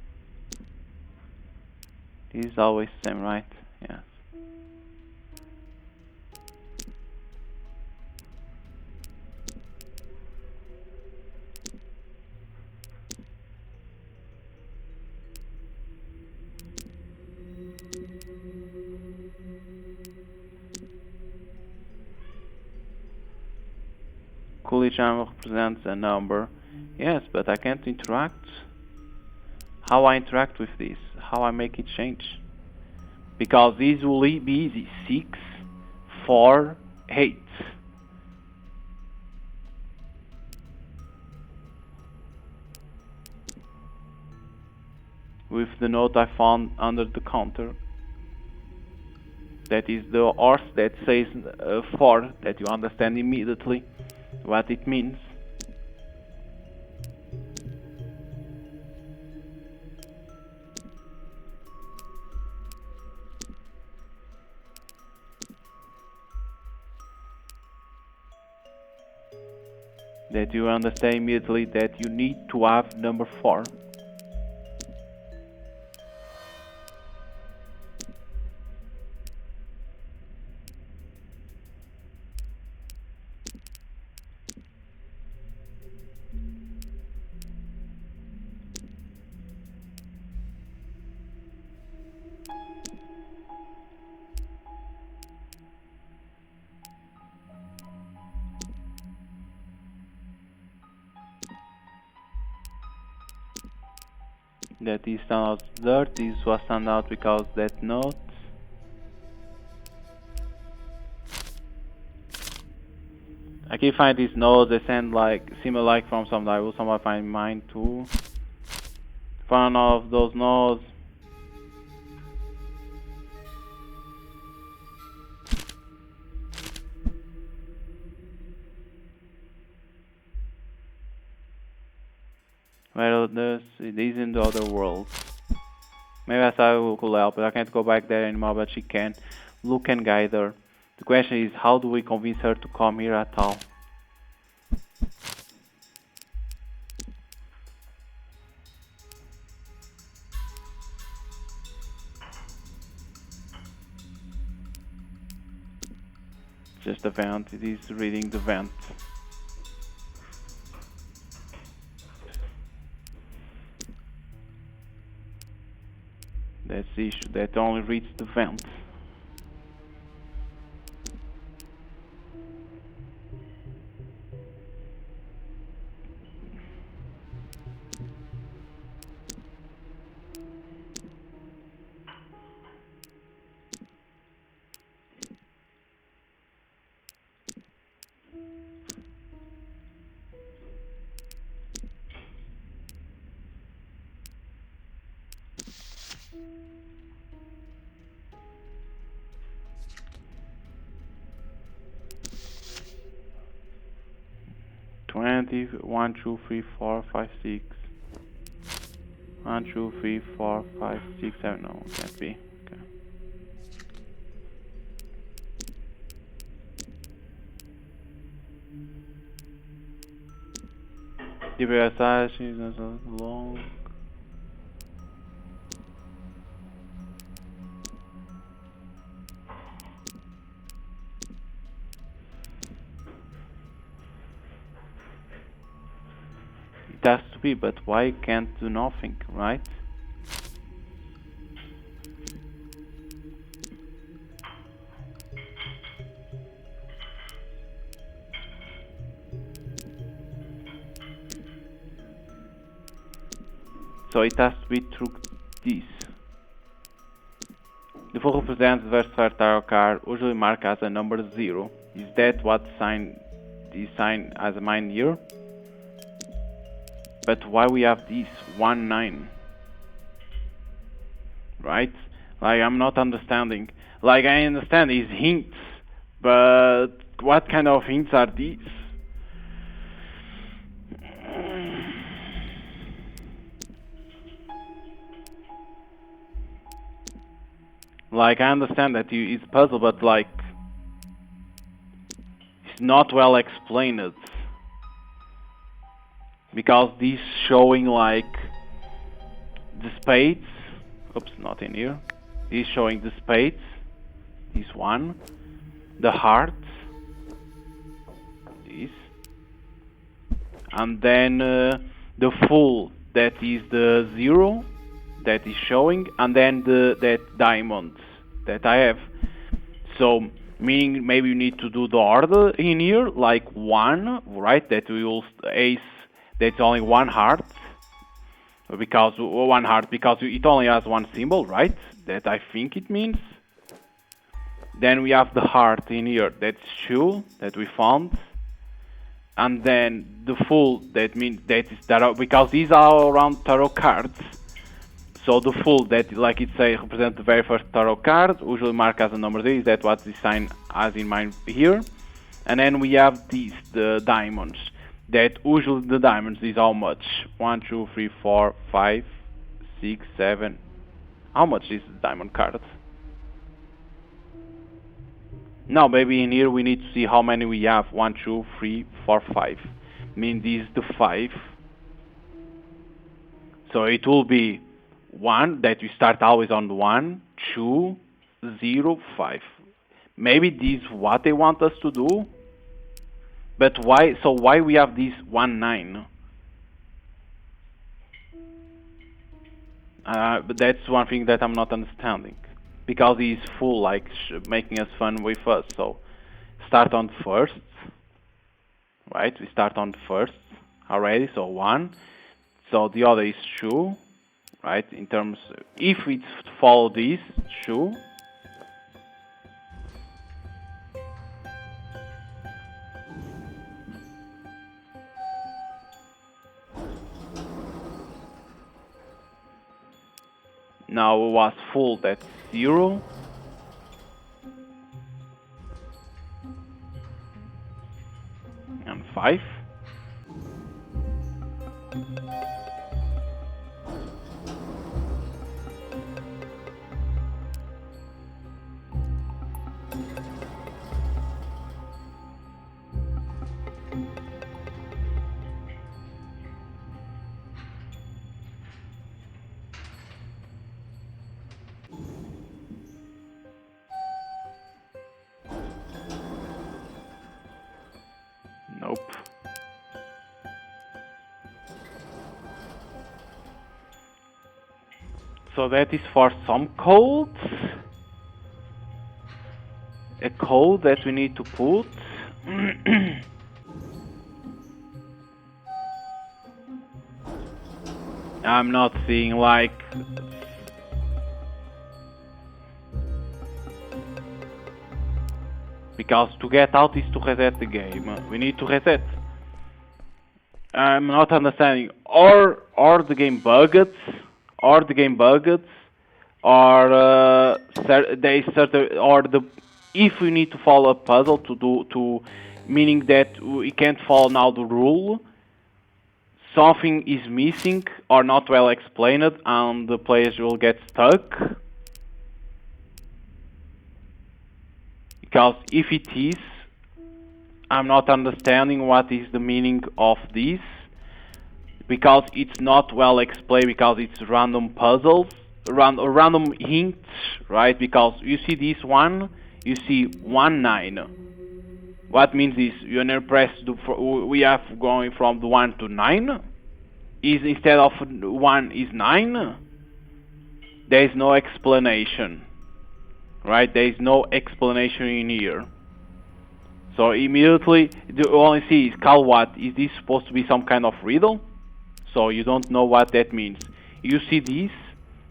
This is always the same, right? Yes. Coolidge represents a number. Yes, but I can't interact. How I interact with this? How I make it change? Because this will be easy. 6, 4, 8. With the note I found under the counter. That is the horse that says 4, that you understand immediately what it means. That you understand immediately that you need to have number 4. That is stand out dirt, this was stand out because that note. I can find these notes, they sound like similar like from some I will somehow find mine too. Find all of those notes. Well, it is in the other world. Maybe I thought could help, but I can't go back there anymore, but she can. Luke can guide her. The question is, how do we convince her to come here at all? Just a vent, it is reading the vent. That's the issue, that only reads the vent. 20, 1, 2, 3, 4, 5, 6. 1, 2, 3, 4, 5, 6, 7. No, can't be. Okay. DBSI is long. It has to be, but why can't do nothing, right? So it has to be through this. The full represents the versatile tarot card, usually marked as a number 0. Is that what sign is signed as mine here? But why we have this 1, 9? Right? Like, I'm not understanding. Like, I understand these hints, but what kind of hints are these? Like, I understand that it's puzzle, but like, it's not well explained. Because this showing like the spades. Oops, not in here. This showing the spades. This one. The hearts. This. And then the full, that is the 0 that is showing, and then that diamond that I have. So meaning maybe you need to do the order in here, like 1, right? That we will ace. That's only 1 heart, because 1 heart because it only has 1 symbol, right? That I think it means. Then we have the heart in here. That's 2 that we found. And then the full, that means that is tarot, because these are around tarot cards. So the full, that like it says, represents the very first tarot card, usually marked as a number 0. Is that what the sign has in mind here? And then we have these, the diamonds. That usually the diamonds is how much? 1, 2, 3, 4, 5, 6, 7. How much is the diamond card? Now maybe in here we need to see how many we have. 1, 2, 3, 4, 5. I mean, this is the 5. So it will be 1, that we start always on 1, 2, 0, 5. Maybe this is what they want us to do. But why? So why we have this 1, 9? But that's one thing that I'm not understanding. Because he's full, like making us fun with us. So start on first, right? We start on first already. So 1. So the other is 2, right? In terms, if we follow this 2. Now it was full, that's 0. And 5. Nope. So that is for some codes. A code that we need to put. I'm not seeing like... Because to get out is to reset the game. We need to reset. I'm not understanding. Or the game bugged, or the game bugged, or they certain, or the if we need to follow a puzzle to meaning that we can't follow now the rule. Something is missing or not well explained, and the players will get stuck. Because if it is, I'm not understanding what is the meaning of this. Because it's not well explained, because it's random puzzles, random hints, right? Because you see this one, you see 1-9. What means is you never press we have going from the 1 to 9. Is instead of 1 is 9. There is no explanation, right? There is no explanation in here. So immediately you only see is call what? Is this supposed to be some kind of riddle? So you don't know what that means. You see this,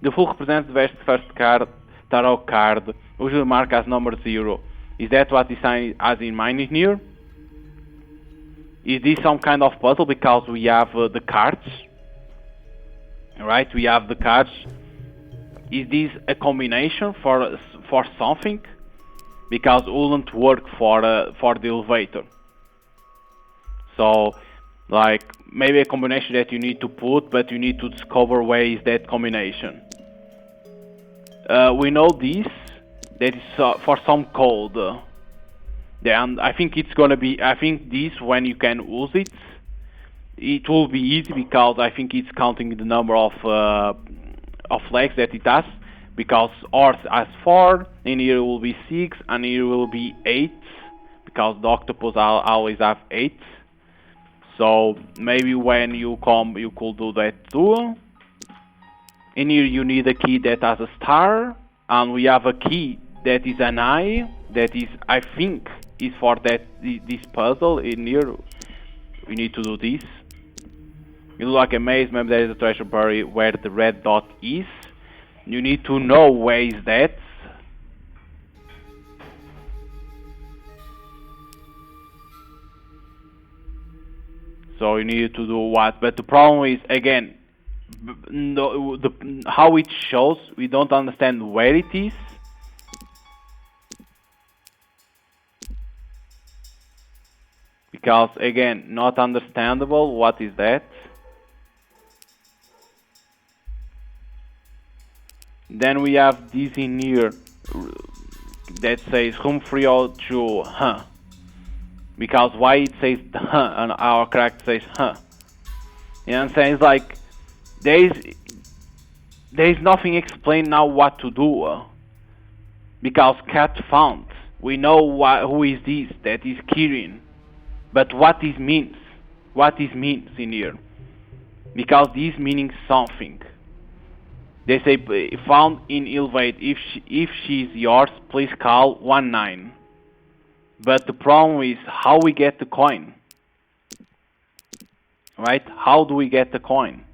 the fool represents the first card, tarot card, usually marked as number 0. Is that what is as in mind in here? Is this some kind of puzzle because we have the cards? Right, we have the cards. Is this a combination for something? Because it wouldn't work for the elevator. So, like, maybe a combination that you need to put, but you need to discover where is that combination. We know this, that is for some code. And I think it's gonna be, I think this, when you can use it, it will be easy because I think it's counting the number of legs that it has. Because horse has 4, and here will be 6, and here will be 8. Because the octopus always have 8. So maybe when you come, you could do that too. In here you need a key that has a star, and we have a key that is an eye. That is, I think, is for that this puzzle. In here, we need to do this. You look like a maze. Maybe there is a treasure buried where the red dot is. You need to know where is that. So you need to do what? But the problem is, again, how it shows, we don't understand where it is. Because, again, not understandable. What is that? Then we have this in here that says room 302, huh? Because why it says huh and our character says huh? You know what I'm saying? It's like there is nothing explained now what to do. Because cat found. We know who is this? That is Kirin. But what this means? What this means in here? Because this meaning something. They say found in Elevate. If she's yours, please call 19. But the problem is how we get the coin. Right? How do we get the coin?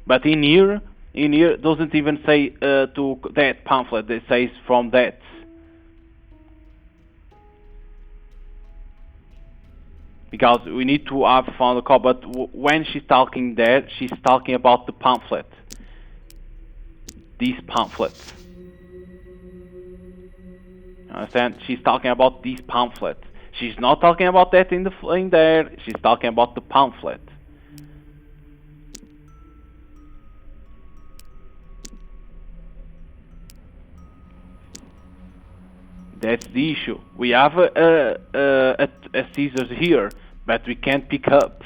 But in here doesn't even say to that pamphlet. It says from that. Because we need to have found the call. But when she's talking there, she's talking about the pamphlet. These pamphlets. Understand? She's talking about these pamphlets. She's not talking about that in there. She's talking about the pamphlet. That's the issue. We have a scissors here, but we can't pick up.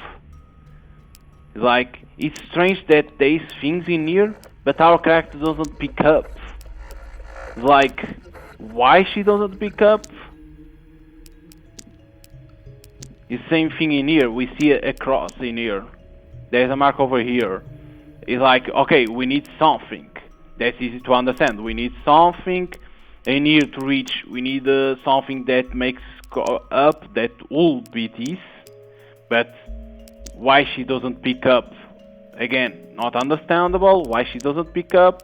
Like, it's strange that there's things in here, but our character doesn't pick up. Like, why she doesn't pick up? It's the same thing in here. We see a cross in here. There's a mark over here. It's like, okay, we need something. That's easy to understand. We need something in here to reach. We need something that makes go up. That will be this. But why she doesn't pick up? Again, not understandable. Why she doesn't pick up?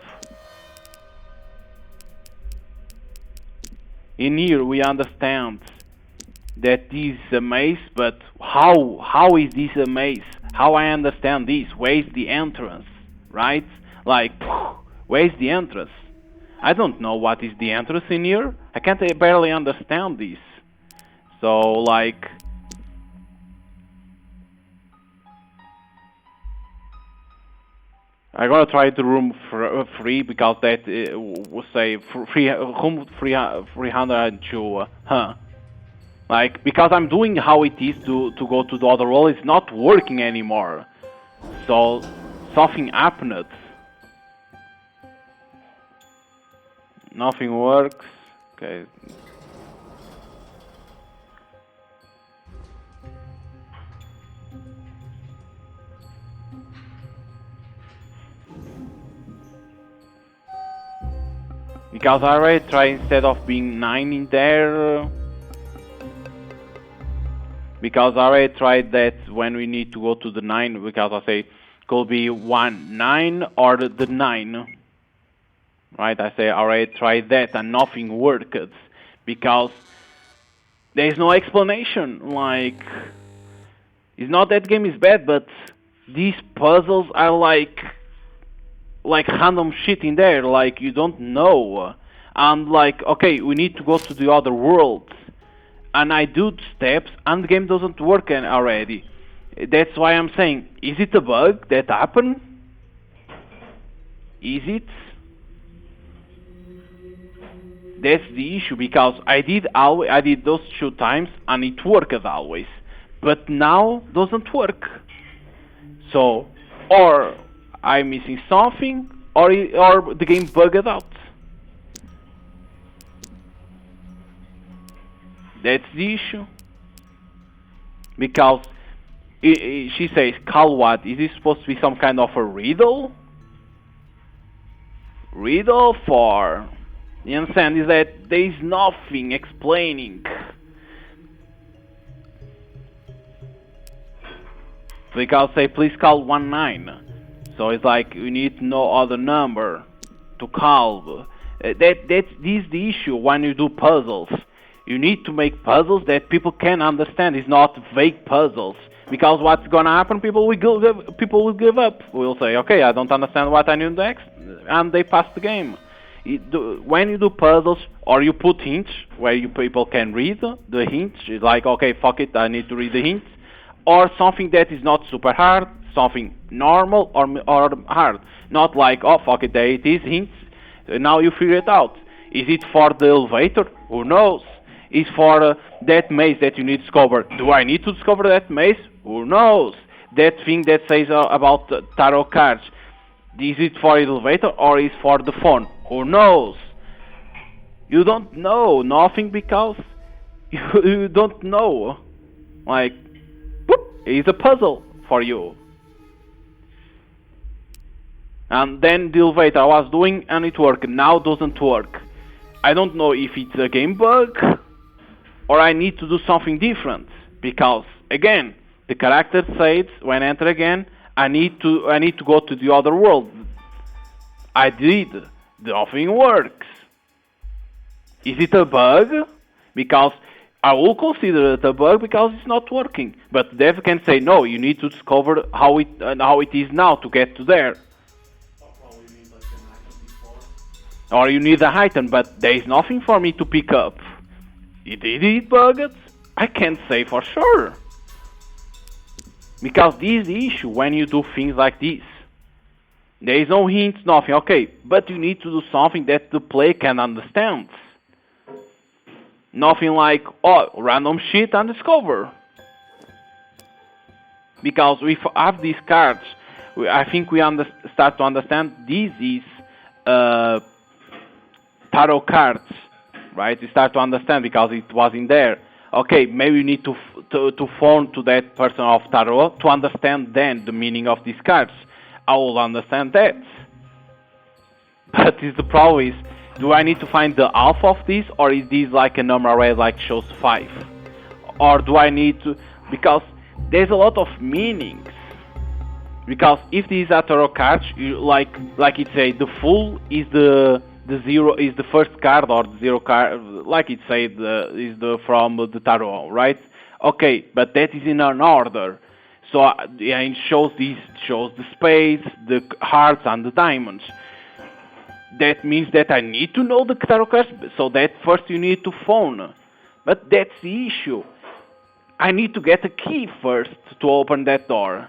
In here we understand that this is a maze, but how is this a maze? How I understand this? Where is the entrance? Right? Like, where is the entrance? I don't know what is the entrance in here. I can't barely understand this. So like, I'm gonna try the room free because that will say free room 302. Huh? Like because I'm doing how it is to go to the other wall, it's not working anymore. So something happened. Nothing works. Okay. Because I already tried instead of being 9 in there. Because I already tried that when we need to go to the 9, because I say could be 1 9 or the 9. Right? I say I already tried that and nothing worked. Because there's no explanation. Like, it's not that game is bad, but these puzzles are like random shit in there, like you don't know. And like, okay, we need to go to the other world. And I do steps and the game doesn't work already. That's why I'm saying, is it a bug that happened? Is it? That's the issue because I did those 2 times and it worked always. But now doesn't work. So, or I'm missing something, or the game bugged out. That's the issue. Because she says, "Call what? Is this supposed to be some kind of a riddle? Riddle for?" You understand? Is that there is nothing explaining. Because say, "Please call 19." So it's like we need no other number to call. This is the issue when you do puzzles. You need to make puzzles that people can understand. It's not vague puzzles. Because what's gonna happen? People will give up. Will say, "Okay, I don't understand what I need next," and they pass the game. When you do puzzles or you put hints where people can read the hints, it's like, okay, fuck it, I need to read the hints, or something that is not super hard. Something normal or hard, not like, oh fuck it, there it is, hints. Now you figure it out. Is it for the elevator? Who knows? Is for that maze that you need to discover? Do I need to discover that maze? Who knows? That thing that says about tarot cards. Is it for elevator or is for the phone? Who knows? You don't know nothing because you don't know. Like, whoop, it's a puzzle for you. And then the elevator I was doing and it worked. Now doesn't work. I don't know if it's a game bug or I need to do something different. Because again, the character says when I enter again, I need to go to the other world. I did. Nothing works. Is it a bug? Because I will consider it a bug because it's not working. But dev can say no. You need to discover how it is now to get to there. Or you need a item, but there is nothing for me to pick up. Did it bug it? I can't say for sure. Because this is the issue when you do things like this. There is no hint, nothing, okay, but you need to do something that the player can understand. Nothing like, oh, random shit and discover. Because we have these cards, I think we start to understand this is tarot cards, right? We start to understand because it was in there. Okay, maybe you need to phone to that person of tarot to understand then the meaning of these cards. I will understand that. But the problem is, do I need to find the half of this, or is this like a number array like shows 5? Or do I need to, because there's a lot of meanings. Because if these are tarot cards, you like it say the full is the 0 is the first card, or the 0 card, like it said is the from the tarot, right? Okay, but that is in an order. So yeah, it shows the spades, the hearts, and the diamonds. That means that I need to know the tarot cards, so that first you need to phone. But that's the issue. I need to get a key first to open that door.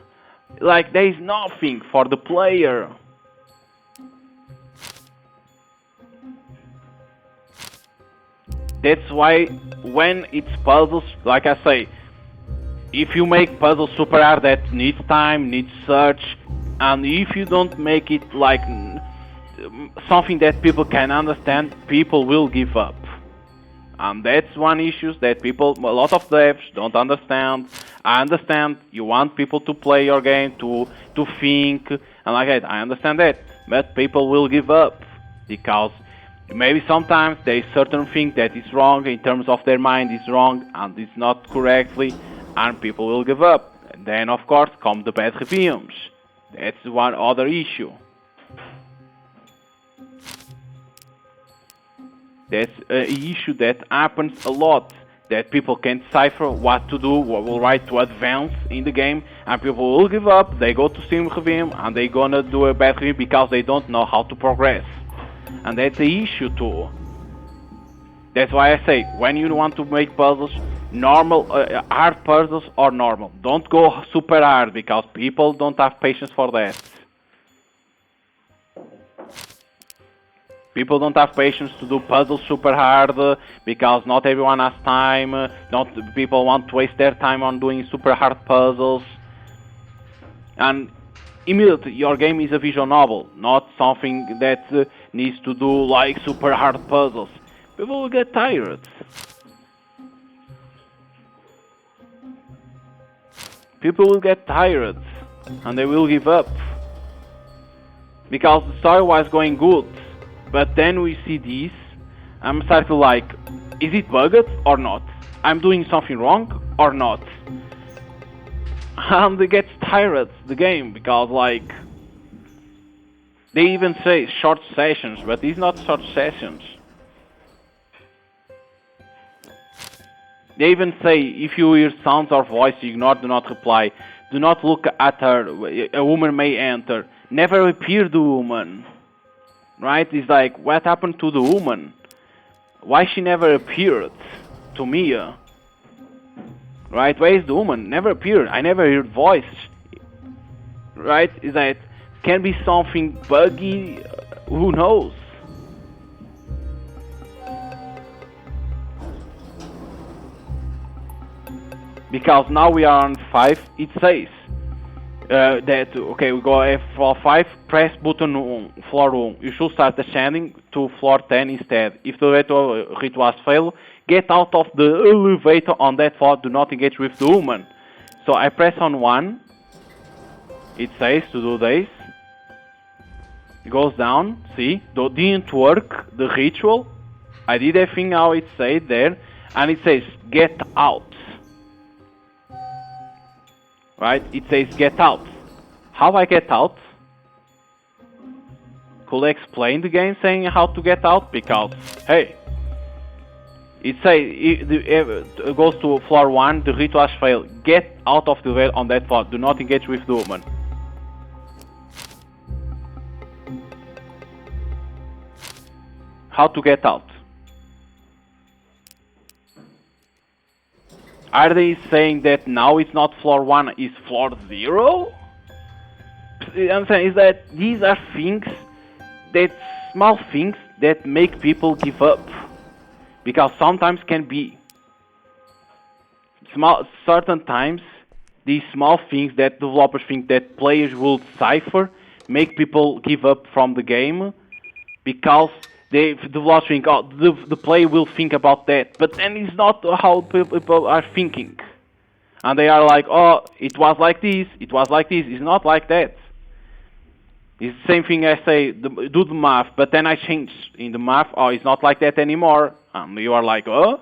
Like, there is nothing for the player. That's why when it's puzzles, like I say, if you make puzzles super hard, that needs time, needs search, and if you don't make it like something that people can understand, people will give up. And that's one issue that people, a lot of devs don't understand. I understand you want people to play your game, to think, and like that, I understand that. But people will give up because maybe sometimes there is certain thing that is wrong in terms of their mind is wrong and it's not correctly, and people will give up. And then of course come the bad reviews. That's one other issue. That's an issue that happens a lot. That people can't decipher what to do, what will right to advance in the game, and people will give up. They go to Steam review and they gonna do a bad review because they don't know how to progress. And that's the issue too. That's why I say, when you want to make puzzles, normal, hard puzzles or normal. Don't go super hard because people don't have patience for that. People don't have patience to do puzzles super hard because not everyone has time. Not people want to waste their time on doing super hard puzzles. And immediately, your game is a visual novel, not something that needs to do like super hard puzzles. People will get tired. People will get tired and they will give up because the story was going good. But then we see this, I'm starting like, is it bugged or not? I'm doing something wrong or not? And they get tired, the game, because like, they even say short sessions, but it's not short sessions. They even say, if you hear sounds or voice, ignore, do not reply. Do not look at her, a woman may enter. Never appear the woman. Right? It's like, what happened to the woman? Why she never appeared to me? Right? Where is the woman? Never appeared. I never heard voice. Right? Is that can be something buggy? Who knows? Because now we are on 5. It says that okay, we go for 5. Press button 1, floor 1. You should start ascending to floor 10 instead. If the rituals fail, get out of the elevator on that floor. Do not engage with the woman. So I press on 1. It says to do this. It goes down. See, that didn't work. The ritual. I did everything how it said there, and it says get out. Right? It says get out. How I get out? Could I explain the game saying how to get out? Because, hey, it says it goes to floor 1, the rituals fail. Get out of the way on that floor. Do not engage with the woman. How to get out? Are they saying that now it's not floor 1, it's floor 0? I'm saying is that these are things, that small things that make people give up. Because sometimes can be certain times these small things that developers think that players will decipher make people give up from the game because the developers think, oh, the player will think about that, but then it's not how people are thinking, and they are like, oh, it was like this, it was like this. It's not like that. It's the same thing I say, do the math, but then I change in the math, oh, it's not like that anymore, and you are like, oh.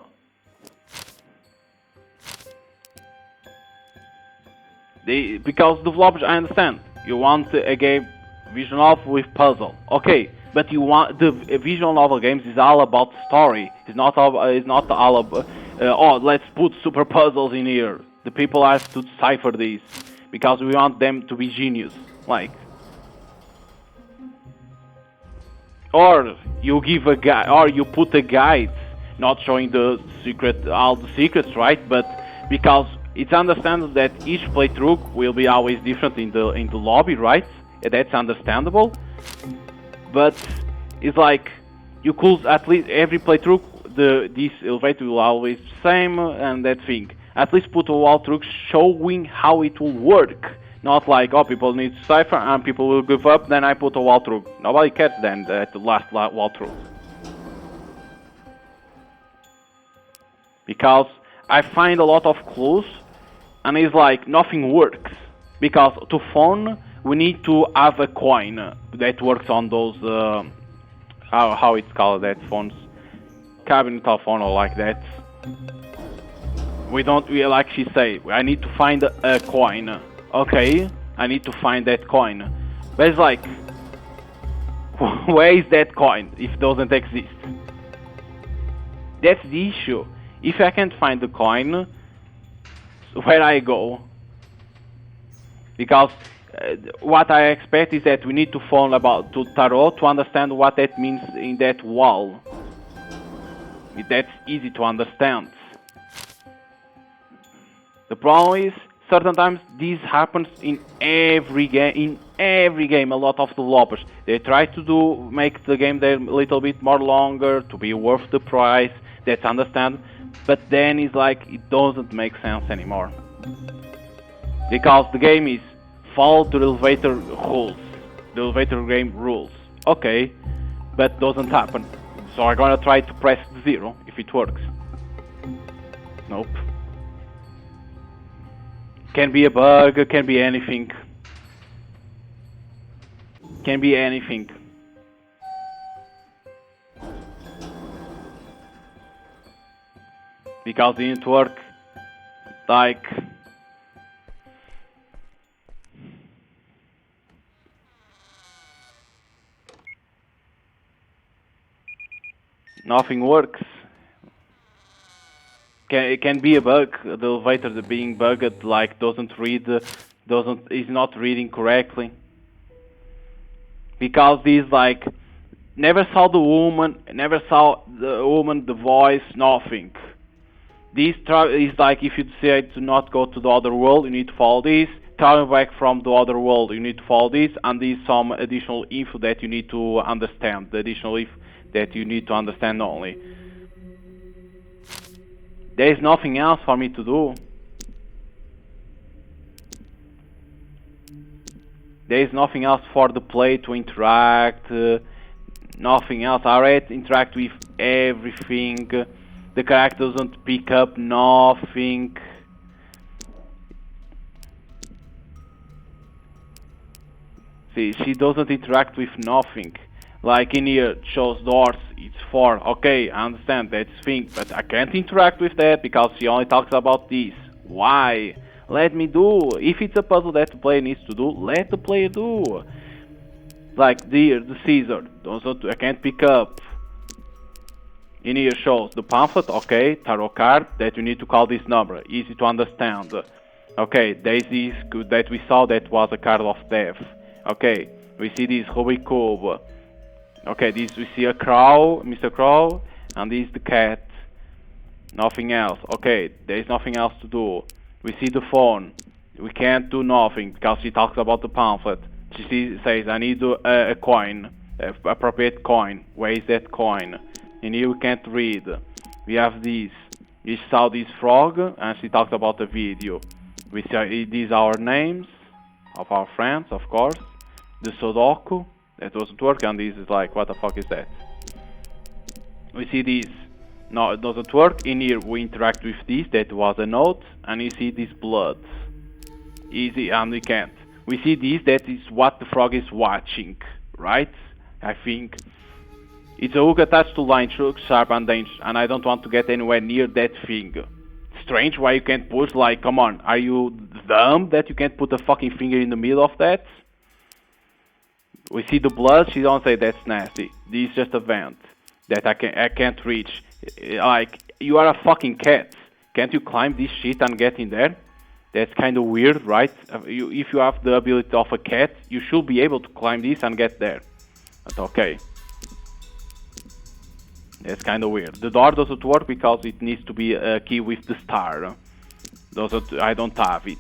Because developers, I understand, you want a game visual novel with puzzle, okay, but you want the visual novel games is all about story. It's not all about oh, let's put super puzzles in here. The people have to decipher these because we want them to be genius, like. Or you give a guide, or you put a guide not showing the secret, all the secrets, right? But because it's understandable that each playthrough will be always different in the lobby, right? That's understandable. But it's like you could at least every playthrough this elevator will always the same and that thing. At least put a walkthrough showing how it will work. Not like, oh, people need to cipher and people will give up, then I put a walkthrough. Nobody cares then at the last walkthrough. Because I find a lot of clues and it's like nothing works. Because to phone we need to have a coin that works on those how it's called, that phones, cabinet telephone or like that. We like she say, I need to find a coin. Okay, I need to find that coin. But it's like, where is that coin if it doesn't exist? That's the issue. If I can't find the coin, where I go? Because what I expect is that we need to phone about to tarot to understand what that means in that wall. That's easy to understand. The problem is, certain times this happens in every game. In every game, a lot of developers they try to make the game there a little bit more longer to be worth the price. That's understand, but then it's like it doesn't make sense anymore because the game is follow the elevator rules, the elevator game rules. Okay, but doesn't happen. So I'm gonna try to press 0 if it works. Nope. Can be a bug, can be anything. Can be anything. Because it didn't work. Like nothing works. It can be a bug. The elevator being bugged, like is not reading correctly. Because these like never saw the woman, the voice, nothing. This is like if you say to not go to the other world, you need to follow this. Coming back from the other world, you need to follow this, and there's some additional info that you need to understand. The additional info that you need to understand only. There is nothing else for me to do. There is nothing else for the player to interact. Nothing else. I already interact with everything. The character doesn't pick up nothing. See, she doesn't interact with nothing. Like in here, shows doors, it's 4. Okay, I understand, that's thing, but I can't interact with that because she only talks about this. Why? Let me do. If it's a puzzle that the player needs to do, let the player do. Like the Caesar, I can't pick up. In here shows the pamphlet, okay, tarot card, that you need to call this number, easy to understand. Okay, there's this that we saw that was a card of death. Okay, we see this Rubik Cube. Okay, this we see a crow, Mr. Crow, and this is the cat. Nothing else. Okay, there is nothing else to do. We see the phone. We can't do nothing because she talks about the pamphlet. She says, I need a coin, appropriate coin. Where is that coin? And here we can't read. We have this. We saw this frog, and she talks about the video. We see these are our names of our friends, of course. The Sudoku. That doesn't work, and this is like, what the fuck is that? We see this. No, it doesn't work. In here we interact with this, that was a note, and you see this blood. Easy, and we can't. We see this, that is what the frog is watching, right? I think. It's a hook attached to line, sharp and dangerous, and I don't want to get anywhere near that thing. Strange why you can't push, like, come on, are you dumb that you can't put a fucking finger in the middle of that? We see the blood, she don't say that's nasty. This is just a vent that I can't reach. Like, you are a fucking cat. Can't you climb this shit and get in there? That's kind of weird, right? If you have the ability of a cat, you should be able to climb this and get there. But okay. That's kind of weird. The door doesn't work because it needs to be a key with the star. I don't have it.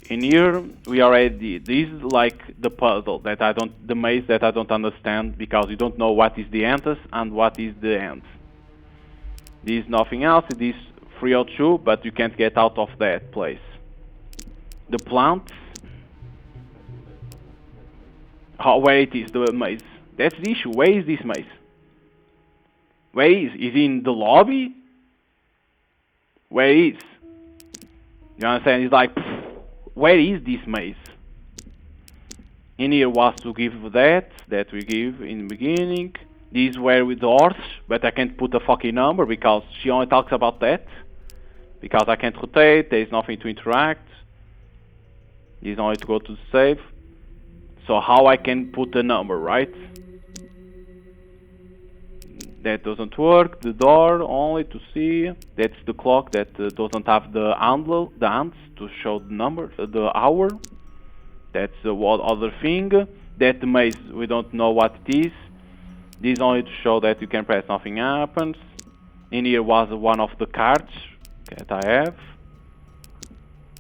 In here we already. This is like the puzzle that the maze that I don't understand because you don't know what is the ends and what is the end. This is nothing else. It is 302, but you can't get out of that place. The plants. Where it is the maze? That's the issue. Where is this maze? Where is? Is it in the lobby? Where is? You understand? It's like, where is this maze? In here was to give that we give in the beginning. These were with doors, but I can't put a fucking number because she only talks about that. Because I can't rotate, there is nothing to interact. This is only to go to the save. So how I can put a number, right? That doesn't work. The door only to see. That's the clock that doesn't have the hands to show the number, the hour. That's what other thing. That maze, we don't know what it is. This only to show that you can press, nothing happens. In here was one of the cards that I have.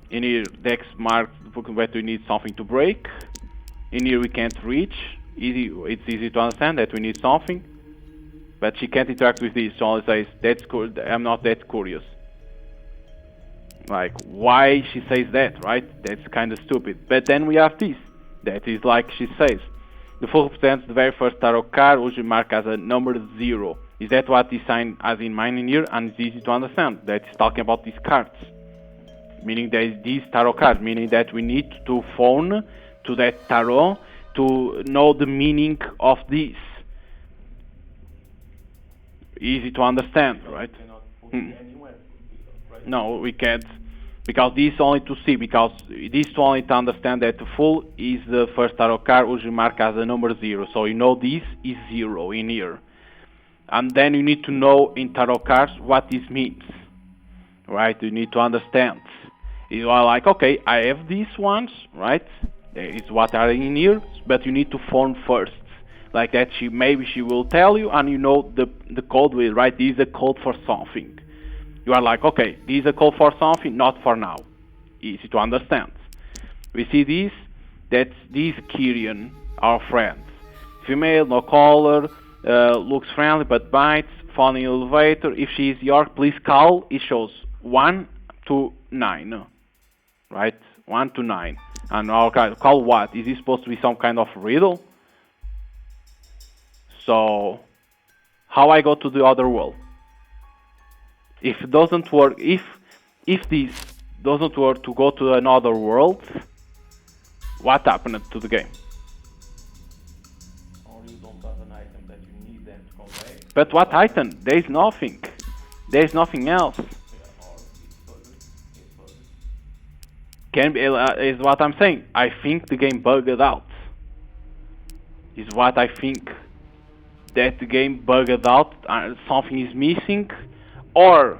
In here, Dex marks where we need something to break. In here we can't reach. It's easy to understand that we need something. But she can't interact with this, so only says, that's cool. I'm not that curious. Like, why she says that, right? That's kind of stupid. But then we have this. That is like she says. The fool represents the very first tarot card, which we mark as a number 0. Is that what is signed as in mine in here? And it's easy to understand. That is talking about these cards. Meaning there is these tarot cards. Meaning that we need to phone to that tarot to know the meaning of this. Easy to understand, right? No, we can't. Because this only to see, because this only to understand that the full is the first tarot card which you mark as a number 0. So you know this is 0 in here. And then you need to know in tarot cards what this means. Right? You need to understand. You are like, okay, I have these ones, right? There is what are in here, but you need to phone first. Like that maybe she will tell you and you know the code will, right? This is a code for something. You are like, okay, this is a code for something, not for now. Easy to understand. We see this, that's this Kyrian, our friend. Female, no color, looks friendly but bites, found in elevator. If she is York, please call. It shows 1 to 9. Right? 1 to 9. And our call what? Is this supposed to be some kind of riddle? So, how I go to the other world? If it doesn't work, if this doesn't work to go to another world, what happened to the game? Only you don't have an item that you need them to come back. But what item? There is nothing. There is nothing else. Can be is what I'm saying. I think the game bugged out. Is what I think. That the game bugged out, something is missing, or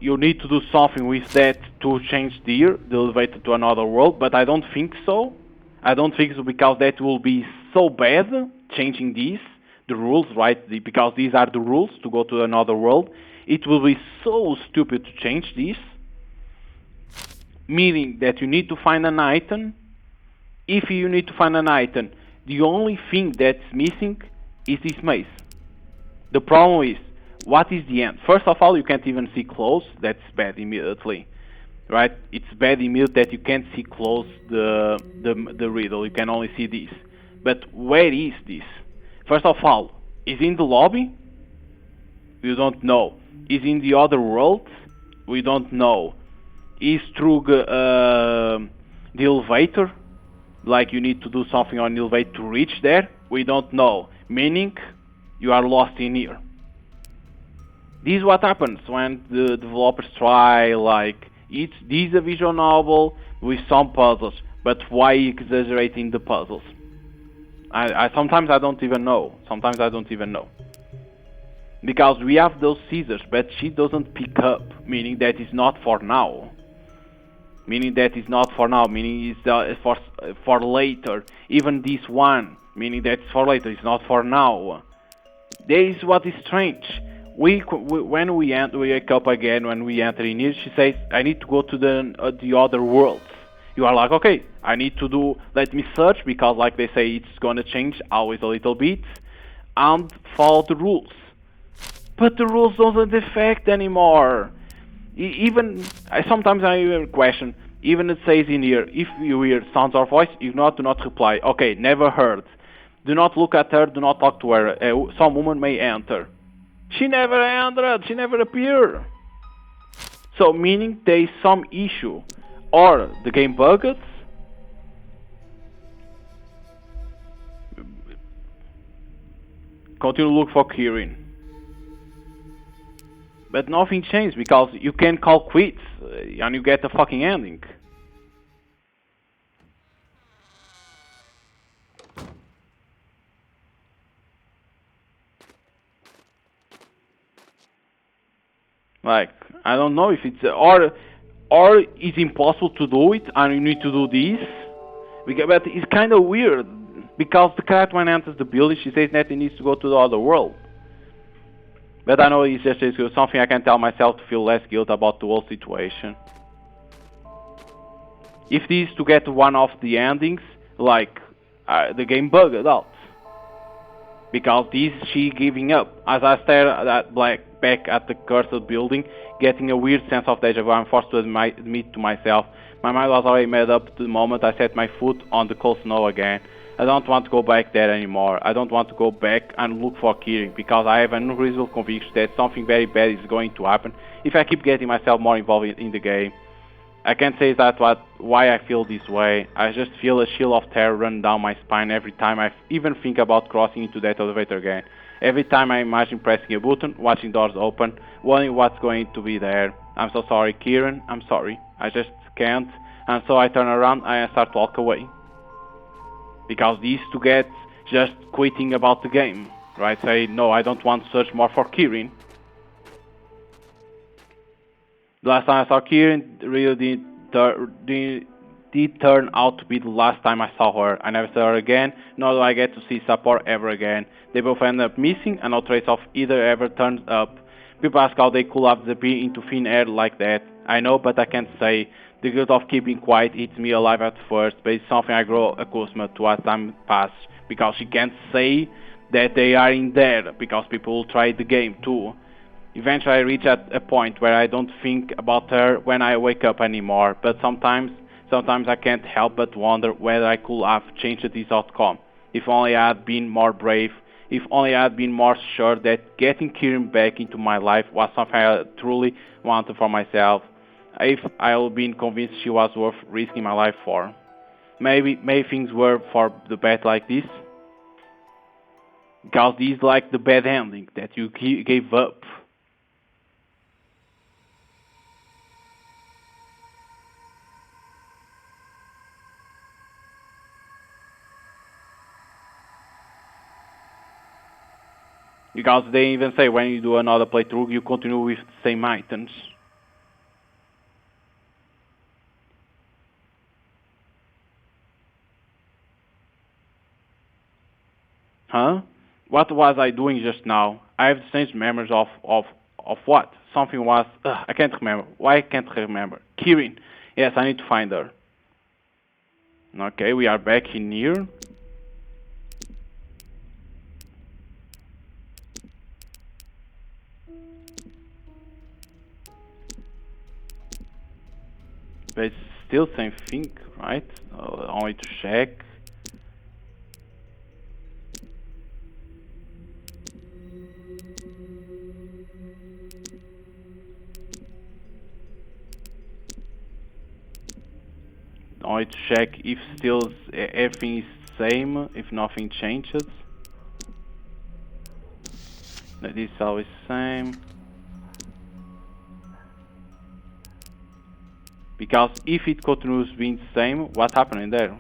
you need to do something with that to change the elevator to another world, but I don't think so. I don't think so because that will be so bad, changing the rules, right? Because these are the rules to go to another world. It will be so stupid to change this, meaning that you need to find an item. If you need to find an item, the only thing that's missing is this maze. The problem is, what is the end? First of all, you can't even see close. That's bad immediately, right? It's bad immediately that you can't see close the riddle. You can only see this. But where is this? First of all, is in the lobby? You don't know. Is in the other world? We don't know. Is through the elevator? Like you need to do something on the elevator to reach there? We don't know. Meaning, you are lost in here. This is what happens when the developers try, like, this is a visual novel with some puzzles, but why exaggerating the puzzles? Sometimes I don't even know. Because we have those scissors, but she doesn't pick up, meaning that it's not for now. Meaning it's for later. Even this one, meaning that's for later, it's not for now. There is what is strange. When we wake up again, when we enter in here, she says, "I need to go to the other worlds." You are like, okay, I need to do. Let me search because, like they say, it's gonna change always a little bit, and follow the rules. But the rules doesn't affect anymore. Even sometimes I even question. Even it says in here, if you hear sounds or voice, ignore, do not reply. Okay, never heard. Do not look at her. Do not talk to her. Some woman may enter. She never entered. She never appeared. So meaning there is some issue, or the game bugged. Continue to look for Kirin. But nothing changed because you can call quits and you get the fucking ending. Like, I don't know if it's or it's impossible to do it and you need to do this. But it's kind of weird because the character when enters the building, she says that he needs to go to the other world. But I know it's just something I can tell myself to feel less guilt about the whole situation. If this to get one of the endings, like the game bugged out. Because this she giving up. As I stare at back at the cursed building, getting a weird sense of deja vu, I'm forced to admit to myself, my mind was already made up the moment I set my foot on the cold snow again. I don't want to go back there anymore. I don't want to go back and look for Kirin, because I have an unreasonable conviction that something very bad is going to happen if I keep getting myself more involved in the game. I can't say why I feel this way. I just feel a chill of terror run down my spine every time I even think about crossing into that elevator again. Every time I imagine pressing a button, watching doors open, wondering what's going to be there. I'm so sorry, Kirin. I'm sorry. I just can't. And so I turn around and I start to walk away. Because these to get just quitting about the game. Right? Say, no, I don't want to search more for Kirin. The last time I saw Kirin really did turn out to be the last time I saw her. I never saw her again, nor do I get to see Sapor ever again. They both end up missing, and no trace of either ever turns up. People ask how they could have disappeared into thin air like that. I know, but I can't say. The guilt of keeping quiet eats me alive at first, but it's something I grow accustomed to as time passes. Because she can't say that they are in there, because people will try the game too. Eventually I reach at a point where I don't think about her when I wake up anymore, but sometimes I can't help but wonder whether I could have changed this outcome. If only I had been more brave, if only I had been more sure that getting Kirin back into my life was something I truly wanted for myself, if I had been convinced she was worth risking my life for. Maybe things were for the best like this, because this is like the bad ending that you gave up. Because they even say when you do another playthrough, you continue with the same items. Huh? What was I doing just now? I have strange memories of what? Something was... I can't remember. Why can't I remember? Kirin. Yes, I need to find her. Okay, we are back in here. But it's still same thing, right? Only to check. Only to check if still everything is same, if nothing changes. That is always same. Because if it continues being the same, what happened in there?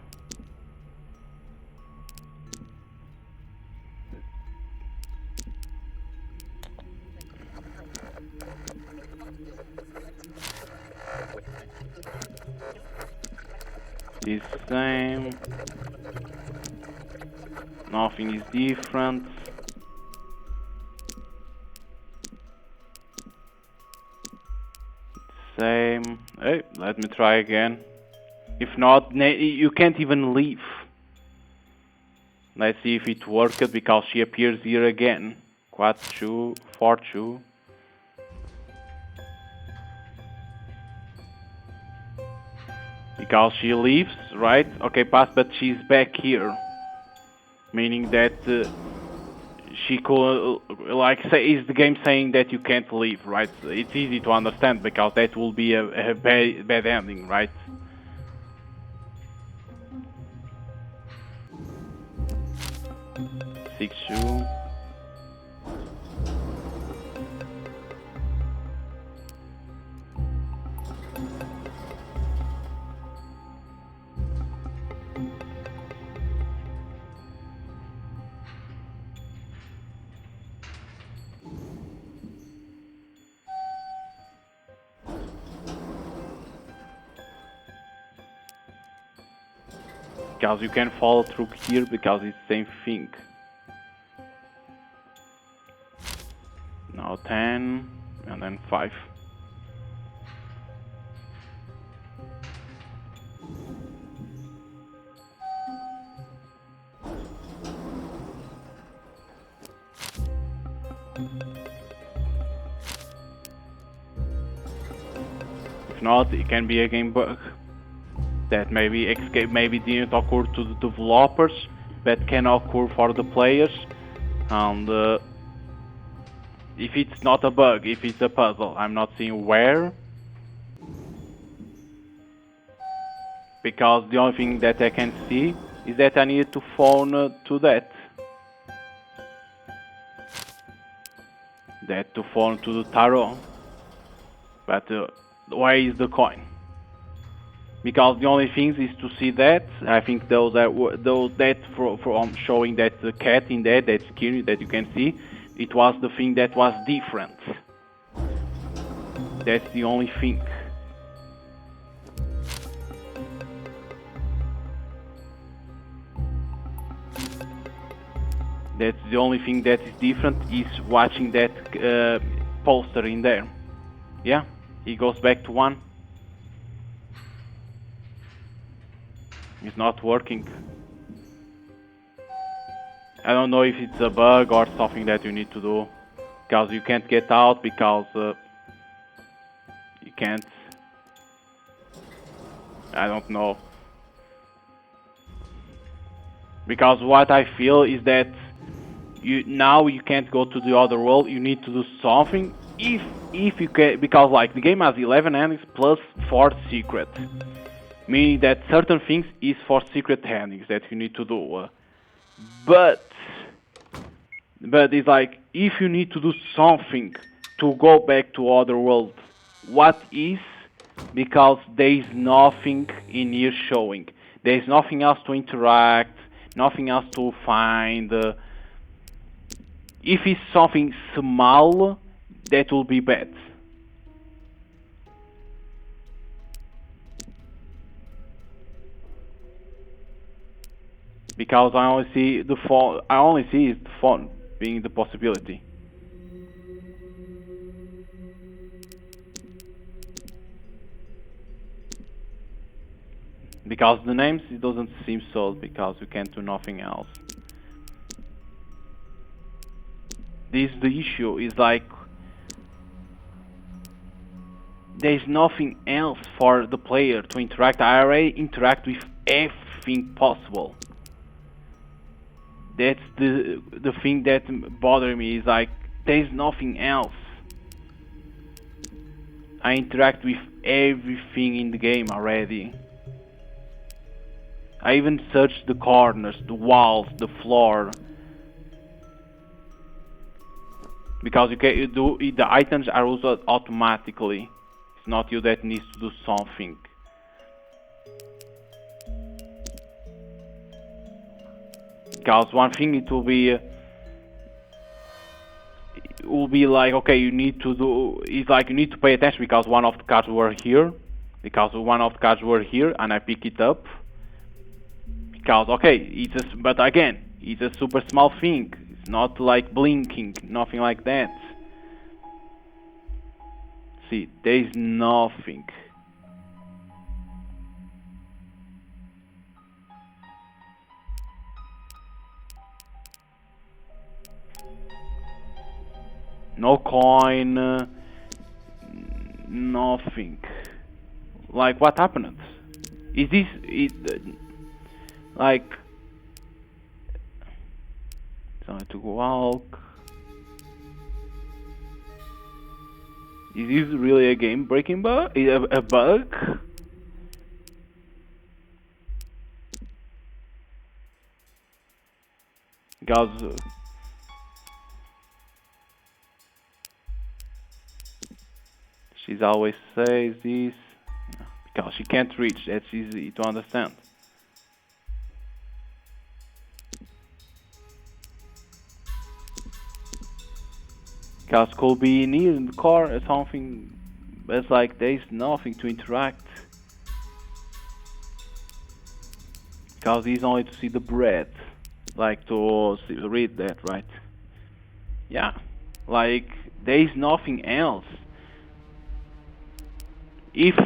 It's the same. Nothing is different. same. Hey, let me try again. If not, you can't even leave. Let's see if it worked because she appears here again. 4-2, 4-2. Because she leaves, right? Okay, pass, but she's back here. Meaning that she could, like, say, is the game saying that you can't leave, right? It's easy to understand because that will be a bad ending, right? Six two. Because you can follow through here because it's the same thing. Now 10 and then 5. If not, it can be a game bug that maybe didn't occur to the developers, but can occur for the players. And if it's not a bug, if it's a puzzle, I'm not seeing where. Because the only thing that I can see is that I need to phone to that. To phone to the tarot. But where is the coin? Because the only thing is to see that. I think those that from showing that the cat in there, that skin that you can see, it was the thing that was different. That's the only thing. That's the only thing that is different, is watching that poster in there. Yeah, he goes back to 1. It's not working. I don't know if it's a bug or something that you need to do. Because you can't get out because you can't. I don't know. Because what I feel is that now you can't go to the other world. You need to do something. If you can, because like the game has 11 endings plus 4 secret, meaning that certain things is for secret endings that you need to do. But it's like if you need to do something to go back to other world, what is? Because there is nothing in here showing. There is nothing else to interact, nothing else to find. If it's something small, that will be bad. Because I only see the phone. I only see the phone being the possibility. Because the names, it doesn't seem so, because you can't do nothing else. This the issue, is like there's nothing else for the player to interact. I already interact with everything possible. That's the thing that bothers me, is like there's nothing else. I interact with everything in the game already. I even searched the corners, the walls, the floor. Because the items are also automatically. It's not you that needs to do something. Because one thing it will be like, okay, you need to do. It's like you need to pay attention because one of the cards were here. And I pick it up. Because okay, but again, it's a super small thing. It's not like blinking, nothing like that. see. There is nothing. No coin, nothing. Like, what happened? Is this like time to walk? Is this really a game breaking bug? A bug? Because she's always says this because she can't reach. That's easy to understand. Because could be near in the car or something. But it's like there's nothing to interact. Because he's only to see the bread. Like to read that, right? Yeah. Like there's nothing else. If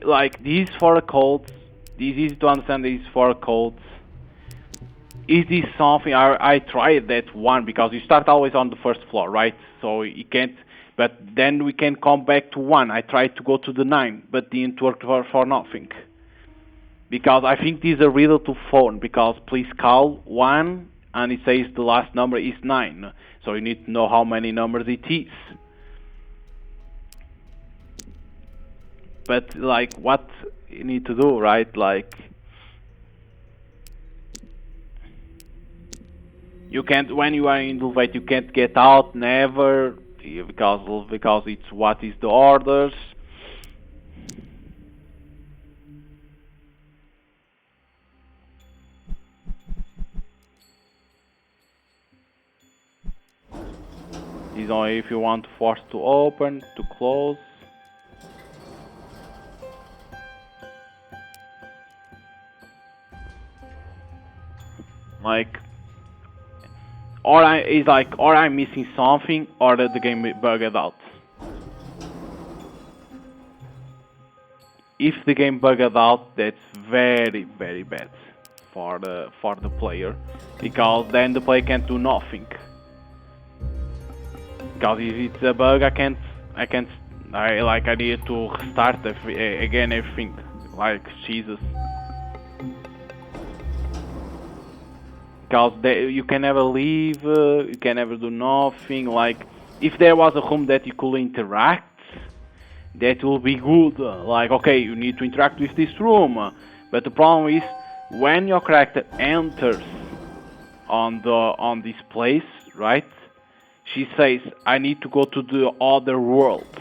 like these four codes, this is easy to understand. These four codes. Is this something I tried that one because you start always on the first floor, right? So you can't. But then we can come back to one. I tried to go to the 9, but didn't work for nothing. Because I think this is a riddle to phone. Because please call 1, and it says the last number is 9. So you need to know how many numbers it is. But like, what you need to do, right? Like, you can't, when you are in the elevator, you can't get out, never, because it's what is the orders. Is only if you want to force to open, to close. Like, or I'm missing something, or that the game bugged out. If the game bugged out, that's very, very bad for the player, because then the player can't do nothing. Because if it's a bug, I need to start again everything. Like, Jesus. Because you can never leave, you can never do nothing. Like, if there was a room that you could interact, that will be good. Like, okay, you need to interact with this room, but the problem is when your character enters on this place, right? She says, "I need to go to the other worlds."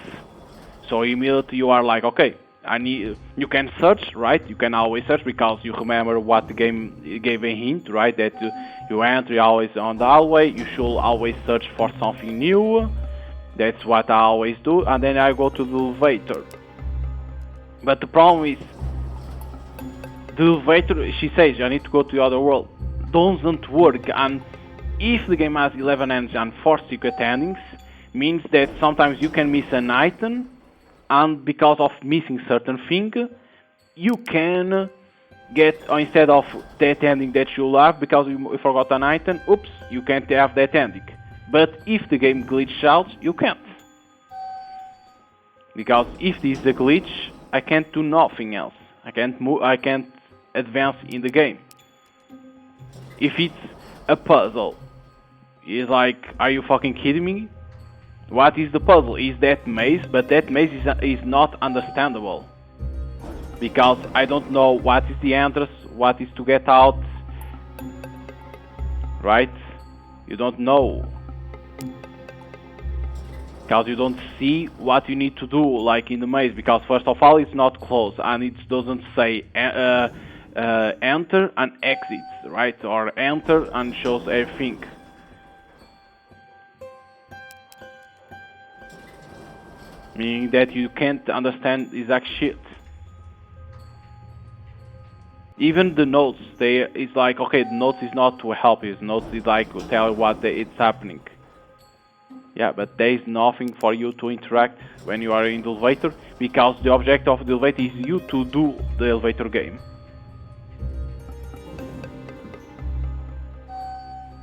So immediately you are like, okay. You can search, right? You can always search because you remember what the game gave a hint, right? That you enter always on the hallway. You should always search for something new. That's what I always do. And then I go to the elevator. But the problem is, the elevator, she says, I need to go to the other world. Doesn't work. And if the game has 11 endings and 4 secret endings, means that sometimes you can miss an item. And because of missing certain thing, you can get, instead of that ending that you have, because you forgot an item, oops, you can't have that ending. But if the game glitches out, you can't. Because if this is a glitch, I can't do nothing else. I can't move, I can't advance in the game. If it's a puzzle, it's like, are you fucking kidding me? What is the puzzle? Is that maze? But that maze is not understandable. Because I don't know what is the entrance, what is to get out. Right? You don't know. Because you don't see what you need to do, like in the maze. Because first of all, it's not closed, and it doesn't say enter and exit, right? Or enter and shows everything. Meaning that you can't understand exact shit. Even the notes, it's like, okay, the notes is not to help you, the notes is like to tell you what it's happening. Yeah, but there is nothing for you to interact when you are in the elevator, because the object of the elevator is you to do the elevator game.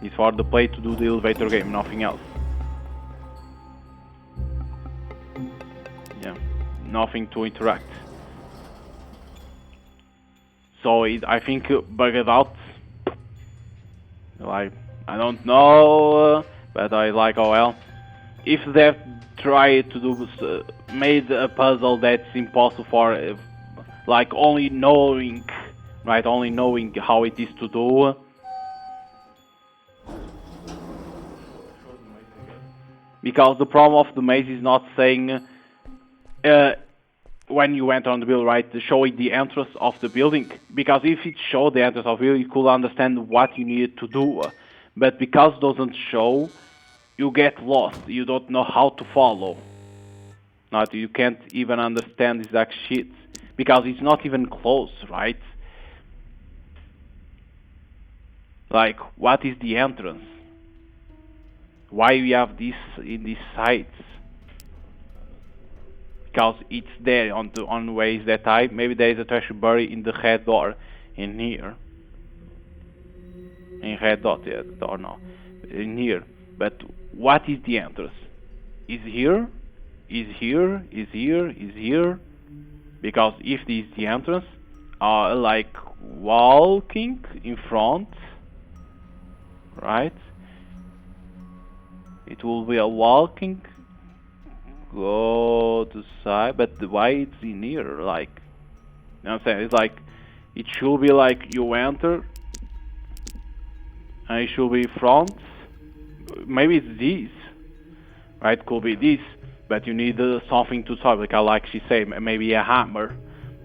It's for the player to do the elevator game, nothing else. Yeah, nothing to interact. So I think bugged out. Like, I don't know, but I like, oh well. If they try to do made a puzzle that's impossible for like only knowing, right? Only knowing how it is to do. Because the problem of the maze is not saying when you enter on the building, right? Showing the entrance of the building. Because if it showed the entrance of the building, you could understand what you needed to do. But because it doesn't show, you get lost. You don't know how to follow. Not you can't even understand this exact shit because it's not even close, right? Like, what is the entrance? Why we have this in these sites? Because it's there on ways that maybe there is a treasure buried in the red door in here. In red dot, yeah, the door now. In here. But what is the entrance? Is here? Is here? Is here? Is here? Because if this is the entrance, like walking in front, right? It will be a walking, go to side, but why it's in here? Like, you know what I'm saying? It's like, it should be like you enter, and it should be front. Maybe it's this, right? Could be this, but you need something to solve. Like she said, maybe a hammer.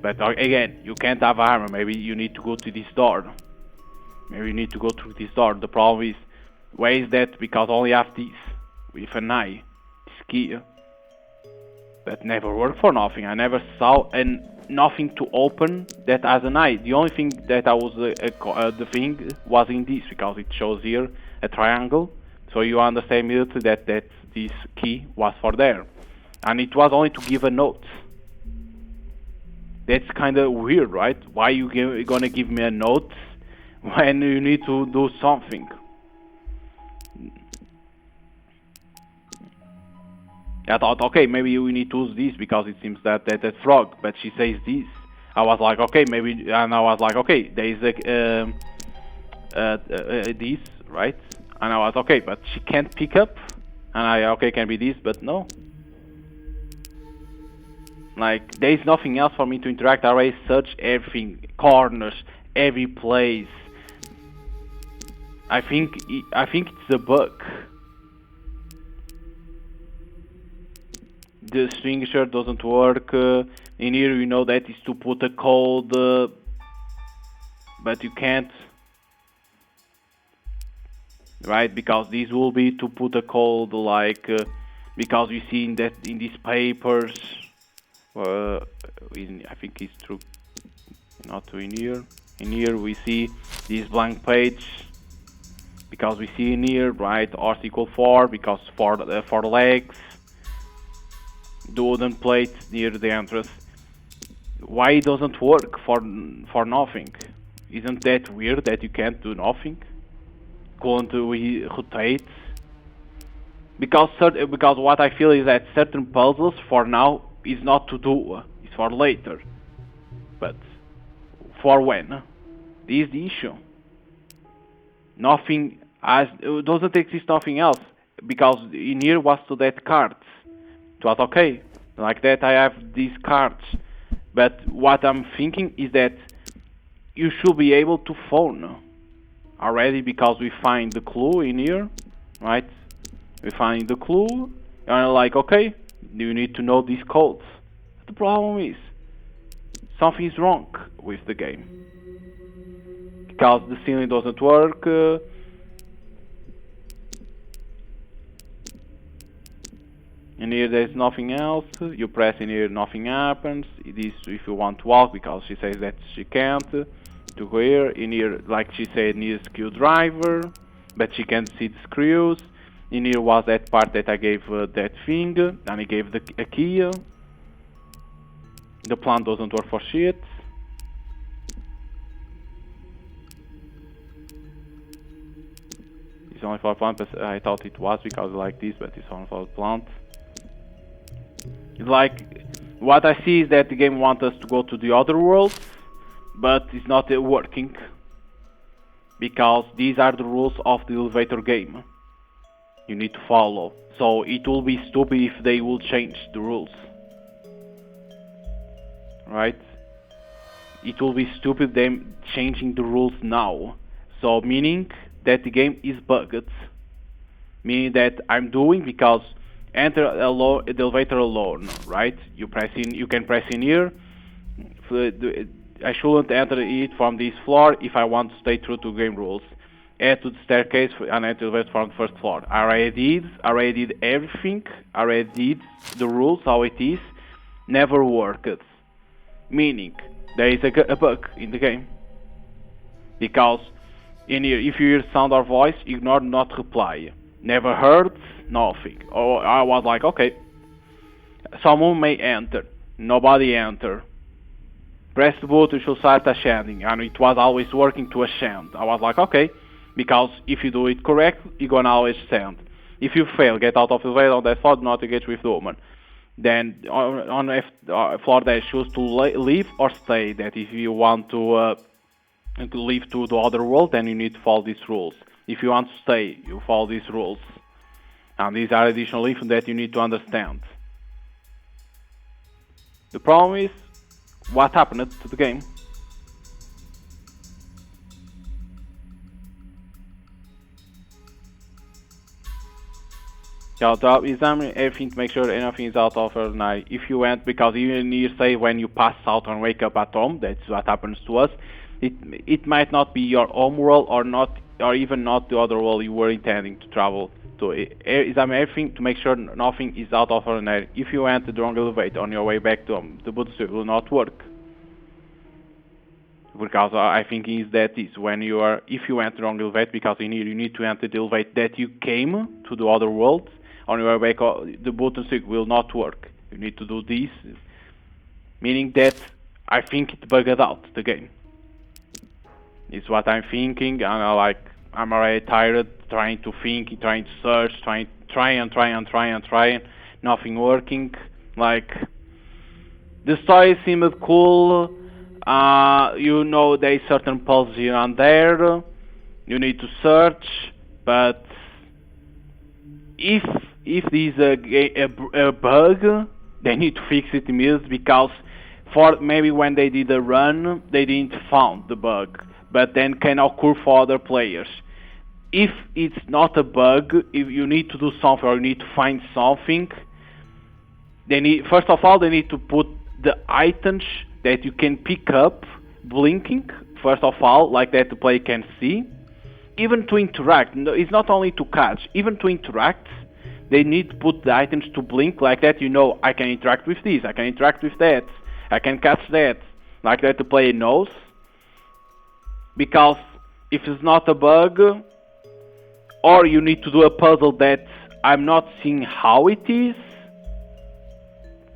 But again, you can't have a hammer. Maybe you need to go to this door. Maybe you need to go through this door. The problem is, where is that? Because I only have this with an eye, this key. That never worked for nothing. I never saw nothing to open that has an eye. The only thing that I was the thing was in this, because it shows here a triangle. So you understand immediately that this key was for there, and it was only to give a note. That's kind of weird, right? Why you gonna give me a note when you need to do something? I thought, okay, maybe we need to use this because it seems that frog, but she says this. I was like, okay, maybe, and I was like, okay, there is this, right? And I was okay, but she can't pick up, and okay, can be this, but no. Like, there is nothing else for me to interact. I already searched everything, corners, every place. I think it's a bug. The extinguisher doesn't work. In here, you know that is to put a code, but you can't, right? Because this will be to put a code, like because we see in these papers. I think it's true. Not in here. In here we see this blank page. Because we see in here, right? Horse equal 4 because for legs. The wooden plate near the entrance. Why it doesn't work for nothing? Isn't that weird that you can't do nothing? Can't we rotate? Because what I feel is that certain puzzles for now is not to do. It's for later. But for when? This is the issue. Nothing doesn't exist. Nothing else because in here was to that cards. It was okay, like that I have these cards, but what I'm thinking is that you should be able to phone already because we find the clue in here, right? We find the clue, and I'm like, okay, you need to know these codes. But the problem is, something is wrong with the game. Because the ceiling doesn't work, in here there's nothing else. You press in here, nothing happens. This if you want to walk, because she says that she can't. To go here, in here, like she said, needs a screwdriver, but she can't see the screws. In here was that part that I gave that thing, and I gave a key. The plan doesn't work for shit. It's only for a plant, but I thought it was because I like this, but it's only for a plant. It's like, what I see is that the game wants us to go to the other worlds, but it's not working. Because these are the rules of the elevator game. You need to follow. So it will be stupid if they will change the rules. Right? It will be stupid them changing the rules now. So meaning that the game is bugged. Meaning that I'm doing because enter the elevator alone, right? You can press in here. I shouldn't enter it from this floor if I want to stay true to game rules. Add to the staircase and enter the from the first floor. I already did everything. I already did the rules how it is. Never worked. Meaning there is a bug in the game. Because in here, if you hear sound or voice, ignore not reply. Never heard, nothing. Or I was like, okay, someone may enter. Nobody enter. Press the button to start ascending, and it was always working to ascend. I was like, okay, because if you do it correct, you're gonna always ascend. If you fail, get out of the way on that floor, do not engage with the woman. Then on floor there, choose to leave or stay. That if you want to leave to the other world, then you need to follow these rules. If you want to stay, you follow these rules. And these are additional info that you need to understand. The problem is, what happened to the game? Examine everything to make sure anything is out of ordinary. If you went, because even you say when you pass out and wake up at home, that's what happens to us. It might not be your home world or not, or even not the other world you were intending to travel to. Examine everything to make sure nothing is out of ordinary. If you enter the wrong elevator on your way back to home, the boot will not work. Because I think is that is when you are, if you enter the wrong elevator, because in here you need to enter the elevator that you came to the other world. On your way back, the button stick will not work. You need to do this, meaning that I think it bugged out the game. It's what I'm thinking, and I'm already tired trying to think, trying to search, trying, nothing working. Like the story seemed cool. You know there's certain puzzles here and there. You need to search, but if this is a bug, they need to fix it immediately, because for maybe when they did a run, they didn't found the bug, but then can occur for other players. If it's not a bug, if you need to do something or you need to find something, first of all they need to put the items that you can pick up blinking, first of all, like that the player can see. Even to interact, it's not only to catch, even to interact, they need to put the items to blink like that, you know, I can interact with this, I can interact with that, I can catch that, like that the player knows. Because if it's not a bug, or you need to do a puzzle that I'm not seeing how it is,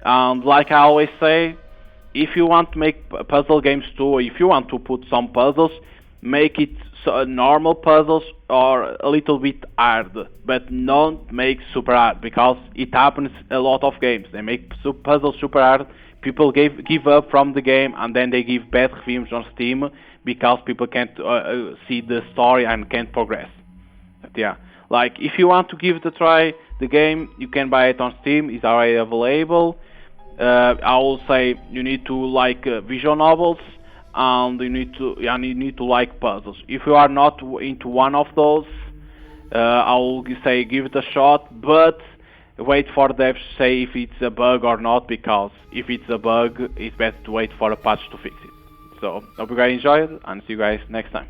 and like I always say, if you want to make puzzle games too, or if you want to put some puzzles, make it normal puzzles or a little bit hard, but don't make super hard, because it happens a lot of games. They make puzzles super hard, people give up from the game, and then they give bad reviews on Steam because people can't see the story and can't progress. But yeah, like if you want to give it a try, the game, you can buy it on Steam, it's already available. I will say you need to like visual novels, and you need to like puzzles. If you are not into one of those, I will say give it a shot, but wait for devs to say if it's a bug or not, because if it's a bug, it's best to wait for a patch to fix it. So hope you guys enjoyed, and see you guys next time.